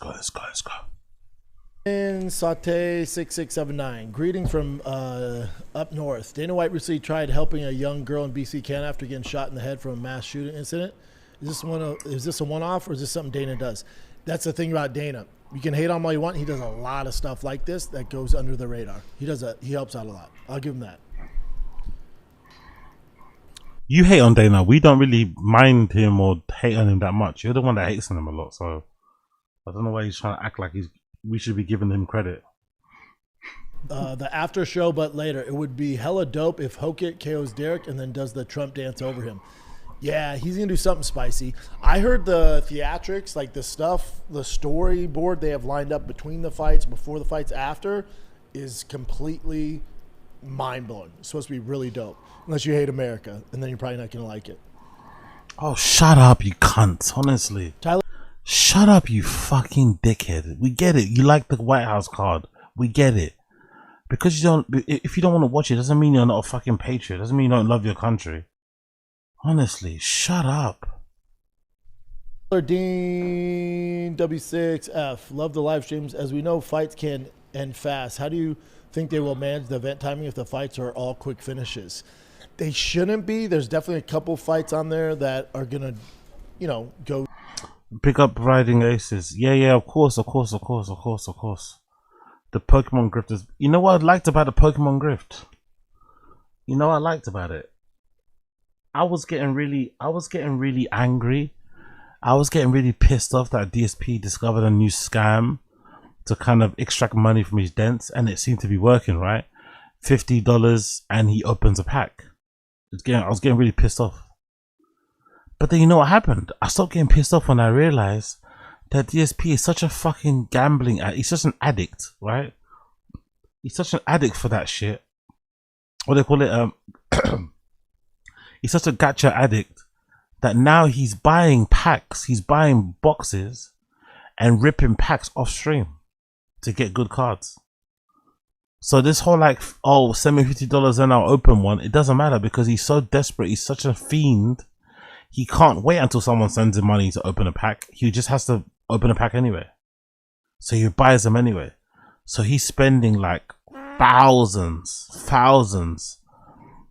Let's go. And Saute 6679. Greeting from up north. Dana White recently tried helping a young girl in BC, Canada after getting shot in the head from a mass shooting incident. Is this a one-off, or is this something Dana does? That's the thing about Dana. You can hate on him all you want. He does a lot of stuff like this that goes under the radar. He helps out a lot. I'll give him that. You hate on Dana. We don't really mind him or hate on him that much. You're the one that hates on him a lot. So I don't know why he's trying to act like we should be giving him credit. The after show, but later. It would be hella dope if Hokit KOs Derek and then does the Trump dance over him. Yeah, he's going to do something spicy. I heard the theatrics, like the stuff, the storyboard they have lined up between the fights, before the fights, after, is completely mind-blowing. It's supposed to be really dope. Unless you hate America, and then you're probably not going to like it. Oh, shut up, you cunt. Honestly. Tyler? Shut up, you fucking dickhead. We get it. You like the White House card. We get it. Because if you don't want to watch it, doesn't mean you're not a fucking patriot. Doesn't mean you don't love your country. Honestly, shut up. Dean W6F. Love the live streams. As we know, fights can end fast. How do you think they will manage the event timing if the fights are all quick finishes? They shouldn't be. There's definitely a couple fights on there that are going to, go. Pick up Riding Aces. Yeah, of course. The Pokemon Grift is... You know what I liked about the Pokemon Grift? You know what I liked about it? I was getting really angry. I was getting really pissed off that DSP discovered a new scam to kind of extract money from his dents, and it seemed to be working, right? $50 and he opens a pack. I was getting really pissed off. But then you know what happened? I stopped getting pissed off when I realized that DSP is such a fucking gambling addict. He's such an addict, right? He's such an addict for that shit. What do they call it? He's such a gacha addict that now he's buying packs, he's buying boxes and ripping packs off stream to get good cards. So this whole send me $50 and I'll open one, it doesn't matter because he's so desperate, he's such a fiend. He can't wait until someone sends him money to open a pack. He just has to open a pack anyway. So he buys them anyway. So he's spending like thousands.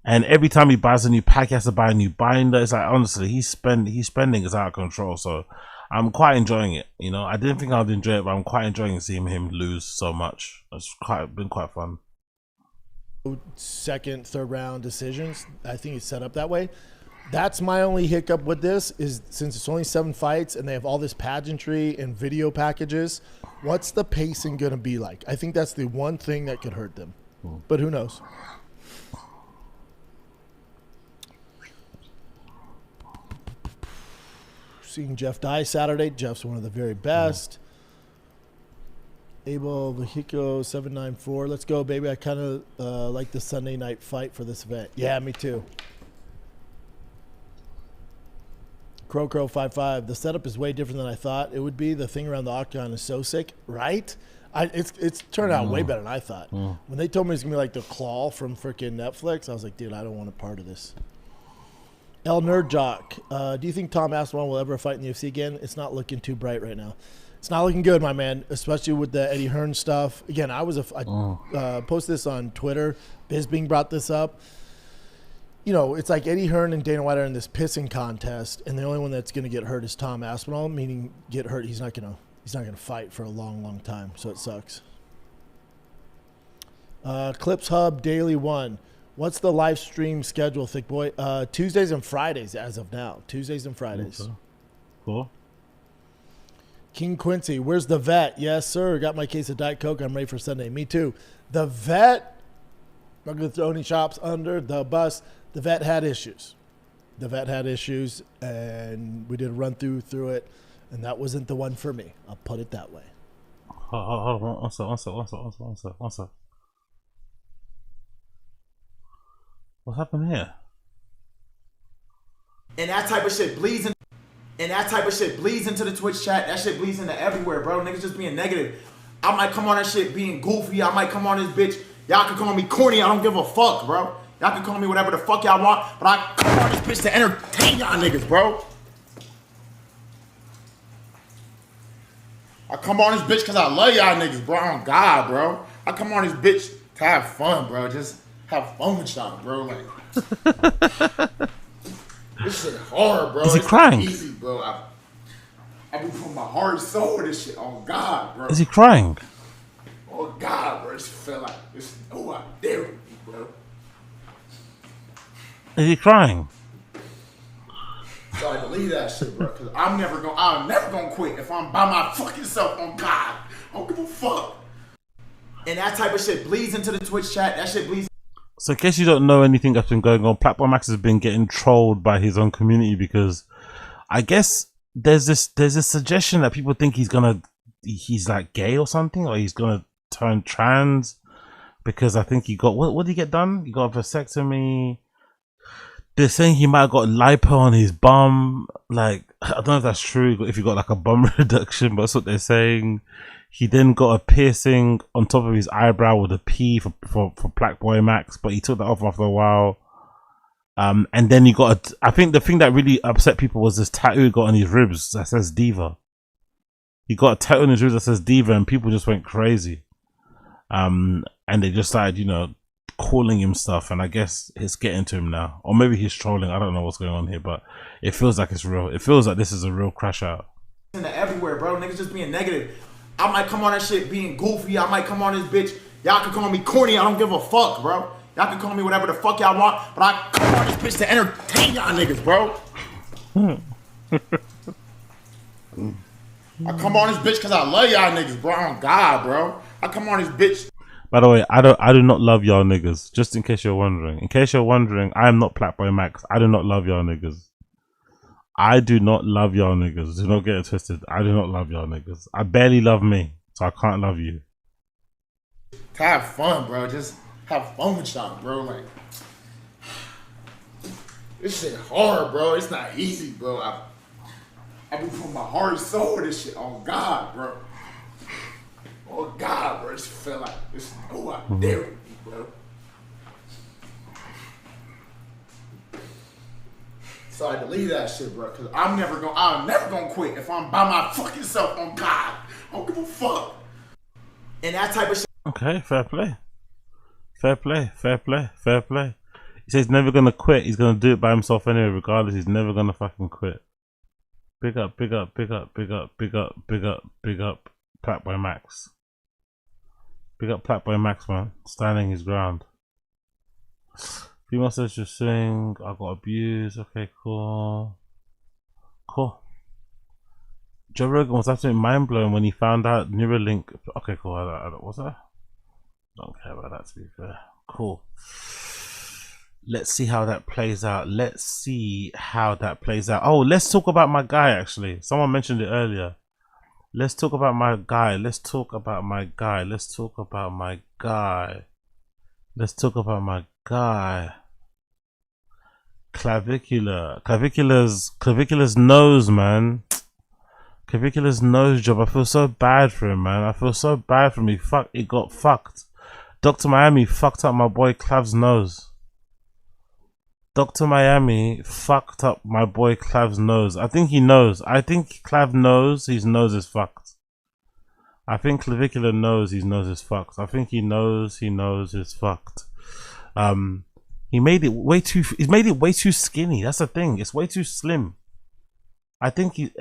And every time he buys a new pack, he has to buy a new binder. It's like, honestly, he's spending is out of control. So I'm quite enjoying it. I didn't think I'd enjoy it, but I'm quite enjoying seeing him lose so much. It's been quite fun. Second, third round decisions. I think it's set up that way. That's my only hiccup with this is since it's only 7 fights and they have all this pageantry and video packages, what's the pacing going to be like? I think that's the one thing that could hurt them. But who knows? Seeing Jeff die Saturday. Jeff's one of the very best. Abel Vehico 794. Let's go, baby. I kind of like the Sunday night fight for this event. Yeah, me too. Crow 55. The setup is way different than I thought it would be. The thing around the octagon is so sick, right? It's turned out way better than I thought. When they told me it's gonna be like the Claw from freaking Netflix, I was like, dude, I don't want a part of this. El Nerd Jock, do you think Tom Aspinall will ever fight in the UFC again? It's not looking too bright right now. It's not looking good, my man, especially with the Eddie Hearn stuff. Again, I posted this on Twitter. Bisbing brought this up. It's like Eddie Hearn and Dana White are in this pissing contest, and the only one that's going to get hurt is Tom Aspinall, meaning get hurt. He's not going to fight for a long, long time, so it sucks. Clips Hub Daily 1. What's the live stream schedule, thick boy? Tuesdays and Fridays as of now. Tuesdays and Fridays. Okay. Cool. King Quincy, where's the vet? Yes, sir. Got my case of Diet Coke. I'm ready for Sunday. Me too. The vet, I'm not going to throw any shops under the bus. The vet had issues. And we did a run through it, and that wasn't the one for me. I'll put it that way. Hold on. One sec. What happened here? And that type of shit bleeds into the Twitch chat. That shit bleeds into everywhere, bro. Niggas just being negative. I might come on that shit being goofy. I might come on this bitch. Y'all can call me corny. I don't give a fuck, bro. Y'all can call me whatever the fuck y'all want, but I come on this bitch to entertain y'all niggas, bro. I come on this bitch because I love y'all niggas, bro. Oh God, bro. I come on this bitch to have fun, bro. Just have fun with y'all, bro. Like this shit hard, bro. Is he it's crying? Not easy, bro. I be putting my heart and soul in this shit. Oh God, bro. Is he crying? Oh God, bro. It feel like this. Oh, I dare me, bro. Is he crying? So I believe that shit, bro. Cause I'm never gonna quit if I'm by my fucking self. On God, I don't give a fuck. And that type of shit bleeds into the Twitch chat. That shit bleeds. So in case you don't know anything that's been going on, Platform Max has been getting trolled by his own community because I guess there's this suggestion that people think he's like gay or something, or he's gonna turn trans because I think he got what did he get done? He got a vasectomy. They're saying he might have got lipo on his bum. Like, I don't know if that's true, if he got like a bum reduction, but that's what they're saying. He then got a piercing on top of his eyebrow with a P for Black Boy Max, but he took that off after a while. And then he got I think the thing that really upset people was this tattoo he got on his ribs that says Diva. He got a tattoo on his ribs that says Diva, and people just went crazy. And they just started, you know, calling him stuff, and I guess it's getting to him now. Or maybe he's trolling. I don't know what's going on here, but it feels like it's real. It feels like this is a real crash out. Everywhere, bro. Niggas just being negative. I might come on that shit being goofy. I might come on this bitch. Y'all can call me corny. I don't give a fuck, bro. Y'all can call me whatever the fuck y'all want, but I come on this bitch to entertain y'all niggas, bro. I come on this bitch because I love y'all niggas, bro. Oh God, bro. I come on this bitch. By the way, I do not love y'all niggas. Just in case you're wondering. In case you're wondering, I am not Black Boy Max. I do not love y'all niggas. I do not love y'all niggas. Do not get it twisted. I do not love y'all niggas. I barely love me, so I can't love you. To have fun, bro. Just have fun with y'all, bro. Like this shit hard, bro. It's not easy, bro. I be putting my heart and soul in this shit. Oh God, bro. Oh God, bro. It feel like this. Oh, I dare me, bro. So I believe that shit, bro. Cause I'm never gonna quit if I'm by my fucking self. On God, I don't give a fuck. And that type of shit. Okay, fair play. Fair play, fair play, fair play. He says he's never gonna quit. He's gonna do it by himself anyway, regardless. He's never gonna fucking quit. Big up, big up, big up, big up, big up, big up, big up, Black Boy Max. Big up Black Boy Max, man. Standing his ground. Female says just sing. I got abused. Okay, cool. Cool. Joe Rogan was absolutely mind blown when he found out Neuralink. Okay, cool. I don't, what's that? Don't care about that, to be fair. Cool. Let's see how that plays out. Let's see how that plays out. Oh, let's talk about my guy, actually. Someone mentioned it earlier. Let's talk about my guy. Let's talk about my guy. Let's talk about my guy. Let's talk about my guy. Clavicular. Clavicula's nose, man. Clavicula's nose job. I feel so bad for him, man. I feel so bad for him. It got fucked. Dr. Miami fucked up my boy Clav's nose. Dr. Miami fucked up my boy Clav's nose. I think he knows. I think Clav knows his nose is fucked. I think Clavicular knows his nose is fucked. I think he knows it's fucked. He made it way too skinny. That's the thing. It's way too slim. I think he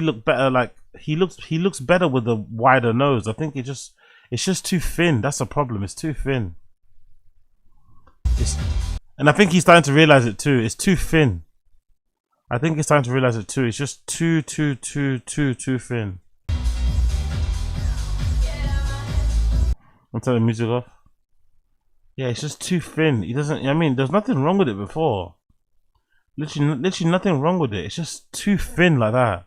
looked better. Like he looks better with a wider nose. I think it's just too thin. That's the problem. It's too thin. And I think he's starting to realize it too. It's too thin. I think he's starting to realize it too. It's just too thin. I'm turning the music off. Yeah, it's just too thin. He doesn't. I mean, there's nothing wrong with it before. Literally nothing wrong with it. It's just too thin like that.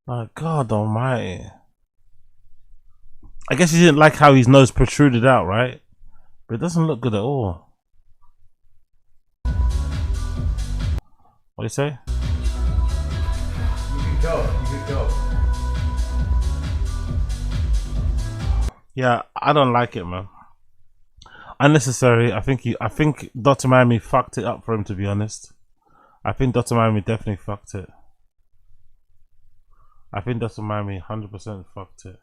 Like, God almighty. I guess he didn't like how his nose protruded out, right? But it doesn't look good at all. What do you say? You can go. Yeah, I don't like it, man. Unnecessary. I think Dr. Miami fucked it up for him, to be honest. I think Dr. Miami definitely fucked it. I think that's what Miami 100% fucked it.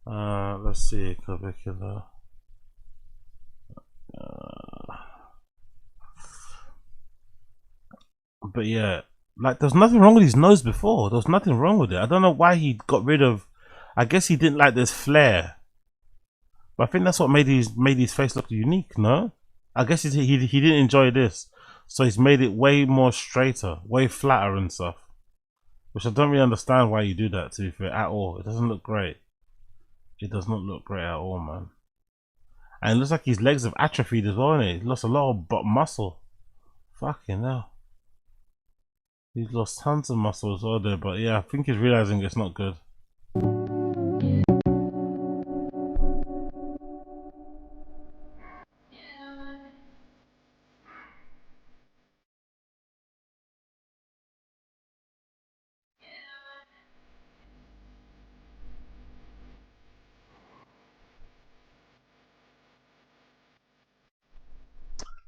Let's see, clavicular. But yeah, like there's nothing wrong with his nose before. There was nothing wrong with it. I don't know why he got rid of. I guess he didn't like this flare. But I think that's what made his face look unique. No, I guess he didn't enjoy this, so he's made it way more straighter, way flatter and stuff. Which I don't really understand why you do that, to be fair, at all. It doesn't look great. It does not look great at all, man. And it looks like his legs have atrophied as well, innit? He's lost a lot of muscle. Fucking hell. He's lost tons of muscle as well there, but yeah, I think he's realizing it's not good.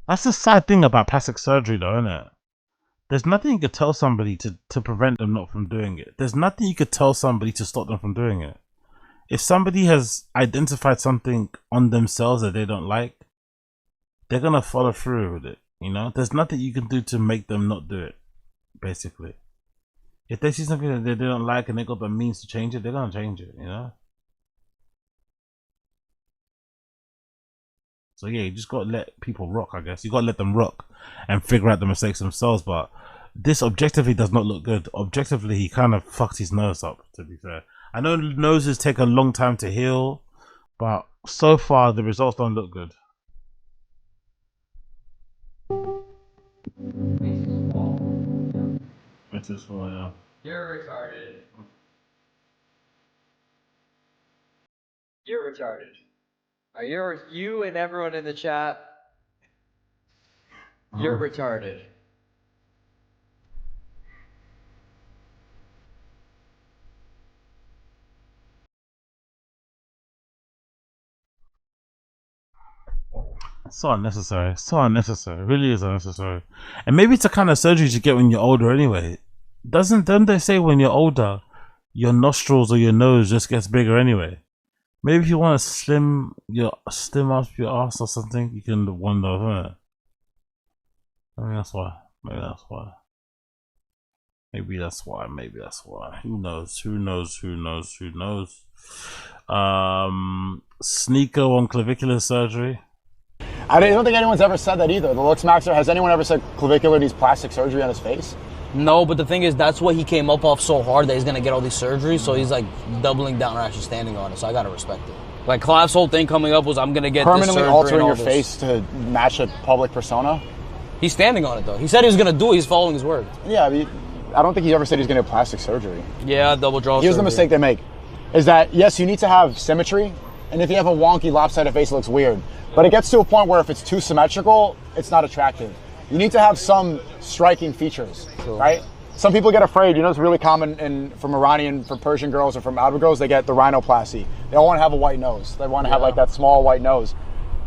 That's the sad thing about plastic surgery though, isn't it? There's nothing you could tell somebody to prevent them not from doing it. There's nothing you could tell somebody to stop them from doing it. If somebody has identified something on themselves that they don't like, they're gonna follow through with it, you know? There's nothing you can do to make them not do it, basically. If they see something that they don't like and they got the means to change it, they're gonna change it, you know? So yeah, you just gotta let people rock, I guess. You gotta let them rock and figure out the mistakes themselves. But this objectively does not look good. Objectively, he kind of fucked his nose up, to be fair. I know noses take a long time to heal, but so far the results don't look good. It is small, yeah. You're retarded. You're retarded. You and everyone in the chat, you're retarded. So unnecessary. So unnecessary. It really is unnecessary. And maybe it's a kind of surgery you get when you're older anyway. Don't they say when you're older, your nostrils or your nose just gets bigger anyway? Maybe if you want to slim up your ass or something, you can wonder, huh? Maybe that's why. Maybe that's why. Maybe that's why. Maybe that's why. Who knows? Who knows? Who knows? Who knows? Sneaker on clavicular surgery. I don't think anyone's ever said that either. The Looks Maxer, has anyone ever said clavicular needs plastic surgery on his face? No, but the thing is, that's what he came up off so hard that he's gonna get all these surgeries. So he's like doubling down or actually standing on it. So I gotta respect it. Like Clive's whole thing coming up was, I'm gonna get permanently this altering your face to match a public persona. He's standing on it though. He said he was gonna do it. He's following his word. Yeah, I mean, I don't think he ever said he's gonna have plastic surgery. Yeah, double draw. Here's the mistake they make: is that yes, you need to have symmetry, and if you have a wonky, lopsided face, it looks weird. But it gets to a point where if it's too symmetrical, it's not attractive. You need to have some striking features, right? Some people get afraid. You know, it's really common from Iranian, from Persian girls or from Arab girls, they get the rhinoplasty. They all want to have a white nose. They want to have like that small white nose.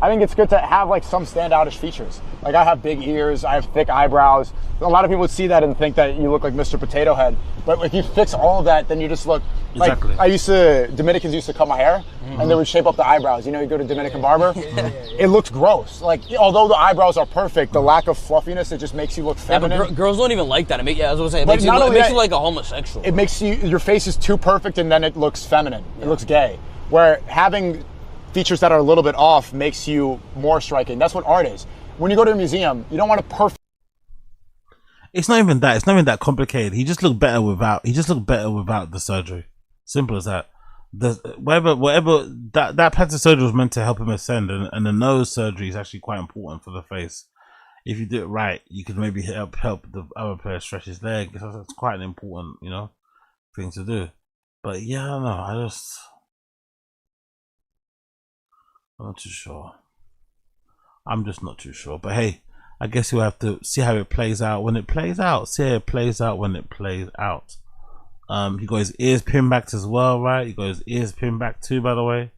I think it's good to have like some standoutish features. Like I have big ears, I have thick eyebrows. A lot of people would see that and think that you look like Mr. Potato Head. But if you fix all of that, then you just look like, Dominicans used to cut my hair and they would shape up the eyebrows. You know, you go to Dominican barber, it looks gross. Like, although the eyebrows are perfect, the lack of fluffiness, it just makes you look feminine. Yeah, but girls don't even like that. I was gonna say, it makes you like a homosexual. It makes your face is too perfect and then it looks feminine. It looks gay. Where having features that are a little bit off makes you more striking. That's what art is. When you go to a museum, you don't want a perfect. It's not even that. It's not even that complicated. He just looked better without. He just looked better without the surgery. Simple as that. Whatever that plastic surgery was meant to help him ascend, and the nose surgery is actually quite important for the face. If you do it right, you could maybe help the other player stretch his leg. That's quite an important, thing to do. But yeah, I don't know. I'm not too sure. I'm just not too sure. But hey, I guess you'll have to see how it plays out when it plays out. See how it plays out when it plays out. He got his ears pinned back as well, right? He got his ears pinned back too, by the way.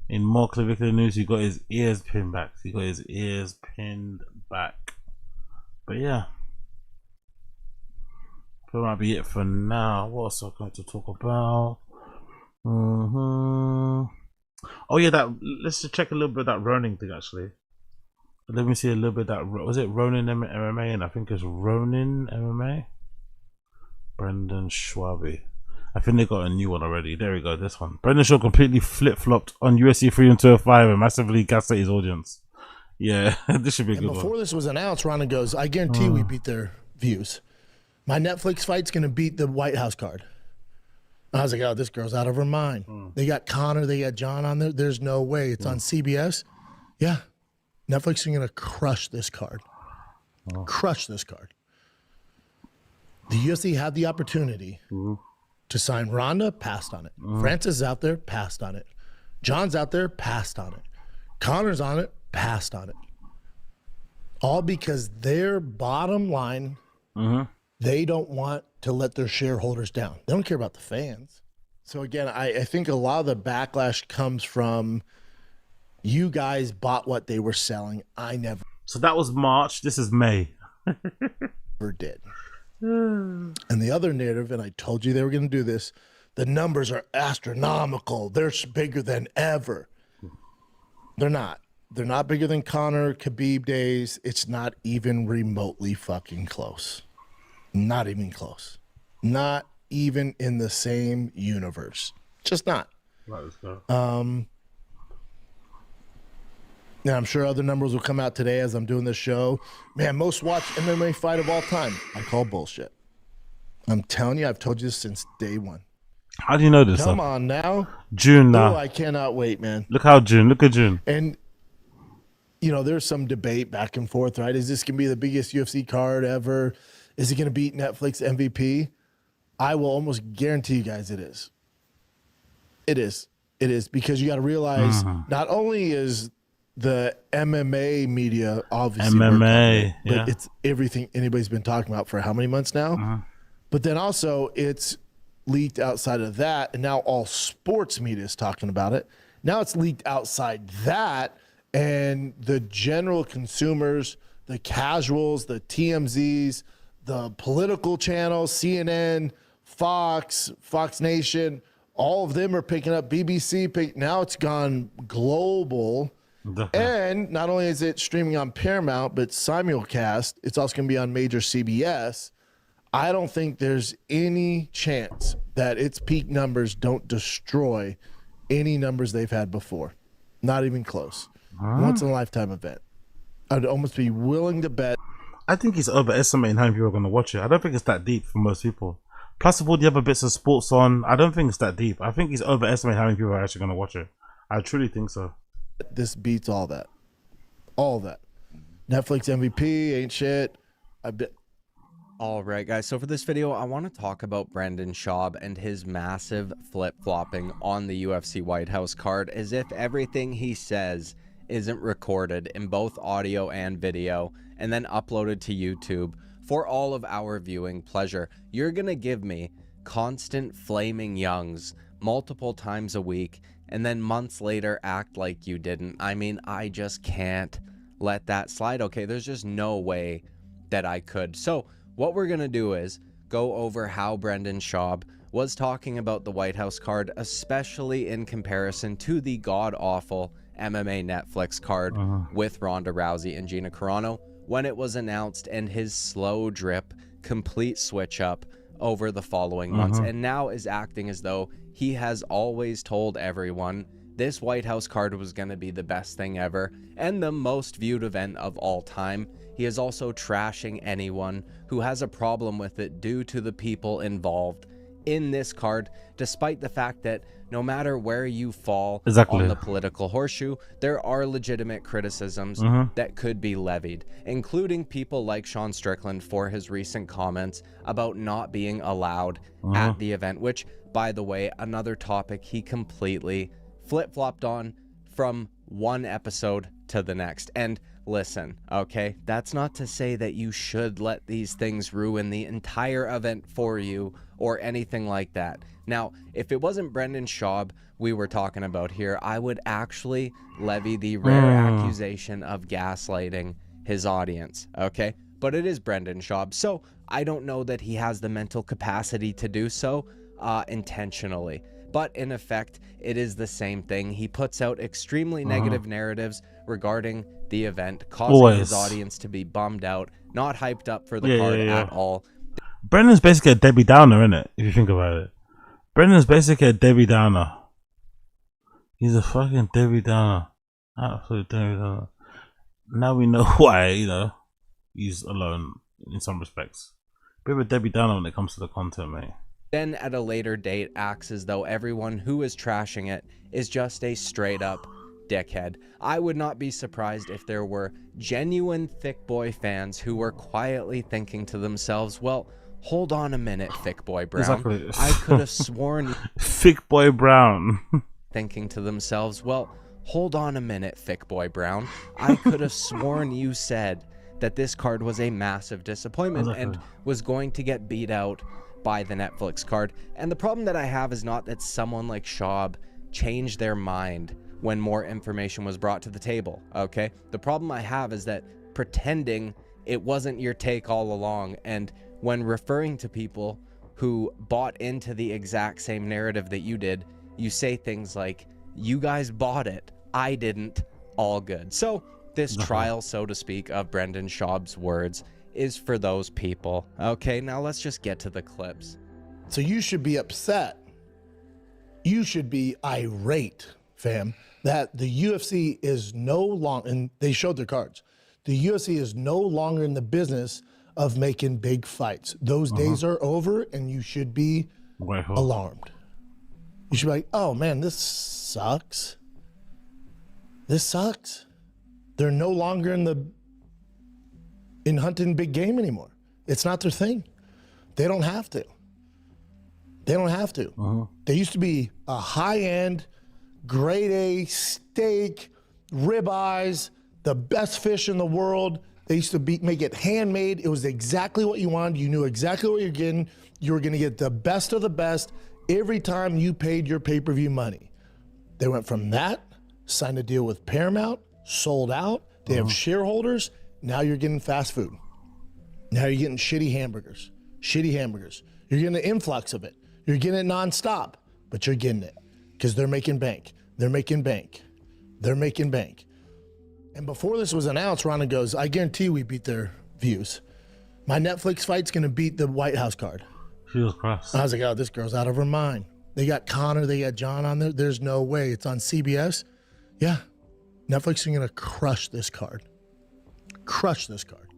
In more clavicular news, he got his ears pinned back. He got his ears pinned back. But yeah. That might be it for now. What else am I going to talk about? Oh yeah, let's just check a little bit of that Ronin thing actually. Let me see a little bit of that. Was it Ronin MMA? And I think it's Ronin MMA. Brendan Schwabe. I think they got a new one already. There we go. This one. Brendan Shaw completely flip-flopped on UFC 3 and 205 and massively gaslit his audience. Yeah, this should be a good one. Before this was announced, Ronda goes, I guarantee we beat their views. My Netflix fight's going to beat the White House card. I was like, oh, this girl's out of her mind. They got Connor, they got John on there. There's no way. It's on CBS. Yeah. Netflix is going to crush this card. Crush this card. The UFC had the opportunity to sign Ronda, passed on it. Francis is out there, passed on it. John's out there, passed on it. Connor's on it, passed on it. All because their bottom line, they don't want to let their shareholders down. They don't care about the fans. So again, I think a lot of the backlash comes from you guys bought what they were selling. I never. So that was March. This is May. Never did. And the other narrative, and I told you they were going to do this, the numbers are astronomical. They're bigger than ever. They're not. They're not bigger than Conor, Khabib days. It's not even remotely fucking close. Not even close. Not even in the same universe. Just not. Let's go. Now, I'm sure other numbers will come out today as I'm doing this show. Man, most watched MMA fight of all time. I call bullshit. I'm telling you, I've told you this since day one. How do you know this? Come on now. June now. Oh, I cannot wait, man. Look how June. Look at June. And, you know, there's some debate back and forth, right? Is this going to be the biggest UFC card ever? Is it going to beat Netflix MVP? I will almost guarantee you guys it is. It is. It is, because you got to realize not only is the MMA media obviously MMA, but yeah. it's everything anybody's been talking about for how many months now? But then also it's leaked outside of that, and now all sports media is talking about it. Now it's leaked outside that, and the general consumers, the casuals, the TMZs, the political channels, CNN, Fox, Fox Nation, all of them are picking up. BBC, now it's gone global. And not only is it streaming on Paramount, but simulcast, it's also going to be on major CBS. I don't think there's any chance that its peak numbers don't destroy any numbers they've had before. Not even close. Once in a lifetime event. I'd almost be willing to bet. I think he's overestimating how many people are going to watch it. I don't think it's that deep for most people. Plus, with all the other bits of sports on, I don't think it's that deep. I think he's overestimating how many people are actually going to watch it. I truly think so. This beats all that. All that. Netflix MVP ain't shit. I bet. All right, guys. So for this video, I want to talk about Brendan Schaub and his massive flip-flopping on the UFC White House card, as if everything he says isn't recorded in both audio and video and then uploaded to YouTube for all of our viewing pleasure. You're going to give me constant flaming youngs multiple times a week and then months later act like you didn't. I mean, I just can't let that slide. Okay, there's just no way that I could. So what we're going to do is go over how Brendan Schaub was talking about the White House card, especially in comparison to the god-awful MMA Netflix card with Ronda Rousey and Gina Carano when it was announced, and his slow drip, complete switch up over the following months, and now is acting as though he has always told everyone this White House card was going to be the best thing ever and the most viewed event of all time. He is also trashing anyone who has a problem with it due to the people involved in this card, despite the fact that no matter where you fall on the political horseshoe, there are legitimate criticisms that could be levied, including people like Sean Strickland for his recent comments about not being allowed at the event, which, by the way, another topic he completely flip-flopped on from one episode to the next. And listen, okay, that's not to say that you should let these things ruin the entire event for you or anything like that. Now, if it wasn't Brendan Schaub we were talking about here, I would actually levy the rare accusation of gaslighting his audience, okay? But it is Brendan Schaub, so I don't know that he has the mental capacity to do so intentionally. But in effect, it is the same thing. He puts out extremely negative narratives regarding the event, causing his audience to be bummed out, not hyped up for the card at all. Brendan's basically a Debbie Downer, isn't it? If you think about it. Brendan's basically a Debbie Downer. He's a fucking Debbie Downer. Absolute Debbie Downer. Now we know why, you know, he's alone in some respects. Bit of a Debbie Downer when it comes to the content, mate. Then at a later date acts as though everyone who is trashing it is just a straight up dickhead. I would not be surprised if there were genuine Thick Boy fans who were quietly thinking to themselves, well, hold on a minute, Thick Boy Brown. Exactly. I could have sworn... Thick Boy Brown. Thinking to themselves, well, hold on a minute, Thick Boy Brown. I could have sworn you said that this card was a massive disappointment and was going to get beat out by the Netflix card. And the problem that I have is not that someone like Schaub changed their mind when more information was brought to the table, okay? The problem I have is that pretending it wasn't your take all along, and when referring to people who bought into the exact same narrative that you did, you say things like, you guys bought it, I didn't, all good. So this trial, so to speak, of Brendan Schaub's words is for those people. Okay, now let's just get to the clips. So you should be upset. You should be irate, fam, that the UFC is no longer, and they showed their cards, the UFC is no longer in the business of making big fights. Those days are over, and you should be alarmed. You should be like, oh man, this sucks. This sucks. They're no longer in hunting big game anymore. It's not their thing. They don't have to. They don't have to. They used to be a high-end, grade A steak, ribeyes, the best fish in the world. They used to make it handmade. It was exactly what you wanted. You knew exactly what you're getting. You were going to get the best of the best every time you paid your pay-per-view money. They went from that, signed a deal with Paramount, sold out. They have shareholders. Now you're getting fast food. Now you're getting shitty hamburgers. Shitty hamburgers. You're getting an influx of it. You're getting it nonstop, but you're getting it because they're making bank. They're making bank. They're making bank. And before this was announced, Ronda goes, I guarantee we beat their views. My Netflix fight's going to beat the White House card. She was crossed. I was like, oh, this girl's out of her mind. They got Connor, they got John on there. There's no way. It's on CBS. Yeah. Netflix is going to crush this card. Crush this card.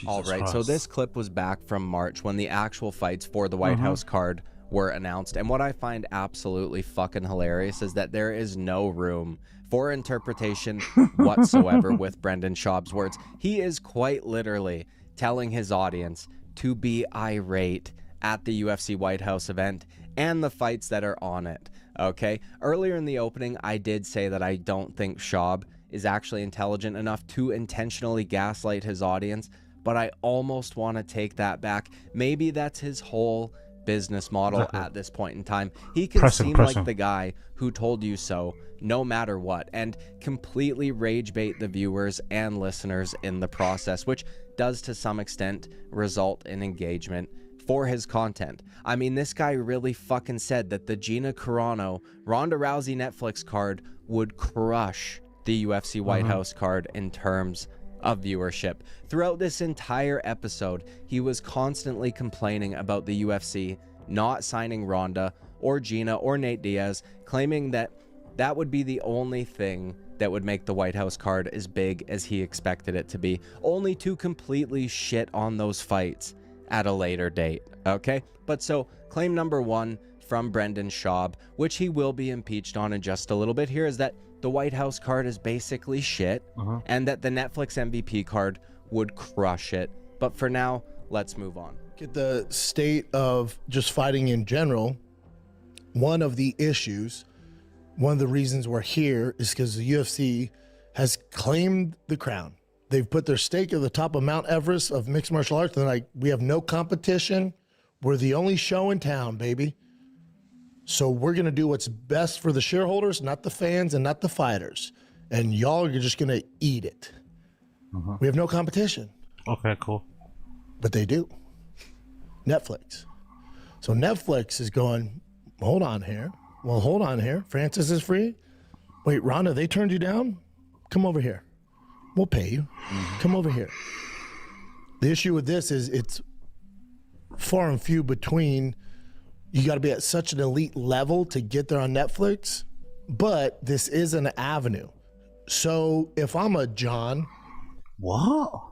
All right, so this clip was back from March when the actual fights for the White House card were announced. And what I find absolutely fucking hilarious is that there is no room for interpretation whatsoever with Brendan Schaub's words. He is quite literally telling his audience to be irate at the UFC White House event and the fights that are on it, okay? Earlier in the opening, I did say that I don't think Schaub is actually intelligent enough to intentionally gaslight his audience, but I almost want to take that back. Maybe that's his whole business model at this point in time. He can seem like the guy who told you so no matter what and completely rage bait the viewers and listeners in the process, which does to some extent result in engagement for his content. I mean, this guy really fucking said that the Gina Carano Ronda Rousey Netflix card would crush the UFC White House card in terms of viewership. Throughout this entire episode, he was constantly complaining about the UFC not signing Ronda or Gina or Nate Diaz, claiming that that would be the only thing that would make the White House card as big as he expected it to be, only to completely shit on those fights at a later date, okay? But so, claim number one from Brendan Schaub, which he will be impeached on in just a little bit here, is that the White House card is basically shit, and that the Netflix MVP card would crush it. But for now, let's move on. Get the state of just fighting in general. One of the issues, one of the reasons we're here is because the UFC has claimed the crown. They've put their stake at the top of Mount Everest of mixed martial arts. They're like, we have no competition. We're the only show in town, baby. So we're going to do what's best for the shareholders, not the fans and not the fighters. And y'all are just going to eat it. We have no competition. Okay, cool. But they do. Netflix. So Netflix is going, hold on here. Well, hold on here. Francis is free. Wait, Rhonda, they turned you down? Come over here. We'll pay you. Come over here. The issue with this is it's far and few between. You got to be at such an elite level to get there on Netflix, but this is an avenue. So if I'm a John. What?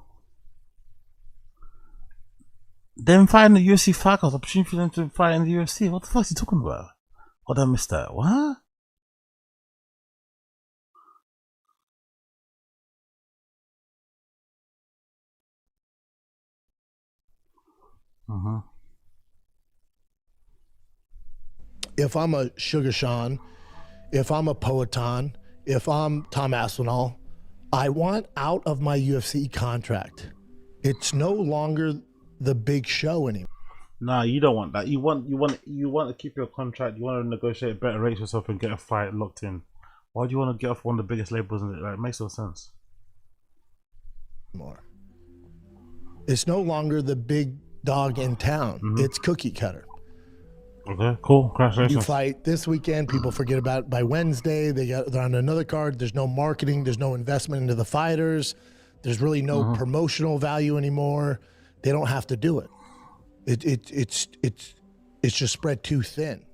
Them fighting the UFC fighters, opportunity for them to fight in the UFC. What the fuck is he talking about? Oh, I missed that. What? If I'm a Sugar Sean, if I'm a Poetan, if I'm Tom Aspinall, I want out of my UFC contract. It's no longer the big show anymore. Nah, you don't want that. You want to keep your contract. You want to negotiate better rates yourself and get a fight locked in. Why do you want to get off one of the biggest labels? And it makes no sense. More. It's no longer the big dog in town. It's cookie cutter. Okay, cool. Congratulations. You fight this weekend, people forget about it. By Wednesday, they're on another card. There's no marketing. There's no investment into the fighters. There's really no promotional value anymore. They don't have to do it. It's just spread too thin.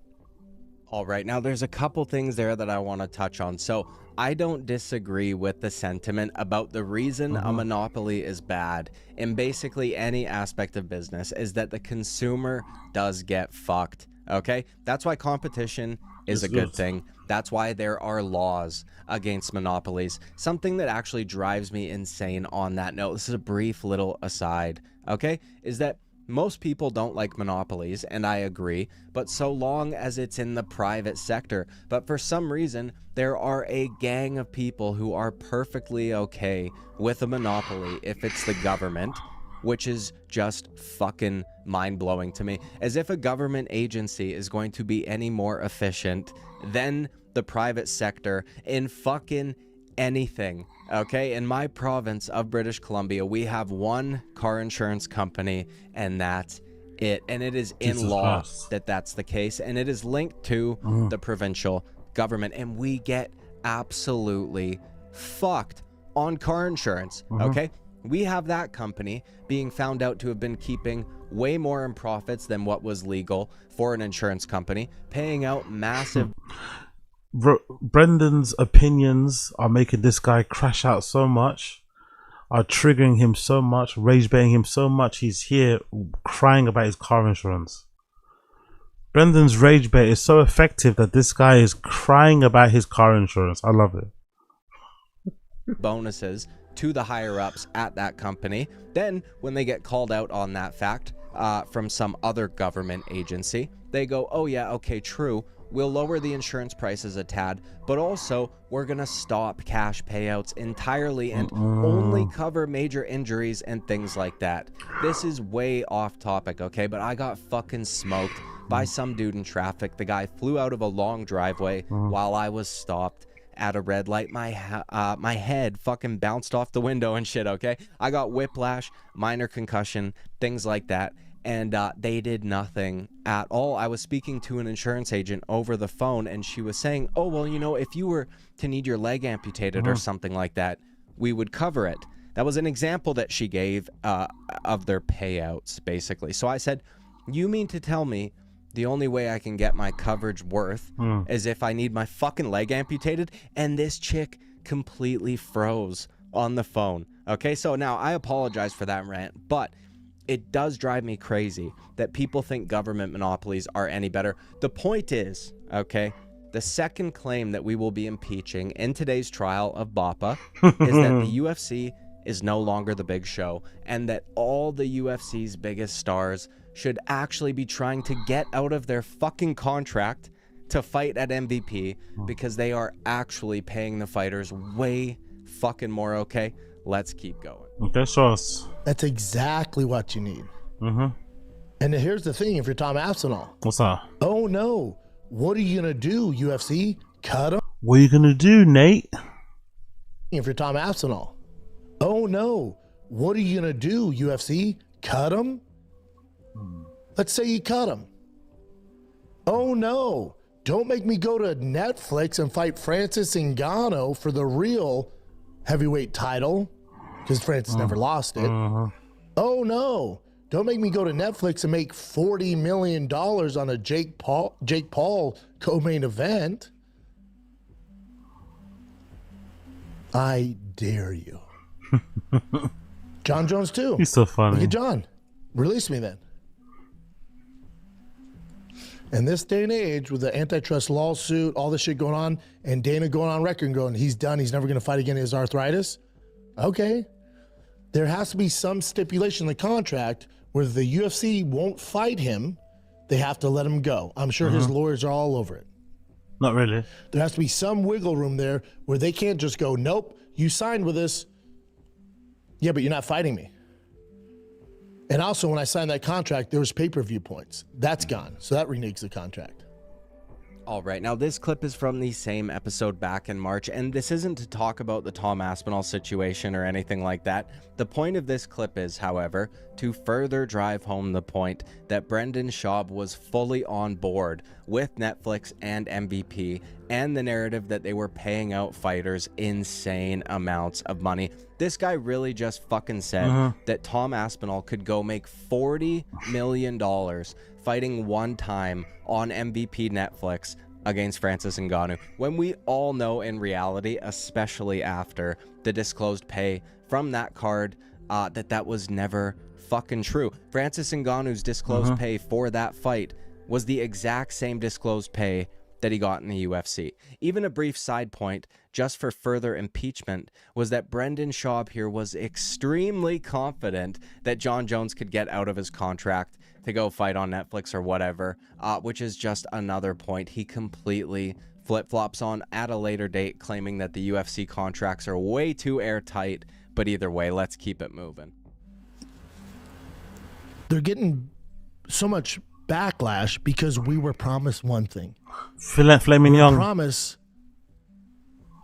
All right, now there's a couple things there that I want to touch on. So I don't disagree with the sentiment about the reason a monopoly is bad in basically any aspect of business is that the consumer does get fucked. Okay, that's why competition is a good thing. That's why there are laws against monopolies. Something that actually drives me insane on that note, this is a brief little aside, okay, is that most people don't like monopolies, and I agree, but so long as it's in the private sector. But for some reason, there are a gang of people who are perfectly okay with a monopoly if it's the government, which is just fucking mind-blowing to me. As if a government agency is going to be any more efficient than the private sector in fucking anything. Okay, in my province of British Columbia, we have one car insurance company, and that's it. And it is in law that that's the case, and it is linked to the provincial government, and we get absolutely fucked on car insurance. Okay, we have that company being found out to have been keeping way more in profits than what was legal for an insurance company, paying out massive Brendan's opinions are making this guy crash out so much, are triggering him so much, rage baiting him so much. He's here crying about his car insurance. Brendan's rage bait is so effective that this guy is crying about his car insurance. I love it. bonuses to the higher ups at that company. Then when they get called out on that fact from some other government agency, they go, oh yeah, okay, true. We'll lower the insurance prices a tad, but also we're going to stop cash payouts entirely and only cover major injuries and things like that. This is way off topic, okay? But I got fucking smoked by some dude in traffic. The guy flew out of a long driveway while I was stopped at a red light. My head fucking bounced off the window and shit, okay? I got whiplash, minor concussion, things like that. And they did nothing at all. I was speaking to an insurance agent over the phone, and she was saying, oh, well, you know, if you were to need your leg amputated or something like that, we would cover it. That was an example that she gave of their payouts, basically. So I said, you mean to tell me the only way I can get my coverage worth is if I need my fucking leg amputated? And this chick completely froze on the phone. Okay, so now I apologize for that rant, but it does drive me crazy that people think government monopolies are any better. The point is, okay, the second claim that we will be impeaching in today's trial of BAPA is that the UFC is no longer the big show, and that all the UFC's biggest stars should actually be trying to get out of their fucking contract to fight at MVP because they are actually paying the fighters way fucking more, okay? Let's keep going. Okay, show us. That's exactly what you need. And here's the thing, if you're Tom Aspinall. What's that? Oh no, what are you gonna do, UFC? Cut him? What are you gonna do, Nate? If you're Tom Aspinall. Oh no, what are you gonna do, UFC? Cut him? Let's say you cut him. Oh no, don't make me go to Netflix and fight Francis Ngannou for the real heavyweight title, because Francis never lost it. Oh no, don't make me go to Netflix and make $40 million on a Jake Paul co-main event. I dare you. John Jones too. He's so funny. Look at John. Release me then. In this day and age, with the antitrust lawsuit, all this shit going on, and Dana going on record and going, he's done, he's never going to fight again, his arthritis. Okay. There has to be some stipulation in the contract where the UFC won't fight him. They have to let him go. I'm sure his lawyers are all over it. Not really. There has to be some wiggle room there where they can't just go, nope, you signed with us. Yeah, but you're not fighting me. And also, when I signed that contract, there was pay-per-view points. That's gone. So that reneges the contract. All right, now this clip is from the same episode back in March, and this isn't to talk about the Tom Aspinall situation or anything like that. The point of this clip is, however, to further drive home the point that Brendan Schaub was fully on board with Netflix and MVP and the narrative that they were paying out fighters insane amounts of money. This guy really just fucking said that Tom Aspinall could go make $40 million fighting one time on MVP Netflix against Francis Ngannou, when we all know in reality, especially after the disclosed pay from that card, that was never fucking true. Francis Ngannou's disclosed pay for that fight was the exact same disclosed pay that he got in the UFC. Even a brief side point, just for further impeachment, was that Brendan Schaub here was extremely confident that John Jones could get out of his contract to go fight on Netflix or whatever, which is just another point he completely flip-flops on at a later date, claiming that the UFC contracts are way too airtight. But either way, let's keep it moving. They're getting so much backlash because we were promised one thing. Flaming Young. Promise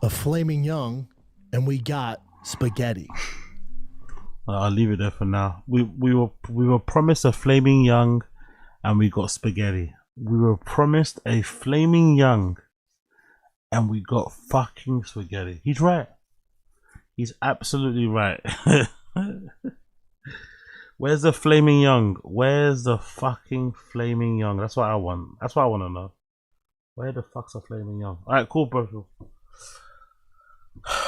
of Flaming Young, and we got spaghetti. I'll leave it there for now. We were promised a Flaming Young, and we got spaghetti. We were promised a Flaming Young, and we got fucking spaghetti. He's right. He's absolutely right. Where's the Flaming Young? Where's the fucking Flaming Young? That's what I want. That's what I want to know. Where the fuck's a Flaming Young? Alright, cool, bro.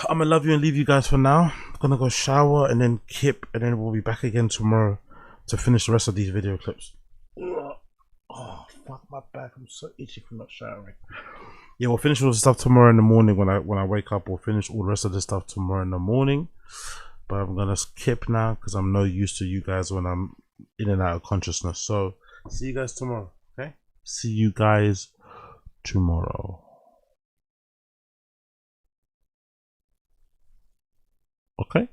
I'm gonna love you and leave you guys for now. I'm gonna go shower and then kip, and then we'll be back again tomorrow to finish the rest of these video clips. Oh, fuck my back. I'm so itchy from not showering. Yeah, we'll finish all the stuff tomorrow in the morning when I wake up. We'll finish all the rest of the stuff tomorrow in the morning. But I'm gonna skip now because I'm no use to you guys when I'm in and out of consciousness. So see you guys tomorrow. Okay? See you guys tomorrow. Okay?